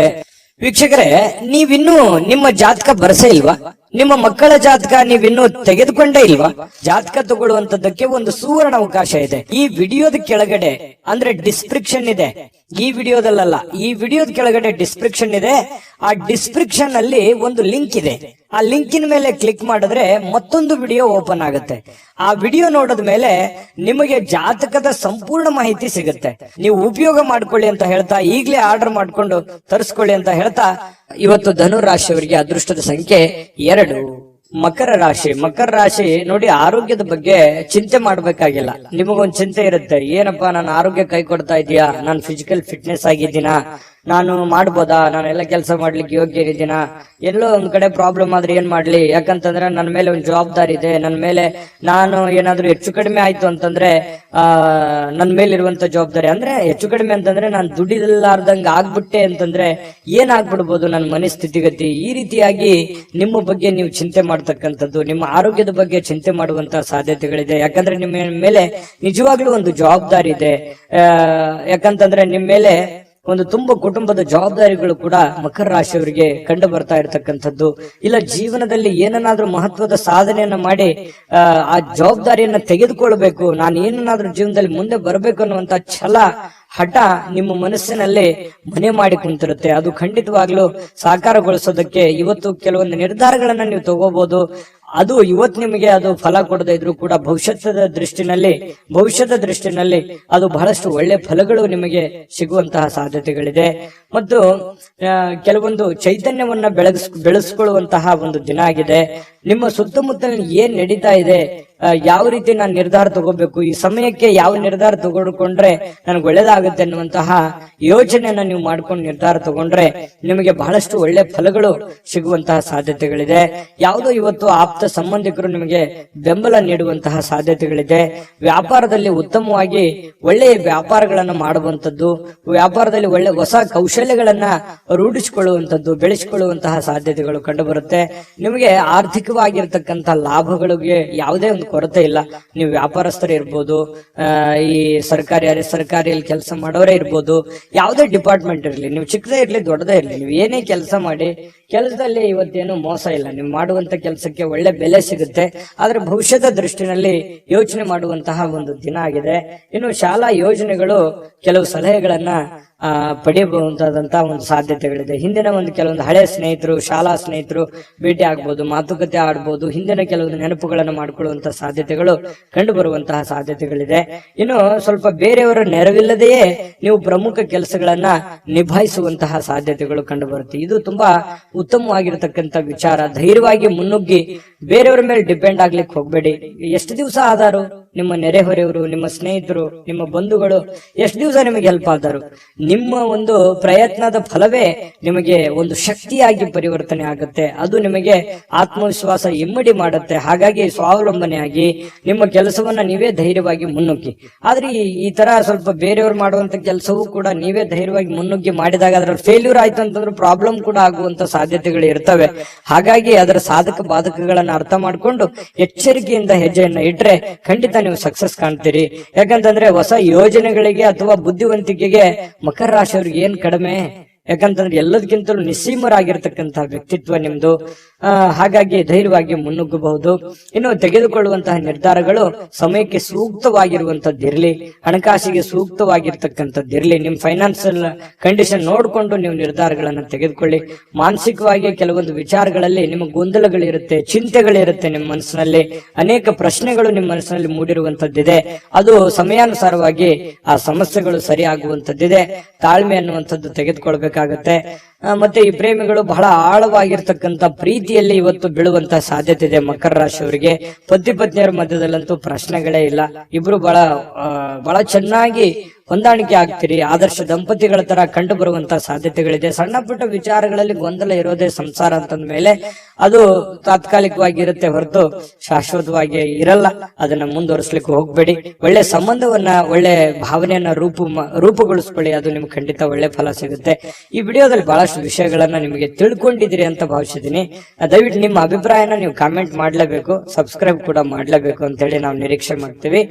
ವೀಕ್ಷಕರೇ, ನೀವಿನ್ನೂ ನಿಮ್ಮ ಜಾತಕ ಬರಸೇ ಇಲ್ವಾ? ನಿಮ್ಮ ಮಕ್ಕಳ ಜಾತಕ ನೀವಿನ್ನೂ ತೆಗೆದುಕೊಂಡೇ ಇಲ್ವಾ? ಜಾತಕ ತಗೊಳ್ಳುವಂತದ್ದಕ್ಕೆ ಒಂದು ಸುವರ್ಣ ಅವಕಾಶ ಇದೆ. ಈ ವಿಡಿಯೋದ ಕೆಳಗಡೆ ಅಂದ್ರೆ ಡಿಸ್ಕ್ರಿಪ್ಷನ್ ಇದೆ, ಈ ವಿಡಿಯೋದಲ್ಲ, ಈ ವಿಡಿಯೋದ ಕೆಳಗಡೆ ಡಿಸ್ಕ್ರಿಪ್ಷನ್ ಇದೆ. ಆ ಡಿಸ್ಕ್ರಿಪ್ಷನ್ ಅಲ್ಲಿ ಒಂದು ಲಿಂಕ್ ಇದೆ. ಆ ಲಿಂಕಿನ ಮೇಲೆ ಕ್ಲಿಕ್ ಮಾಡಿದ್ರೆ ಮತ್ತೊಂದು ವಿಡಿಯೋ ಓಪನ್ ಆಗುತ್ತೆ. ಆ ವಿಡಿಯೋ ನೋಡಿದ ಮೇಲೆ ನಿಮಗೆ ಜಾತಕದ ಸಂಪೂರ್ಣ ಮಾಹಿತಿ ಸಿಗುತ್ತೆ. ನೀವು ಉಪಯೋಗ ಮಾಡ್ಕೊಳ್ಳಿ ಅಂತ ಹೇಳ್ತಾ, ಈಗಲೇ ಆರ್ಡರ್ ಮಾಡ್ಕೊಂಡು ತರಿಸ್ಕೊಳ್ಳಿ ಅಂತ ಹೇಳ್ತಾ, ಇವತ್ತು ಧನು ರಾಶಿಯವರಿಗೆ ಅದೃಷ್ಟದ ಸಂಖ್ಯೆ 2. ಮಕರ ರಾಶಿ. ಮಕರ ರಾಶಿ ನೋಡಿ, ಆರೋಗ್ಯದ ಬಗ್ಗೆ ಚಿಂತೆ ಮಾಡ್ಬೇಕಾಗಿಲ್ಲ. ನಿಮಗೊಂದು ಚಿಂತೆ ಇರುತ್ತೆ, ಏನಪ್ಪಾ ನನ್ನ ಆರೋಗ್ಯ ಕೈ ಕೊಡ್ತಾ ಇದೆಯಾ, ನಾನು ಫಿಸಿಕಲ್ ಫಿಟ್ನೆಸ್ ಆಗಿದ್ದೀನಾ, ನಾನು ಮಾಡ್ಬೋದಾ, ನಾನೆಲ್ಲ ಕೆಲಸ ಮಾಡ್ಲಿಕ್ಕೆ ಯೋಗ್ಯ ಇದ್ದೀನಾ, ಎಲ್ಲೋ ಒಂದ್ ಕಡೆ ಪ್ರಾಬ್ಲಮ್ ಆದ್ರೆ ಏನ್ ಮಾಡ್ಲಿ, ಯಾಕಂತಂದ್ರೆ ನನ್ನ ಮೇಲೆ ಒಂದು ಜವಾಬ್ದಾರಿ ಇದೆ. ನನ್ನ ಮೇಲೆ ನಾನು ಏನಾದ್ರೂ ಹೆಚ್ಚು ಕಡಿಮೆ ಆಯ್ತು ಅಂತಂದ್ರೆ ನನ್ನ ಮೇಲೆ ಇರುವಂತ ಜವಾಬ್ದಾರಿ, ಅಂದ್ರೆ ಹೆಚ್ಚು ಕಡಿಮೆ ಅಂತಂದ್ರೆ ನಾನು ದುಡಿಲಾರ್ದಂಗ ಆಗ್ಬಿಟ್ಟೆ ಅಂತಂದ್ರೆ ಏನಾಗ್ಬಿಡ್ಬೋದು ನನ್ನ ಮನೆ ಸ್ಥಿತಿಗತಿ. ಈ ರೀತಿಯಾಗಿ ನಿಮ್ಮ ಬಗ್ಗೆ ನೀವು ಚಿಂತೆ ಮಾಡ್ತಕ್ಕಂಥದ್ದು, ನಿಮ್ಮ ಆರೋಗ್ಯದ ಬಗ್ಗೆ ಚಿಂತೆ ಮಾಡುವಂತ ಸಾಧ್ಯತೆಗಳಿದೆ. ಯಾಕಂದ್ರೆ ನಿಮ್ಮ ಮೇಲೆ ನಿಜವಾಗ್ಲೂ ಒಂದು ಜವಾಬ್ದಾರಿ ಇದೆ. ಯಾಕಂತಂದ್ರೆ ನಿಮ್ಮ ಮೇಲೆ ಒಂದು ತುಂಬ ಕುಟುಂಬದ ಜವಾಬ್ದಾರಿಗಳು ಕೂಡ ಮಕರ ರಾಶಿಯವರಿಗೆ ಕಂಡು ಬರ್ತಾ ಇರತಕ್ಕಂಥದ್ದು. ಇಲ್ಲ ಜೀವನದಲ್ಲಿ ಏನನ್ನಾದ್ರೂ ಮಹತ್ವದ ಸಾಧನೆಯನ್ನ ಮಾಡಿ ಆ ಜವಾಬ್ದಾರಿಯನ್ನ ತೆಗೆದುಕೊಳ್ಬೇಕು, ನಾನು ಏನನ್ನಾದ್ರೂ ಜೀವನದಲ್ಲಿ ಮುಂದೆ ಬರಬೇಕು ಅನ್ನುವಂತ ಛಲ, ಹಠ ನಿಮ್ಮ ಮನಸ್ಸಿನಲ್ಲಿ ಮನೆ ಮಾಡಿ ಕುಂತಿರುತ್ತೆ. ಅದು ಖಂಡಿತವಾಗ್ಲೂ ಸಾಕಾರಗೊಳಿಸೋದಕ್ಕೆ ಇವತ್ತು ಕೆಲವೊಂದು ನಿರ್ಧಾರಗಳನ್ನ ನೀವು ತಗೋಬಹುದು. ಅದು ಇವತ್ತು ನಿಮಗೆ ಅದು ಫಲ ಕೊಡದೇ ಇದ್ರು ಕೂಡ ಭವಿಷ್ಯದ ದೃಷ್ಟಿನಲ್ಲಿ ಅದು ಬಹಳಷ್ಟು ಒಳ್ಳೆ ಫಲಗಳು ನಿಮಗೆ ಸಿಗುವಂತಹ ಸಾಧ್ಯತೆಗಳಿದೆ. ಮತ್ತು ಕೆಲವೊಂದು ಚೈತನ್ಯವನ್ನ ಬೆಳೆಸ್ಕೊಳ್ಳುವಂತಹ ಒಂದು ದಿನ ಆಗಿದೆ. ನಿಮ್ಮ ಸುತ್ತಮುತ್ತಲ ಏನ್ ನಡೀತಾ ಇದೆ, ಯಾವ ರೀತಿ ನಾನು ನಿರ್ಧಾರ ತಗೋಬೇಕು, ಈ ಸಮಯಕ್ಕೆ ಯಾವ ನಿರ್ಧಾರ ತಗೊಂಡ್ರೆ ನನಗೆ ಒಳ್ಳೇದಾಗುತ್ತೆ ಅನ್ನುವಂತಹ ಯೋಚನೆಯನ್ನ ನೀವು ಮಾಡ್ಕೊಂಡು ನಿರ್ಧಾರ ತಗೊಂಡ್ರೆ ನಿಮಗೆ ಬಹಳಷ್ಟು ಒಳ್ಳೆ ಫಲಗಳು ಸಿಗುವಂತಹ ಸಾಧ್ಯತೆಗಳಿದೆ. ಯಾವುದೋ ಇವತ್ತು ಆಪ್ತ ಸಂಬಂಧಿಕರು ನಿಮಗೆ ಬೆಂಬಲ ನೀಡುವಂತಹ ಸಾಧ್ಯತೆಗಳಿದೆ. ವ್ಯಾಪಾರದಲ್ಲಿ ಉತ್ತಮವಾಗಿ ಒಳ್ಳೆಯ ವ್ಯಾಪಾರಗಳನ್ನ ಮಾಡುವಂತದ್ದು, ವ್ಯಾಪಾರದಲ್ಲಿ ಒಳ್ಳೆ ಹೊಸ ಕೌಶಲ್ಯಗಳನ್ನ ರೂಢಿಸಿಕೊಳ್ಳುವಂತದ್ದು, ಬೆಳೆಸಿಕೊಳ್ಳುವಂತಹ ಸಾಧ್ಯತೆಗಳು ಕಂಡು ಬರುತ್ತೆ. ನಿಮಗೆ ಆರ್ಥಿಕವಾಗಿರ್ತಕ್ಕಂಥ ಲಾಭಗಳಿಗೆ ಯಾವುದೇ ಒಂದು ಕೊರತೆ ಇಲ್ಲ. ನೀವು ವ್ಯಾಪಾರಸ್ಥರೇ ಇರ್ಬೋದು, ಈ ಸರ್ಕಾರಿಯಲ್ಲಿ ಕೆಲಸ ಮಾಡೋರೇ ಇರ್ಬೋದು, ಯಾವುದೇ ಡಿಪಾರ್ಟ್ಮೆಂಟ್ ಇರಲಿ, ನೀವು ಚಿಕ್ಕದೇ ಇರ್ಲಿ ದೊಡ್ಡದೇ ಇರ್ಲಿ, ನೀವು ಏನೇ ಕೆಲಸ ಮಾಡಿ, ಕೆಲಸದಲ್ಲಿ ಇವತ್ತೇನು ಮೋಸ ಇಲ್ಲ. ನೀವು ಮಾಡುವಂತ ಕೆಲಸಕ್ಕೆ ಒಳ್ಳೆ ಬೆಲೆ ಸಿಗುತ್ತೆ. ಆದ್ರೆ ಭವಿಷ್ಯದ ದೃಷ್ಟಿನಲ್ಲಿ ಯೋಚನೆ ಮಾಡುವಂತಹ ಒಂದು ದಿನ ಆಗಿದೆ. ಇನ್ನು ಶಾಲಾ ಯೋಜನೆಗಳು ಕೆಲವು ಸಲಹೆಗಳನ್ನ ಪಡೆಯಬಹುದಾದಂತಹ ಒಂದು ಸಾಧ್ಯತೆಗಳಿದೆ. ಹಿಂದಿನ ಕೆಲವೊಂದು ಹಳೆ ಸ್ನೇಹಿತರು, ಶಾಲಾ ಸ್ನೇಹಿತರು ಭೇಟಿ ಆಗ್ಬೋದು, ಮಾತುಕತೆ ಆಡ್ಬೋದು, ಹಿಂದಿನ ಕೆಲವೊಂದು ನೆನಪುಗಳನ್ನು ಮಾಡಿಕೊಳ್ಳುವಂತಹ ಸಾಧ್ಯತೆಗಳು ಕಂಡು ಬರುವಂತಹ ಸಾಧ್ಯತೆಗಳಿದೆ. ಇನ್ನು ಸ್ವಲ್ಪ ಬೇರೆಯವರ ನೆರವಿಲ್ಲದೆಯೇ ನೀವು ಪ್ರಮುಖ ಕೆಲಸಗಳನ್ನ ನಿಭಾಯಿಸುವಂತಹ ಸಾಧ್ಯತೆಗಳು ಕಂಡು ಬರುತ್ತೆ. ಇದು ತುಂಬಾ ಉತ್ತಮವಾಗಿರತಕ್ಕಂತ ವಿಚಾರ. ಧೈರ್ಯವಾಗಿ ಮುನ್ನುಗ್ಗಿ ಬೇರೆಯವರ ಮೇಲೆ ಡಿಪೆಂಡ್ ಆಗ್ಲಿಕ್ಕೆ ಹೋಗ್ಬೇಡಿ. ಎಷ್ಟು ದಿವಸ ಆದಾರು ನಿಮ್ಮ ನೆರೆಹೊರೆಯವರು, ನಿಮ್ಮ ಸ್ನೇಹಿತರು, ನಿಮ್ಮ ಬಂಧುಗಳು ಎಷ್ಟು ದಿವಸ ನಿಮಗೆ ಹೆಲ್ಪ್ ಆದರು? ನಿಮ್ಮ ಒಂದು ಪ್ರಯತ್ನದ ಫಲವೇ ನಿಮಗೆ ಒಂದು ಶಕ್ತಿಯಾಗಿ ಪರಿವರ್ತನೆ ಆಗುತ್ತೆ. ಅದು ನಿಮಗೆ ಆತ್ಮವಿಶ್ವಾಸ ಇಮ್ಮಡಿ ಮಾಡುತ್ತೆ. ಹಾಗಾಗಿ ಸ್ವಾವಲಂಬನೆಯಾಗಿ ನಿಮ್ಮ ಕೆಲಸವನ್ನ ನೀವೇ ಧೈರ್ಯವಾಗಿ ಮುನ್ನುಗ್ಗಿ. ಆದ್ರೆ ಈ ತರ ಸ್ವಲ್ಪ ಬೇರೆಯವರು ಮಾಡುವಂತ ಕೆಲಸವೂ ಕೂಡ ನೀವೇ ಧೈರ್ಯವಾಗಿ ಮುನ್ನುಗ್ಗಿ ಮಾಡಿದಾಗ ಅದ್ರಲ್ಲಿ ಫೇಲ್ಯೂರ್ ಆಯ್ತು ಅಂತಂದ್ರೆ ಪ್ರಾಬ್ಲಮ್ ಕೂಡ ಆಗುವಂತ ಸಾಧ್ಯತೆಗಳು ಇರ್ತವೆ. ಹಾಗಾಗಿ ಅದರ ಸಾಧಕ ಬಾಧಕಗಳನ್ನ ಅರ್ಥ ಮಾಡ್ಕೊಂಡು ಎಚ್ಚರಿಕೆಯಿಂದ ಹೆಜ್ಜೆಯನ್ನ ಇಟ್ರೆ ಖಂಡಿತ ನೀವು ಸಕ್ಸಸ್ ಕಾಣ್ತೀರಿ. ಯಾಕಂತಂದ್ರೆ ಹೊಸ ಯೋಜನೆಗಳಿಗೆ ಅಥವಾ ಬುದ್ಧಿವಂತಿಕೆಗೆ ಮಕರ ರಾಶಿಯವ್ರಿಗೆ ಏನ್ ಕಡಿಮೆ? ಯಾಕಂತಂದ್ರೆ ಎಲ್ಲದಕ್ಕಿಂತಲೂ ನಿಸ್ಸೀಮರಾಗಿರ್ತಕ್ಕಂತಹ ವ್ಯಕ್ತಿತ್ವ ನಿಮ್ದು. ಹಾಗಾಗಿ ಧೈರ್ಯವಾಗಿ ಮುನ್ನುಗ್ಗಬಹುದು. ಇನ್ನು ತೆಗೆದುಕೊಳ್ಳುವಂತಹ ನಿರ್ಧಾರಗಳು ಸಮಯಕ್ಕೆ ಸೂಕ್ತವಾಗಿರುವಂತದ್ದಿರ್ಲಿ, ಹಣಕಾಸಿಗೆ ಸೂಕ್ತವಾಗಿರ್ತಕ್ಕಂಥದ್ದಿರ್ಲಿ. ನಿಮ್ ಫೈನಾನ್ಸಿಯಲ್ ಕಂಡೀಷನ್ ನೋಡ್ಕೊಂಡು ನೀವು ನಿರ್ಧಾರಗಳನ್ನ ತೆಗೆದುಕೊಳ್ಳಿ. ಮಾನಸಿಕವಾಗಿ ಕೆಲವೊಂದು ವಿಚಾರಗಳಲ್ಲಿ ನಿಮ್ಮ ಗೊಂದಲಗಳಿರುತ್ತೆ, ಚಿಂತೆಗಳಿರುತ್ತೆ. ನಿಮ್ಮ ಮನಸ್ಸಿನಲ್ಲಿ ಅನೇಕ ಪ್ರಶ್ನೆಗಳು ನಿಮ್ಮ ಮನಸ್ಸಿನಲ್ಲಿ ಮೂಡಿರುವಂತದ್ದಿದೆ. ಅದು ಸಮಯಾನುಸಾರವಾಗಿ ಆ ಸಮಸ್ಯೆಗಳು ಸರಿಯಾಗುವಂತದ್ದಿದೆ. ತಾಳ್ಮೆ ಅನ್ನುವಂಥದ್ದು ತೆಗೆದುಕೊಳ್ಬೇಕು. ನೋಡ್ಕೋಬೇಕಾಗತ್ತೆ. ಮತ್ತೆ ಈ ಪ್ರೇಮಿಗಳು ಬಹಳ ಆಳವಾಗಿರ್ತಕ್ಕಂಥ ಪ್ರೀತಿಯಲ್ಲಿ ಇವತ್ತು ಬೀಳುವಂತಹ ಸಾಧ್ಯತೆ ಇದೆ ಮಕರ ರಾಶಿಯವರಿಗೆ. ಪತಿ ಪತ್ನಿಯರ ಮಧ್ಯದಲ್ಲಂತೂ ಪ್ರಶ್ನೆಗಳೇ ಇಲ್ಲ. ಇಬ್ರು ಬಹಳ ಚೆನ್ನಾಗಿ ಹೊಂದಾಣಿಕೆ ಆಗ್ತೀರಿ. ಆದರ್ಶ ದಂಪತಿಗಳ ತರ ಕಂಡು ಬರುವಂತಹ ಸಾಧ್ಯತೆಗಳಿದೆ. ಸಣ್ಣ ಪುಟ್ಟ ವಿಚಾರಗಳಲ್ಲಿ ಗೊಂದಲ ಇರೋದೇ ಸಂಸಾರ ಅಂತಂದ ಮೇಲೆ ಅದು ತಾತ್ಕಾಲಿಕವಾಗಿ ಹೊರತು ಶಾಶ್ವತವಾಗಿ ಇರಲ್ಲ. ಅದನ್ನ ಮುಂದುವರಿಸಲಿಕ್ಕೆ ಹೋಗ್ಬೇಡಿ. ಒಳ್ಳೆ ಸಂಬಂಧವನ್ನ, ಒಳ್ಳೆ ಭಾವನೆಯನ್ನ ರೂಪುಗೊಳಿಸ್ಕೊಳ್ಳಿ. ಅದು ನಿಮ್ಗೆ ಖಂಡಿತ ಒಳ್ಳೆ ಫಲ ಸಿಗುತ್ತೆ. ಈ ವಿಡಿಯೋದಲ್ಲಿ ಬಹಳಷ್ಟು ವಿಷಯಗಳನ್ನ ನಿಮಗೆ ತಿಳ್ಕೊಂಡಿದ್ದೀರಿ ಅಂತ ಭಾವಿಸಿದೀನಿ. ದಯವಿಟ್ಟು ನಿಮ್ಮ ಅಭಿಪ್ರಾಯನ ನೀವು ಕಾಮೆಂಟ್ ಮಾಡ್ಲೇಬೇಕು, ಸಬ್ಸ್ಕ್ರೈಬ್ ಕೂಡ ಮಾಡ್ಲೇಬೇಕು ಅಂತ ಹೇಳಿ ನಾವು ನಿರೀಕ್ಷೆ ಮಾಡ್ತೀವಿ.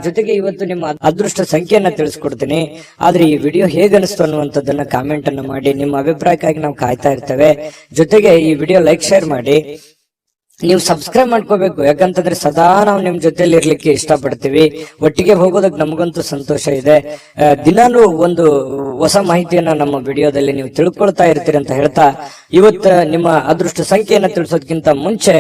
ಜೊತೆಗೆ ಇವತ್ತು ನಿಮ್ಮ ಅದೃಷ್ಟ ಸಂಖ್ಯೆಯನ್ನ ತಿಳಿಸ್ಕೊಡ್ತೀನಿ. ಆದ್ರೆ ಈ ವಿಡಿಯೋ ಹೇಗನಿಸ್ತು ಅನ್ನುವಂಥದ್ದನ್ನ ಕಾಮೆಂಟ್ ಅನ್ನು ಮಾಡಿ. ನಿಮ್ಮ ಅಭಿಪ್ರಾಯಕ್ಕಾಗಿ ನಾವು ಕಾಯ್ತಾ ಇರ್ತೇವೆ. ಜೊತೆಗೆ ಈ ವಿಡಿಯೋ ಲೈಕ್, ಶೇರ್ ಮಾಡಿ. ನೀವು ಸಬ್ಸ್ಕ್ರೈಬ್ ಮಾಡ್ಕೋಬೇಕು. ಯಾಕಂತಂದ್ರೆ ಸದಾ ನಾವು ನಿಮ್ ಜೊತೆಲಿ ಇರ್ಲಿಕ್ಕೆ ಇಷ್ಟಪಡ್ತೀವಿ. ಒಟ್ಟಿಗೆ ಹೋಗೋದಕ್ಕೆ ನಮಗಂತೂ ಸಂತೋಷ ಇದೆ. ದಿನಾನು ಒಂದು ಹೊಸ ಮಾಹಿತಿಯನ್ನ ನಮ್ಮ ವಿಡಿಯೋದಲ್ಲಿ ನೀವು ತಿಳ್ಕೊಳ್ತಾ ಇರ್ತೀರಿ ಅಂತ ಹೇಳ್ತಾ, ಇವತ್ತು ನಿಮ್ಮ ಅದೃಷ್ಟ ಸಂಖ್ಯೆಯನ್ನ ತಿಳಿಸೋದಕ್ಕಿಂತ ಮುಂಚೆ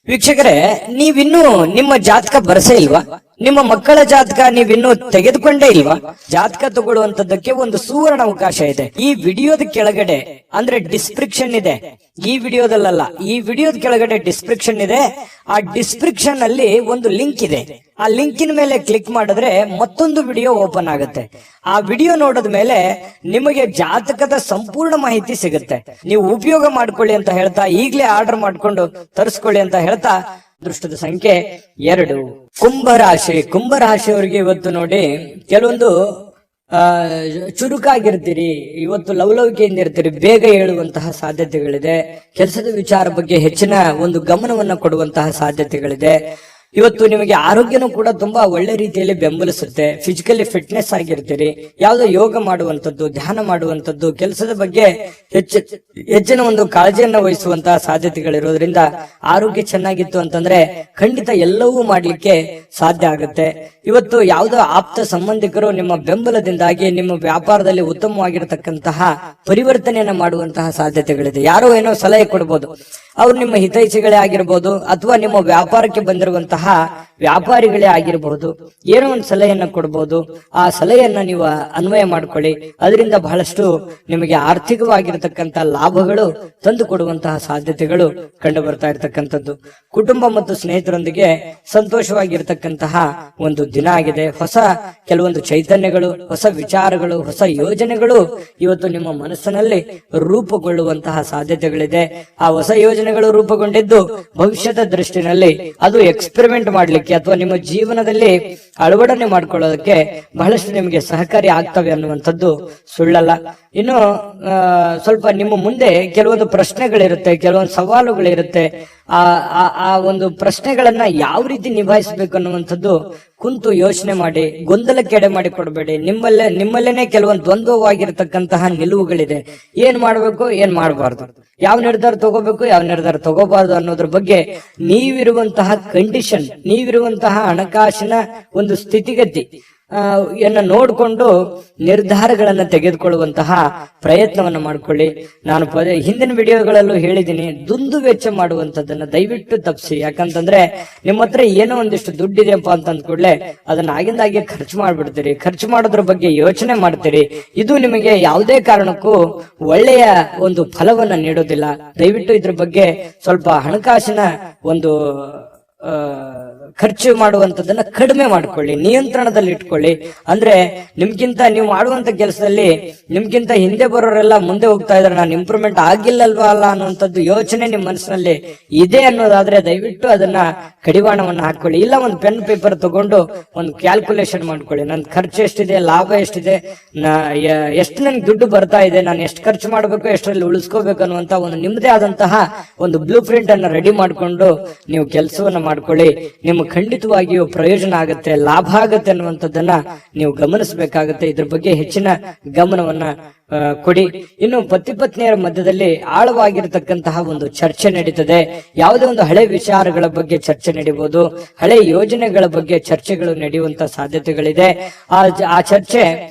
ವೀಕ್ಷಕರೇ, ನೀವಿನ್ನೂ ನಿಮ್ಮ ಜಾತಕ ಬರಸೇ ಇಲ್ವಾ? ನಿಮ್ಮ ಮಕ್ಕಳ ಜಾತಕ ನೀವಿನ್ನೂ ತೆಗೆದುಕೊಂಡೇ ಇಲ್ವಾ? ಜಾತಕ ತಗೊಳ್ಳುವಂತದ್ದಕ್ಕೆ ಒಂದು ಸುವರ್ಣ ಅವಕಾಶ ಇದೆ. ಈ ವಿಡಿಯೋದ ಕೆಳಗಡೆ ಅಂದ್ರೆ ಡಿಸ್ಕ್ರಿಪ್ಷನ್ ಇದೆ. ಈ ವಿಡಿಯೋದಲ್ಲ, ಈ ವಿಡಿಯೋದ ಕೆಳಗಡೆ ಡಿಸ್ಕ್ರಿಪ್ಷನ್ ಇದೆ. ಆ ಡಿಸ್ಕ್ರಿಪ್ಷನ್ ಅಲ್ಲಿ ಒಂದು ಲಿಂಕ್ ಇದೆ. ಆ ಲಿಂಕಿನ ಮೇಲೆ ಕ್ಲಿಕ್ ಮಾಡಿದ್ರೆ ಮತ್ತೊಂದು ವಿಡಿಯೋ ಓಪನ್ ಆಗುತ್ತೆ. ಆ ವಿಡಿಯೋ ನೋಡಿದ ಮೇಲೆ ನಿಮಗೆ ಜಾತಕದ ಸಂಪೂರ್ಣ ಮಾಹಿತಿ ಸಿಗುತ್ತೆ. ನೀವು ಉಪಯೋಗ ಮಾಡ್ಕೊಳ್ಳಿ ಅಂತ ಹೇಳ್ತಾ, ಈಗಲೇ ಆರ್ಡರ್ ಮಾಡ್ಕೊಂಡು ತರಿಸ್ಕೊಳ್ಳಿ ಅಂತ ಹೇಳ್ತಾ, ಅದೃಷ್ಟದ ಸಂಖ್ಯೆ 2. ಕುಂಭರಾಶಿ. ಕುಂಭರಾಶಿಯವರಿಗೆ ಇವತ್ತು ನೋಡಿ, ಕೆಲವೊಂದು ಚುರುಕಾಗಿರ್ತೀರಿ. ಇವತ್ತು ಲವಲವಿಕೆಯಿಂದ ಇರ್ತೀರಿ. ಬೇಗ ಹೇಳುವಂತಹ ಸಾಧ್ಯತೆಗಳಿದೆ. ಕೆಲಸದ ವಿಚಾರ ಬಗ್ಗೆ ಹೆಚ್ಚಿನ ಒಂದು ಗಮನವನ್ನ ಕೊಡುವಂತಹ ಸಾಧ್ಯತೆಗಳಿದೆ. ಇವತ್ತು ನಿಮಗೆ ಆರೋಗ್ಯನೂ ಕೂಡ ತುಂಬಾ ಒಳ್ಳೆ ರೀತಿಯಲ್ಲಿ ಬೆಂಬಲಿಸುತ್ತೆ. ಫಿಸಿಕಲಿ ಆಗಿರ್ತೀರಿ. ಯಾವುದೋ ಯೋಗ ಮಾಡುವಂತದ್ದು, ಧ್ಯಾನ ಮಾಡುವಂತದ್ದು, ಕೆಲಸದ ಬಗ್ಗೆ ಹೆಚ್ಚಿನ ಒಂದು ಕಾಳಜಿಯನ್ನ ವಹಿಸುವಂತಹ ಸಾಧ್ಯತೆಗಳಿರೋದ್ರಿಂದ ಆರೋಗ್ಯ ಚೆನ್ನಾಗಿತ್ತು ಅಂತಂದ್ರೆ ಖಂಡಿತ ಎಲ್ಲವೂ ಮಾಡ್ಲಿಕ್ಕೆ ಸಾಧ್ಯ ಆಗುತ್ತೆ. ಇವತ್ತು ಯಾವುದೋ ಆಪ್ತ ಸಂಬಂಧಿಕರು ನಿಮ್ಮ ಬೆಂಬಲದಿಂದಾಗಿ ನಿಮ್ಮ ವ್ಯಾಪಾರದಲ್ಲಿ ಉತ್ತಮವಾಗಿರತಕ್ಕಂತಹ ಪರಿವರ್ತನೆಯನ್ನ ಮಾಡುವಂತಹ ಸಾಧ್ಯತೆಗಳಿದೆ. ಯಾರೋ ಏನೋ ಸಲಹೆ ಕೊಡ್ಬೋದು. ಅವ್ರು ನಿಮ್ಮ ಹಿತೈಷಿಗಳೇ ಆಗಿರ್ಬೋದು, ಅಥವಾ ನಿಮ್ಮ ವ್ಯಾಪಾರಕ್ಕೆ ಬಂದಿರುವಂತಹ ವ್ಯಾಪಾರಿಗಳೇ ಆಗಿರಬಹುದು. ಏನೋ ಒಂದು ಸಲಹೆಯನ್ನ ಕೊಡಬಹುದು. ಆ ಸಲಹೆಯನ್ನ ನೀವು ಅನ್ವಯ ಮಾಡ್ಕೊಳ್ಳಿ. ಅದರಿಂದ ಬಹಳಷ್ಟು ನಿಮಗೆ ಆರ್ಥಿಕವಾಗಿರತಕ್ಕಂತ ಲಾಭಗಳು ತಂದು ಕೊಡುವಂತಹ ಸಾಧ್ಯತೆಗಳು ಕಂಡು ಬರ್ತಾ ಇರತಕ್ಕಂಥದ್ದು. ಕುಟುಂಬ ಮತ್ತು ಸ್ನೇಹಿತರೊಂದಿಗೆ ಸಂತೋಷವಾಗಿರತಕ್ಕಂತಹ ಒಂದು ದಿನ ಆಗಿದೆ. ಹೊಸ ಕೆಲವೊಂದು ಚೈತನ್ಯಗಳು, ಹೊಸ ವಿಚಾರಗಳು, ಹೊಸ ಯೋಜನೆಗಳು ಇವತ್ತು ನಿಮ್ಮ ಮನಸ್ಸಿನಲ್ಲಿ ರೂಪುಗೊಳ್ಳುವಂತಹ ಸಾಧ್ಯತೆಗಳಿದೆ. ಆ ಹೊಸ ಯೋಜನೆಗಳು ರೂಪುಗೊಂಡಿದ್ದು ಭವಿಷ್ಯದ ದೃಷ್ಟಿನಲ್ಲಿ ಅದು ಎಕ್ಸ್ಪೆರಿಮೆಂಟ್ ಮಾಡ್ಲಿಕ್ಕೆ ಅಥವಾ ನಿಮ್ಮ ಜೀವನದಲ್ಲಿ ಅಳವಡನೆ ಮಾಡ್ಕೊಳ್ಳೋದಕ್ಕೆ ಬಹಳಷ್ಟು ನಿಮಗೆ ಸಹಕಾರಿ ಆಗ್ತವೆ ಅನ್ನುವಂಥದ್ದು ಸುಳ್ಳಲ್ಲ. ಇನ್ನು ಸ್ವಲ್ಪ ನಿಮ್ಮ ಮುಂದೆ ಕೆಲವೊಂದು ಪ್ರಶ್ನೆಗಳಿರುತ್ತೆ, ಕೆಲವೊಂದು ಸವಾಲುಗಳಿರುತ್ತೆ. ಆ ಒಂದು ಪ್ರಶ್ನೆಗಳನ್ನ ಯಾವ ರೀತಿ ನಿಭಾಯಿಸಬೇಕು ಅನ್ನುವಂಥದ್ದು ಕುಂತು ಯೋಚನೆ ಮಾಡಿ, ಗೊಂದಲಕ್ಕೆ ಎಡೆ ಮಾಡಿ ಕೊಡಬೇಡಿ. ನಿಮ್ಮಲ್ಲೇನೆ ಕೆಲವೊಂದು ದ್ವಂದ್ವವಾಗಿರತಕ್ಕಂತಹ ನಿಲುವುಗಳಿದೆ. ಏನ್ ಮಾಡ್ಬೇಕು, ಏನ್ ಮಾಡಬಾರ್ದು, ಯಾವ ನಿರ್ಧಾರ ತಗೋಬೇಕು, ಯಾವ ನಿರ್ಧಾರ ತಗೋಬಾರ್ದು ಅನ್ನೋದ್ರ ಬಗ್ಗೆ ನೀವಿರುವಂತಹ ಕಂಡೀಷನ್, ನೀವಿರುವಂತಹ ಹಣಕಾಸಿನ ಒಂದು ಸ್ಥಿತಿಗತಿ ನೋಡಿಕೊಂಡು ನಿರ್ಧಾರಗಳನ್ನ ತೆಗೆದುಕೊಳ್ಳುವಂತಹ ಪ್ರಯತ್ನವನ್ನ ಮಾಡ್ಕೊಳ್ಳಿ. ನಾನು ಹಿಂದಿನ ವಿಡಿಯೋಗಳಲ್ಲೂ ಹೇಳಿದ್ದೀನಿ, ದುಂದು ವೆಚ್ಚ ಮಾಡುವಂತದ್ದನ್ನ ದಯವಿಟ್ಟು ತಪ್ಪಿಸಿ. ಯಾಕಂತಂದ್ರೆ ನಿಮ್ಮ ಹತ್ರ ಏನೋ ಒಂದಿಷ್ಟು ದುಡ್ಡಿದೆಯಪ್ಪ ಅಂತ ಅಂದ್ಕೂಡ್ಲೆ ಅದನ್ನ ಆಗಿಂದಾಗೆ ಖರ್ಚು ಮಾಡ್ಬಿಡ್ತೀರಿ. ಖರ್ಚು ಮಾಡೋದ್ರ ಬಗ್ಗೆ ಯೋಚನೆ ಮಾಡ್ತೀರಿ. ಇದು ನಿಮಗೆ ಯಾವುದೇ ಕಾರಣಕ್ಕೂ ಒಳ್ಳೆಯ ಒಂದು ಫಲವನ್ನ ನೀಡೋದಿಲ್ಲ. ದಯವಿಟ್ಟು ಇದ್ರ ಬಗ್ಗೆ ಸ್ವಲ್ಪ ಹಣಕಾಸಿನ ಒಂದು ಖರ್ಚು ಮಾಡುವಂತದನ್ನ ಕಡಿಮೆ ಮಾಡ್ಕೊಳ್ಳಿ, ನಿಯಂತ್ರಣದಲ್ಲಿ ಇಟ್ಕೊಳ್ಳಿ. ಅಂದ್ರೆ ನಿಮ್ಗಿಂತ ನೀವು ಮಾಡುವಂತ ಕೆಲಸದಲ್ಲಿ ನಿಮ್ಗಿಂತ ಹಿಂದೆ ಬರೋರೆಲ್ಲ ಮುಂದೆ ಹೋಗ್ತಾ ಇದಾರೆ, ನಾನು ಇಂಪ್ರೂವ್ಮೆಂಟ್ ಆಗಿಲ್ಲಲ್ವಾ ಅಲ್ಲ ಅನ್ನುವಂಥದ್ದು ಯೋಚನೆ ನಿಮ್ ಮನಸ್ಸಿನಲ್ಲಿ ಇದೆ ಅನ್ನೋದಾದ್ರೆ ದಯವಿಟ್ಟು ಅದನ್ನ ಕಡಿವಾಣವನ್ನ ಹಾಕೊಳ್ಳಿ. ಇಲ್ಲ ಒಂದು ಪೆನ್ ಪೇಪರ್ ತಗೊಂಡು ಒಂದು ಕ್ಯಾಲ್ಕುಲೇಷನ್ ಮಾಡ್ಕೊಳ್ಳಿ. ನನ್ ಖರ್ಚು ಎಷ್ಟಿದೆ, ಲಾಭ ಎಷ್ಟಿದೆ, ಎಷ್ಟು ನನ್ಗೆ ದುಡ್ಡು ಬರ್ತಾ ಇದೆ, ನಾನು ಎಷ್ಟು ಖರ್ಚು ಮಾಡ್ಬೇಕು, ಎಷ್ಟರಲ್ಲಿ ಉಳಿಸ್ಕೋಬೇಕು ಅನ್ನುವಂತ ಒಂದು ನಿಮ್ಮದೇ ಆದಂತಹ ಒಂದು ಬ್ಲೂ ಪ್ರಿಂಟ್ ಅನ್ನ ರೆಡಿ ಮಾಡ್ಕೊಂಡು ನೀವು ಕೆಲಸವನ್ನ ಮಾಡ್ಕೊಳ್ಳಿ. ನಿಮ್ಮ ಖಂಡಿತವಾಗಿಯೂ ಪ್ರಯೋಜನ ಆಗುತ್ತೆ, ಲಾಭ ಆಗುತ್ತೆ ಅನ್ನುವಂಥದ್ದನ್ನ ನೀವು ಗಮನಿಸಬೇಕಾಗುತ್ತೆ. ಇದ್ರ ಬಗ್ಗೆ ಹೆಚ್ಚಿನ ಗಮನವನ್ನ ಕೊಡಿ. ಇನ್ನು ಪತಿ ಪತ್ನಿಯರ ಮಧ್ಯದಲ್ಲಿ ಆಳವಾಗಿರತಕ್ಕಂತಹ ಒಂದು ಚರ್ಚೆ ನಡೀತದೆ. ಯಾವುದೇ ಒಂದು ಹಳೆ ವಿಚಾರಗಳ ಬಗ್ಗೆ ಚರ್ಚೆ ನಡೀಬಹುದು, ಹಳೆ ಯೋಜನೆಗಳ ಬಗ್ಗೆ ಚರ್ಚೆಗಳು ನಡೆಯುವಂತ ಸಾಧ್ಯತೆಗಳಿದೆ. ಆ ಚರ್ಚೆ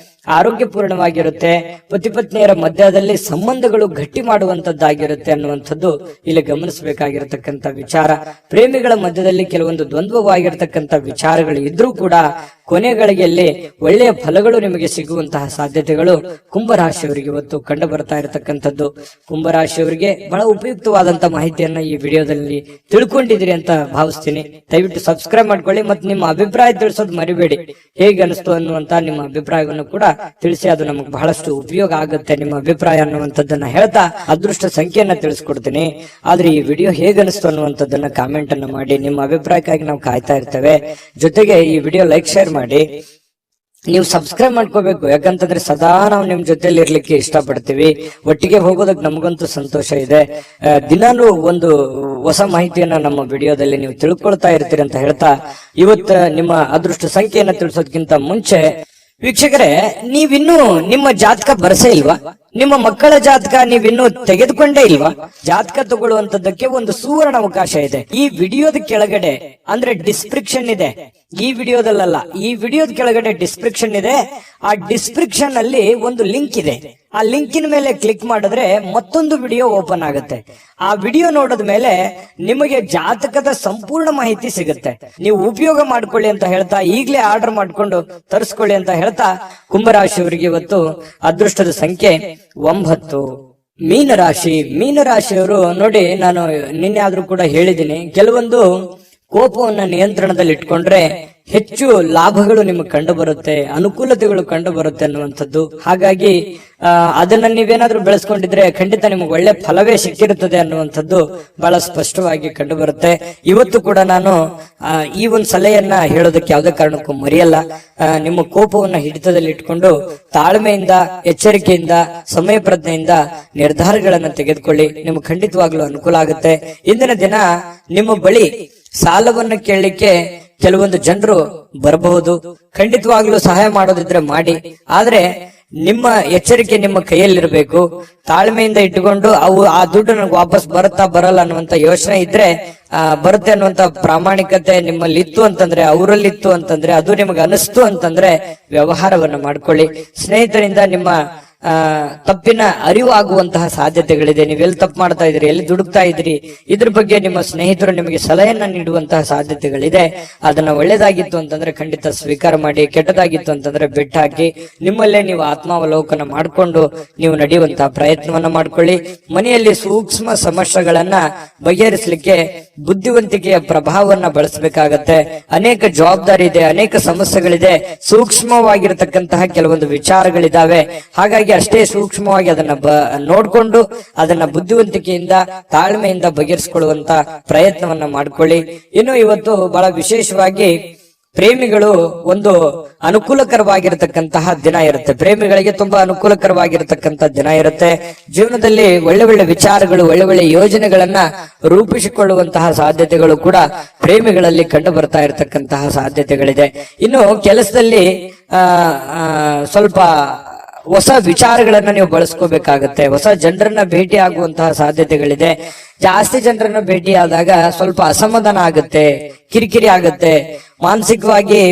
ಆರೋಗ್ಯಪೂರ್ಣವಾಗಿರುತ್ತೆ, ಪತಿ ಪತ್ನಿಯರ ಮಧ್ಯದಲ್ಲಿ ಸಂಬಂಧಗಳು ಗಟ್ಟಿ ಮಾಡುವಂತದ್ದಾಗಿರುತ್ತೆ ಅನ್ನುವಂಥದ್ದು ಇಲ್ಲಿ ಗಮನಿಸಬೇಕಾಗಿರತಕ್ಕಂತ ವಿಚಾರ. ಪ್ರೇಮಿಗಳ ಮಧ್ಯದಲ್ಲಿ ಕೆಲವೊಂದು ದ್ವಂದ್ವವಾಗಿರತಕ್ಕಂತ ವಿಚಾರಗಳು ಇದ್ರೂ ಕೂಡ ಕೊನೆಗಳಿಗೆಯಲ್ಲಿ ಒಳ್ಳೆಯ ಫಲಗಳು ನಿಮಗೆ ಸಿಗುವಂತಹ ಸಾಧ್ಯತೆಗಳು ಕುಂಭರಾಶಿಯವರಿಗೆ ಇವತ್ತು ಕಂಡು ಬರ್ತಾ ಇರತಕ್ಕಂಥದ್ದು. ಕುಂಭರಾಶಿಯವರಿಗೆ ಬಹಳ ಉಪಯುಕ್ತವಾದಂತಹ ಮಾಹಿತಿಯನ್ನ ಈ ವಿಡಿಯೋದಲ್ಲಿ ತಿಳ್ಕೊಂಡಿದ್ರಿ ಅಂತ ಭಾವಿಸ್ತೀನಿ. ದಯವಿಟ್ಟು ಸಬ್ಸ್ಕ್ರೈಬ್ ಮಾಡ್ಕೊಳ್ಳಿ ಮತ್ತು ನಿಮ್ಮ ಅಭಿಪ್ರಾಯ ತಿಳಿಸೋದು ಮರಿಬೇಡಿ. ಹೇಗೆ ಅನಿಸ್ತು ಅನ್ನುವಂತ ನಿಮ್ಮ ಅಭಿಪ್ರಾಯವನ್ನು ಕೂಡ ತಿಳಿಸಿ, ಅದು ನಮಗೆ ಬಹಳಷ್ಟು ಉಪಯೋಗ ಆಗುತ್ತೆ ನಿಮ್ಮ ಅಭಿಪ್ರಾಯ ಅನ್ನುವಂಥದ್ದನ್ನ ಹೇಳ್ತಾ ಅದೃಷ್ಟ ಸಂಖ್ಯೆಯನ್ನ ತಿಳಿಸ್ಕೊಡ್ತೀನಿ. ಆದ್ರೆ ಈ ವಿಡಿಯೋ ಹೇಗೆ ಅನಿಸ್ತು ಅನ್ನುವಂಥದ್ದನ್ನ ಕಾಮೆಂಟ್ ಅನ್ನ ಮಾಡಿ. ನಿಮ್ಮ ಅಭಿಪ್ರಾಯಕ್ಕಾಗಿ ನಾವು ಕಾಯ್ತಾ ಇರ್ತೇವೆ. ಜೊತೆಗೆ ಈ ವಿಡಿಯೋ ಲೈಕ್ ಶೇರ್ ಮಾಡಿ. ನೀವು ಸಬ್ಸ್ಕ್ರೈಬ್ ಮಾಡ್ಕೋಬೇಕು, ಯಾಕಂತಂದ್ರೆ ಸದಾ ನಾವು ನಿಮ್ ಜೊತೆಲಿ ಇರ್ಲಿಕ್ಕೆ ಇಷ್ಟಪಡ್ತೀವಿ. ಒಟ್ಟಿಗೆ ಹೋಗೋದಕ್ಕೆ ನಮಗಂತೂ ಸಂತೋಷ ಇದೆ. ದಿನಾನು ಒಂದು ಹೊಸ ಮಾಹಿತಿಯನ್ನ ನಮ್ಮ ವಿಡಿಯೋದಲ್ಲಿ ನೀವು ತಿಳ್ಕೊಳ್ತಾ ಇರ್ತೀರಿ ಅಂತ ಹೇಳ್ತಾ, ಇವತ್ತು ನಿಮ್ಮ ಅದೃಷ್ಟ ಸಂಖ್ಯೆಯನ್ನ ತಿಳಿಸೋದಕ್ಕಿಂತ ಮುಂಚೆ ವೀಕ್ಷಕರೇ, ನೀವಿನ್ನೂ ನಿಮ್ಮ ಜಾತಕ ಬರಸೇ ಇಲ್ವಾ? ನಿಮ್ಮ ಮಕ್ಕಳ ಜಾತಕ ನೀವಿನ್ನೂ ತೆಗೆದುಕೊಂಡೇ ಇಲ್ವಾ? ಜಾತಕ ತಗೊಳ್ಳುವಂತದ್ದಕ್ಕೆ ಒಂದು ಸುವರ್ಣ ಅವಕಾಶ ಇದೆ. ಈ ವಿಡಿಯೋದ ಕೆಳಗಡೆ ಅಂದ್ರೆ ಡಿಸ್ಕ್ರಿಪ್ಷನ್ ಇದೆ. ಈ ವಿಡಿಯೋದಲ್ಲ, ಈ ವಿಡಿಯೋದ ಕೆಳಗಡೆ ಡಿಸ್ಕ್ರಿಪ್ಷನ್ ಇದೆ. ಆ ಡಿಸ್ಕ್ರಿಪ್ಷನ್ ಅಲ್ಲಿ ಒಂದು ಲಿಂಕ್ ಇದೆ. ಆ ಲಿಂಕಿನ ಮೇಲೆ ಕ್ಲಿಕ್ ಮಾಡಿದ್ರೆ ಮತ್ತೊಂದು ವಿಡಿಯೋ ಓಪನ್ ಆಗುತ್ತೆ. ಆ ವಿಡಿಯೋ ನೋಡಿದ ಮೇಲೆ ನಿಮಗೆ ಜಾತಕದ ಸಂಪೂರ್ಣ ಮಾಹಿತಿ ಸಿಗುತ್ತೆ. ನೀವು ಉಪಯೋಗ ಮಾಡ್ಕೊಳ್ಳಿ ಅಂತ ಹೇಳ್ತಾ, ಈಗಲೇ ಆರ್ಡರ್ ಮಾಡ್ಕೊಂಡು ತರಿಸ್ಕೊಳ್ಳಿ ಅಂತ ಹೇಳ್ತಾ, ಕುಂಭರಾಶಿಯವರಿಗೆ ಇವತ್ತು ಅದೃಷ್ಟದ ಸಂಖ್ಯೆ 9. ಮೀನರಾಶಿಯವರು ನೋಡಿ, ನಾನು ನಿನ್ನೆ ಆದ್ರೂ ಕೂಡ ಹೇಳಿದ್ದೀನಿ, ಕೆಲವೊಂದು ಕೋಪವನ್ನ ನಿಯಂತ್ರಣದಲ್ಲಿ ಇಟ್ಕೊಂಡ್ರೆ ಹೆಚ್ಚು ಲಾಭಗಳು ನಿಮಗೆ ಕಂಡು ಬರುತ್ತೆ, ಅನುಕೂಲತೆಗಳು ಕಂಡು ಬರುತ್ತೆ ಅನ್ನುವಂಥದ್ದು. ಹಾಗಾಗಿ ಅದನ್ನ ನೀವೇನಾದ್ರೂ ಬೆಳೆಸ್ಕೊಂಡಿದ್ರೆ ಖಂಡಿತ ನಿಮಗೆ ಒಳ್ಳೆ ಫಲವೇ ಸಿಕ್ಕಿರುತ್ತದೆ ಅನ್ನುವಂಥದ್ದು ಬಹಳ ಸ್ಪಷ್ಟವಾಗಿ ಕಂಡು ಬರುತ್ತೆ. ಇವತ್ತು ಕೂಡ ನಾನು ಈ ಒಂದು ಸಲಹೆಯನ್ನ ಹೇಳೋದಕ್ಕೆ ಯಾವುದೇ ಕಾರಣಕ್ಕೂ ಮರೆಯಲ್ಲ. ನಿಮ್ಮ ಕೋಪವನ್ನ ಹಿಡಿತದಲ್ಲಿ ಇಟ್ಕೊಂಡು ತಾಳ್ಮೆಯಿಂದ, ಎಚ್ಚರಿಕೆಯಿಂದ, ಸಮಯ ಪ್ರಜ್ಞೆಯಿಂದ ನಿರ್ಧಾರಗಳನ್ನ ತೆಗೆದುಕೊಳ್ಳಿ. ನಿಮ್ಗೆ ಖಂಡಿತವಾಗ್ಲೂ ಅನುಕೂಲ ಆಗುತ್ತೆ. ಇಂದಿನ ದಿನ ನಿಮ್ಮ ಬಳಿ ಸಾಲವನ್ನು ಕೇಳಲಿಕ್ಕೆ ಕೆಲವೊಂದು ಜನರು ಬರಬಹುದು. ಖಂಡಿತವಾಗ್ಲೂ ಸಹಾಯ ಮಾಡೋದಿದ್ರೆ ಮಾಡಿ. ಆದ್ರೆ ನಿಮ್ಮ ಎಚ್ಚರಿಕೆ ನಿಮ್ಮ ಕೈಯಲ್ಲಿರ್ಬೇಕು. ತಾಳ್ಮೆಯಿಂದ ಇಟ್ಟುಕೊಂಡು ಆ ದುಡ್ಡು ನನಗೆ ವಾಪಸ್ ಬರುತ್ತಾ ಬರಲ್ಲ ಅನ್ನುವಂತ ಯೋಚನೆ ಇದ್ರೆ, ಬರುತ್ತೆ ಅನ್ನುವಂತ ಪ್ರಾಮಾಣಿಕತೆ ನಿಮ್ಮಲ್ಲಿ ಇತ್ತು ಅಂತಂದ್ರೆ, ಅವರಲ್ಲಿ ಇತ್ತು ಅಂತಂದ್ರೆ, ಅದು ನಿಮಗೆ ಅನಿಸ್ತು ಅಂತಂದ್ರೆ ವ್ಯವಹಾರವನ್ನ ಮಾಡ್ಕೊಳ್ಳಿ. ಸ್ನೇಹಿತರಿಂದ ನಿಮ್ಮ ತಪ್ಪಿನ ಅರಿವು ಆಗುವಂತಹ ಸಾಧ್ಯತೆಗಳಿದೆ. ನೀವೆಲ್ಲಿ ತಪ್ಪು ಮಾಡ್ತಾ ಇದ್ರಿ, ಎಲ್ಲಿ ದುಡುಕ್ತಾ ಇದ್ರಿ, ಇದ್ರ ಬಗ್ಗೆ ನಿಮ್ಮ ಸ್ನೇಹಿತರು ನಿಮಗೆ ಸಲಹೆಯನ್ನ ನೀಡುವಂತಹ ಸಾಧ್ಯತೆಗಳಿದೆ. ಅದನ್ನ ಒಳ್ಳೇದಾಗಿತ್ತು ಅಂತಂದ್ರೆ ಖಂಡಿತ ಸ್ವೀಕಾರ ಮಾಡಿ, ಕೆಟ್ಟದಾಗಿತ್ತು ಅಂತಂದ್ರೆ ಬಿಟ್ಟಾಕಿ ನಿಮ್ಮಲ್ಲೇ ನೀವು ಆತ್ಮಾವಲೋಕನ ಮಾಡಿಕೊಂಡು ನೀವು ನಡೆಯುವಂತಹ ಪ್ರಯತ್ನವನ್ನ ಮಾಡ್ಕೊಳ್ಳಿ. ಮನೆಯಲ್ಲಿ ಸೂಕ್ಷ್ಮ ಸಮಸ್ಯೆಗಳನ್ನ ಬಗೆಹರಿಸಲಿಕ್ಕೆ ಬುದ್ಧಿವಂತಿಕೆಯ ಪ್ರಭಾವವನ್ನ ಬಳಸಬೇಕಾಗತ್ತೆ. ಅನೇಕ ಜವಾಬ್ದಾರಿ ಇದೆ, ಅನೇಕ ಸಮಸ್ಯೆಗಳಿದೆ, ಸೂಕ್ಷ್ಮವಾಗಿರತಕ್ಕಂತಹ ಕೆಲವೊಂದು ವಿಚಾರಗಳಿದಾವೆ. ಹಾಗಾಗಿ ಅಷ್ಟೇ ಸೂಕ್ಷ್ಮವಾಗಿ ಅದನ್ನ ನೋಡ್ಕೊಂಡು ಅದನ್ನ ಬುದ್ಧಿವಂತಿಕೆಯಿಂದ, ತಾಳ್ಮೆಯಿಂದ ಬಗೆಹರಿಸಿಕೊಳ್ಳುವಂತ ಪ್ರಯತ್ನವನ್ನ ಮಾಡ್ಕೊಳ್ಳಿ. ಇನ್ನು ಇವತ್ತು ಬಹಳ ವಿಶೇಷವಾಗಿ ಪ್ರೇಮಿಗಳು ಒಂದು ಅನುಕೂಲಕರವಾಗಿರತಕ್ಕಂತಹ ದಿನ ಇರುತ್ತೆ. ಪ್ರೇಮಿಗಳಿಗೆ ತುಂಬಾ ಅನುಕೂಲಕರವಾಗಿರತಕ್ಕಂತ ದಿನ ಇರುತ್ತೆ. ಜೀವನದಲ್ಲಿ ಒಳ್ಳೆ ಒಳ್ಳೆ ವಿಚಾರಗಳು, ಒಳ್ಳೆ ಒಳ್ಳೆ ಯೋಜನೆಗಳನ್ನ ರೂಪಿಸಿಕೊಳ್ಳುವಂತಹ ಸಾಧ್ಯತೆಗಳು ಕೂಡ ಪ್ರೇಮಿಗಳಲ್ಲಿ ಕಂಡು ಬರ್ತಾ ಇರತಕ್ಕಂತಹ ಸಾಧ್ಯತೆಗಳಿದೆ. ಇನ್ನು ಕೆಲಸದಲ್ಲಿ ಸ್ವಲ್ಪ ಹೊಸ ವಿಚಾರಗಳನ್ನ ನೀವು ಬಳಸ್ಕೋಬೇಕಾಗತ್ತೆ. ಹೊಸ ಜನರನ್ನ ಭೇಟಿ ಆಗುವಂತಹ ಸಾಧ್ಯತೆಗಳಿದೆ. ಜಾಸ್ತಿ ಜನರನ್ನ ಭೇಟಿ ಆದಾಗ ಸ್ವಲ್ಪ ಅಸಮಾಧಾನ ಆಗುತ್ತೆ, ಕಿರಿಕಿರಿ ಆಗುತ್ತೆ, ಮಾನಸಿಕವಾಗಿ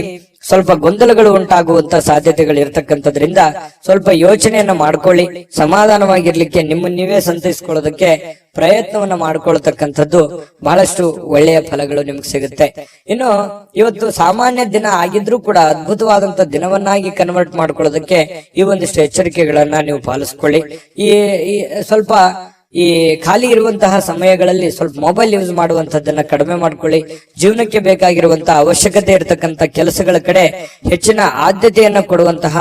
ಸ್ವಲ್ಪ ಗೊಂದಲಗಳು ಉಂಟಾಗುವಂತ ಸಾಧ್ಯತೆಗಳು ಇರತಕ್ಕಂಥದ್ರಿಂದ ಸ್ವಲ್ಪ ಯೋಚನೆಯನ್ನ ಮಾಡ್ಕೊಳ್ಳಿ. ಸಮಾಧಾನವಾಗಿರ್ಲಿಕ್ಕೆ ನಿಮ್ಮನ್ನ ನೀವೇ ಸಂತೈಸ್ಕೊಳ್ಳೋದಕ್ಕೆ ಪ್ರಯತ್ನವನ್ನ ಮಾಡ್ಕೊಳ್ತಕ್ಕಂಥದ್ದು ಬಹಳಷ್ಟು ಒಳ್ಳೆಯ ಫಲಗಳು ನಿಮ್ಗೆ ಸಿಗುತ್ತೆ. ಇನ್ನು ಇವತ್ತು ಸಾಮಾನ್ಯ ದಿನ ಆಗಿದ್ರೂ ಕೂಡ ಅದ್ಭುತವಾದಂತ ದಿನವನ್ನಾಗಿ ಕನ್ವರ್ಟ್ ಮಾಡ್ಕೊಳ್ಳೋದಕ್ಕೆ ಈ ಒಂದಿಷ್ಟು ಎಚ್ಚರಿಕೆಗಳನ್ನ ನೀವು ಪಾಲಿಸ್ಕೊಳ್ಳಿ. ಈ ಸ್ವಲ್ಪ ಈ ಖಾಲಿ ಇರುವಂತಹ ಸಮಯಗಳಲ್ಲಿ ಸ್ವಲ್ಪ ಮೊಬೈಲ್ ಯೂಸ್ ಮಾಡುವಂತದ್ದನ್ನ ಕಡಿಮೆ ಮಾಡ್ಕೊಳ್ಳಿ. ಜೀವನಕ್ಕೆ ಬೇಕಾಗಿರುವಂತಹ ಅವಶ್ಯಕತೆ ಇರತಕ್ಕಂತ ಕೆಲಸಗಳ ಕಡೆ ಹೆಚ್ಚಿನ ಆದ್ಯತೆಯನ್ನ ಕೊಡುವಂತಹ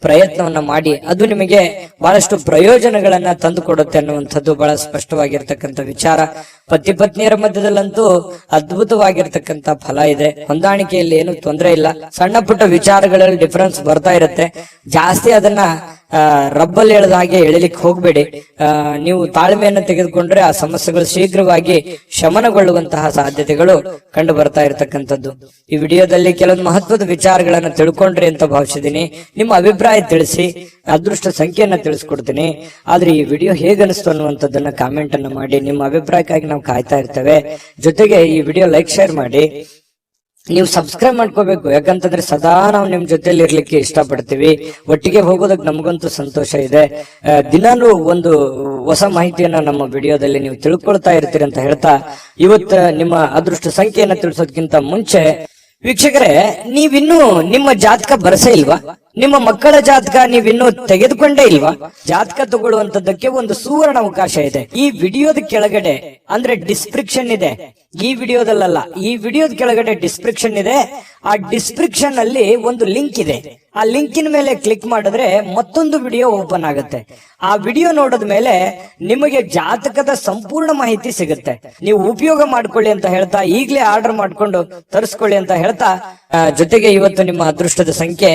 ಪ್ರಯತ್ನವನ್ನ ಮಾಡಿ. ಅದು ನಿಮಗೆ ಬಹಳಷ್ಟು ಪ್ರಯೋಜನಗಳನ್ನ ತಂದು ಕೊಡುತ್ತೆ ಅನ್ನುವಂಥದ್ದು ಬಹಳ ಸ್ಪಷ್ಟವಾಗಿರ್ತಕ್ಕಂಥ ವಿಚಾರ. ಪತಿ ಪತ್ನಿಯರ ಮಧ್ಯದಲ್ಲಂತೂ ಅದ್ಭುತವಾಗಿರ್ತಕ್ಕಂಥ ಫಲ ಇದೆ. ಹೊಂದಾಣಿಕೆಯಲ್ಲಿ ಏನು ತೊಂದರೆ ಇಲ್ಲ. ಸಣ್ಣ ಪುಟ್ಟ ವಿಚಾರಗಳಲ್ಲಿ ಡಿಫರೆನ್ಸ್ ಬರ್ತಾ ಇರುತ್ತೆ. ಜಾಸ್ತಿ ಅದನ್ನ ರಬ್ಬಲ್ಲಿ ಎಳೆದ ಹಾಗೆ ಎಳಿಲಿಕ್ಕೆ ಹೋಗ್ಬೇಡಿ. ನೀವು ತಾಳ್ಮೆಯನ್ನು ತೆಗೆದುಕೊಂಡ್ರೆ ಆ ಸಮಸ್ಯೆಗಳು ಶೀಘ್ರವಾಗಿ ಶಮನಗೊಳ್ಳುವಂತಹ ಸಾಧ್ಯತೆಗಳು ಕಂಡು ಬರ್ತಾ ಇರತಕ್ಕಂಥದ್ದು. ಈ ವಿಡಿಯೋದಲ್ಲಿ ಕೆಲವೊಂದು ಮಹತ್ವದ ವಿಚಾರಗಳನ್ನ ತಿಳ್ಕೊಂಡ್ರಿ ಅಂತ ಭಾವಿಸಿದೀನಿ. ನಿಮ್ಮ ಅಭಿಪ್ರಾಯ ತಿಳಿಸಿ, ಅದೃಷ್ಟ ಸಂಖ್ಯೆಯನ್ನ ತಿಳಿಸ್ಕೊಡ್ತೀನಿ. ಆದ್ರೆ ಈ ವಿಡಿಯೋ ಹೇಗನಿಸ್ತು ಅನ್ನುವಂಥದ್ದನ್ನ ಕಾಮೆಂಟ್ ಅನ್ನ ಮಾಡಿ. ನಿಮ್ಮ ಅಭಿಪ್ರಾಯಕ್ಕಾಗಿ ನಾವು ಕಾಯ್ತಾ ಇರ್ತೇವೆ. ಜೊತೆಗೆ ಈ ವಿಡಿಯೋ ಲೈಕ್ ಶೇರ್ ಮಾಡಿ. ನೀವು ಸಬ್ಸ್ಕ್ರೈಬ್ ಮಾಡ್ಕೋಬೇಕು. ಯಾಕಂತಂದ್ರೆ ಸದಾ ನಾವು ನಿಮ್ ಜೊತೆಲಿ ಇರ್ಲಿಕ್ಕೆ ಇಷ್ಟಪಡ್ತೀವಿ. ಒಟ್ಟಿಗೆ ಹೋಗೋದಕ್ಕೆ ನಮಗಂತೂ ಸಂತೋಷ ಇದೆ. ದಿನಾನು ಒಂದು ಹೊಸ ಮಾಹಿತಿಯನ್ನ ನಮ್ಮ ವಿಡಿಯೋದಲ್ಲಿ ನೀವು ತಿಳ್ಕೊಳ್ತಾ ಇರ್ತೀರಿ ಅಂತ ಹೇಳ್ತಾ, ಇವತ್ತು ನಿಮ್ಮ ಅದೃಷ್ಟ ಸಂಖ್ಯೆಯನ್ನ ತಿಳಿಸೋದಕ್ಕಿಂತ ಮುಂಚೆ ವೀಕ್ಷಕರೇ, ನೀವಿನ್ನೂ ನಿಮ್ಮ ಜಾತಕ ಬರಸೇ ಇಲ್ವಾ? ನಿಮ್ಮ ಮಕ್ಕಳ ಜಾತಕ ನೀವಿನ್ನೂ ತೆಗೆದುಕೊಂಡೇ ಇಲ್ವಾ? ಜಾತಕ ತಗೊಳ್ಳುವಂತದ್ದಕ್ಕೆ ಒಂದು ಸುವರ್ಣ ಅವಕಾಶ ಇದೆ. ಈ ವಿಡಿಯೋದ ಕೆಳಗಡೆ ಅಂದ್ರೆ ಡಿಸ್ಕ್ರಿಪ್ಷನ್ ಇದೆ. ಈ ವಿಡಿಯೋದಲ್ಲ, ಈ ವಿಡಿಯೋದ ಕೆಳಗಡೆ ಡಿಸ್ಕ್ರಿಪ್ಷನ್ ಇದೆ. ಆ ಡಿಸ್ಕ್ರಿಪ್ಷನ್ ಅಲ್ಲಿ ಒಂದು ಲಿಂಕ್ ಇದೆ. ಆ ಲಿಂಕಿನ ಮೇಲೆ ಕ್ಲಿಕ್ ಮಾಡಿದ್ರೆ ಮತ್ತೊಂದು ವಿಡಿಯೋ ಓಪನ್ ಆಗುತ್ತೆ. ಆ ವಿಡಿಯೋ ನೋಡಿದ ಮೇಲೆ ನಿಮಗೆ ಜಾತಕದ ಸಂಪೂರ್ಣ ಮಾಹಿತಿ ಸಿಗುತ್ತೆ. ನೀವು ಉಪಯೋಗ ಮಾಡ್ಕೊಳ್ಳಿ ಅಂತ ಹೇಳ್ತಾ, ಈಗಲೇ ಆರ್ಡರ್ ಮಾಡ್ಕೊಂಡು ತರಿಸ್ಕೊಳ್ಳಿ ಅಂತ ಹೇಳ್ತಾ, ಜೊತೆಗೆ ಇವತ್ತು ನಿಮ್ಮ ಅದೃಷ್ಟದ ಸಂಖ್ಯೆ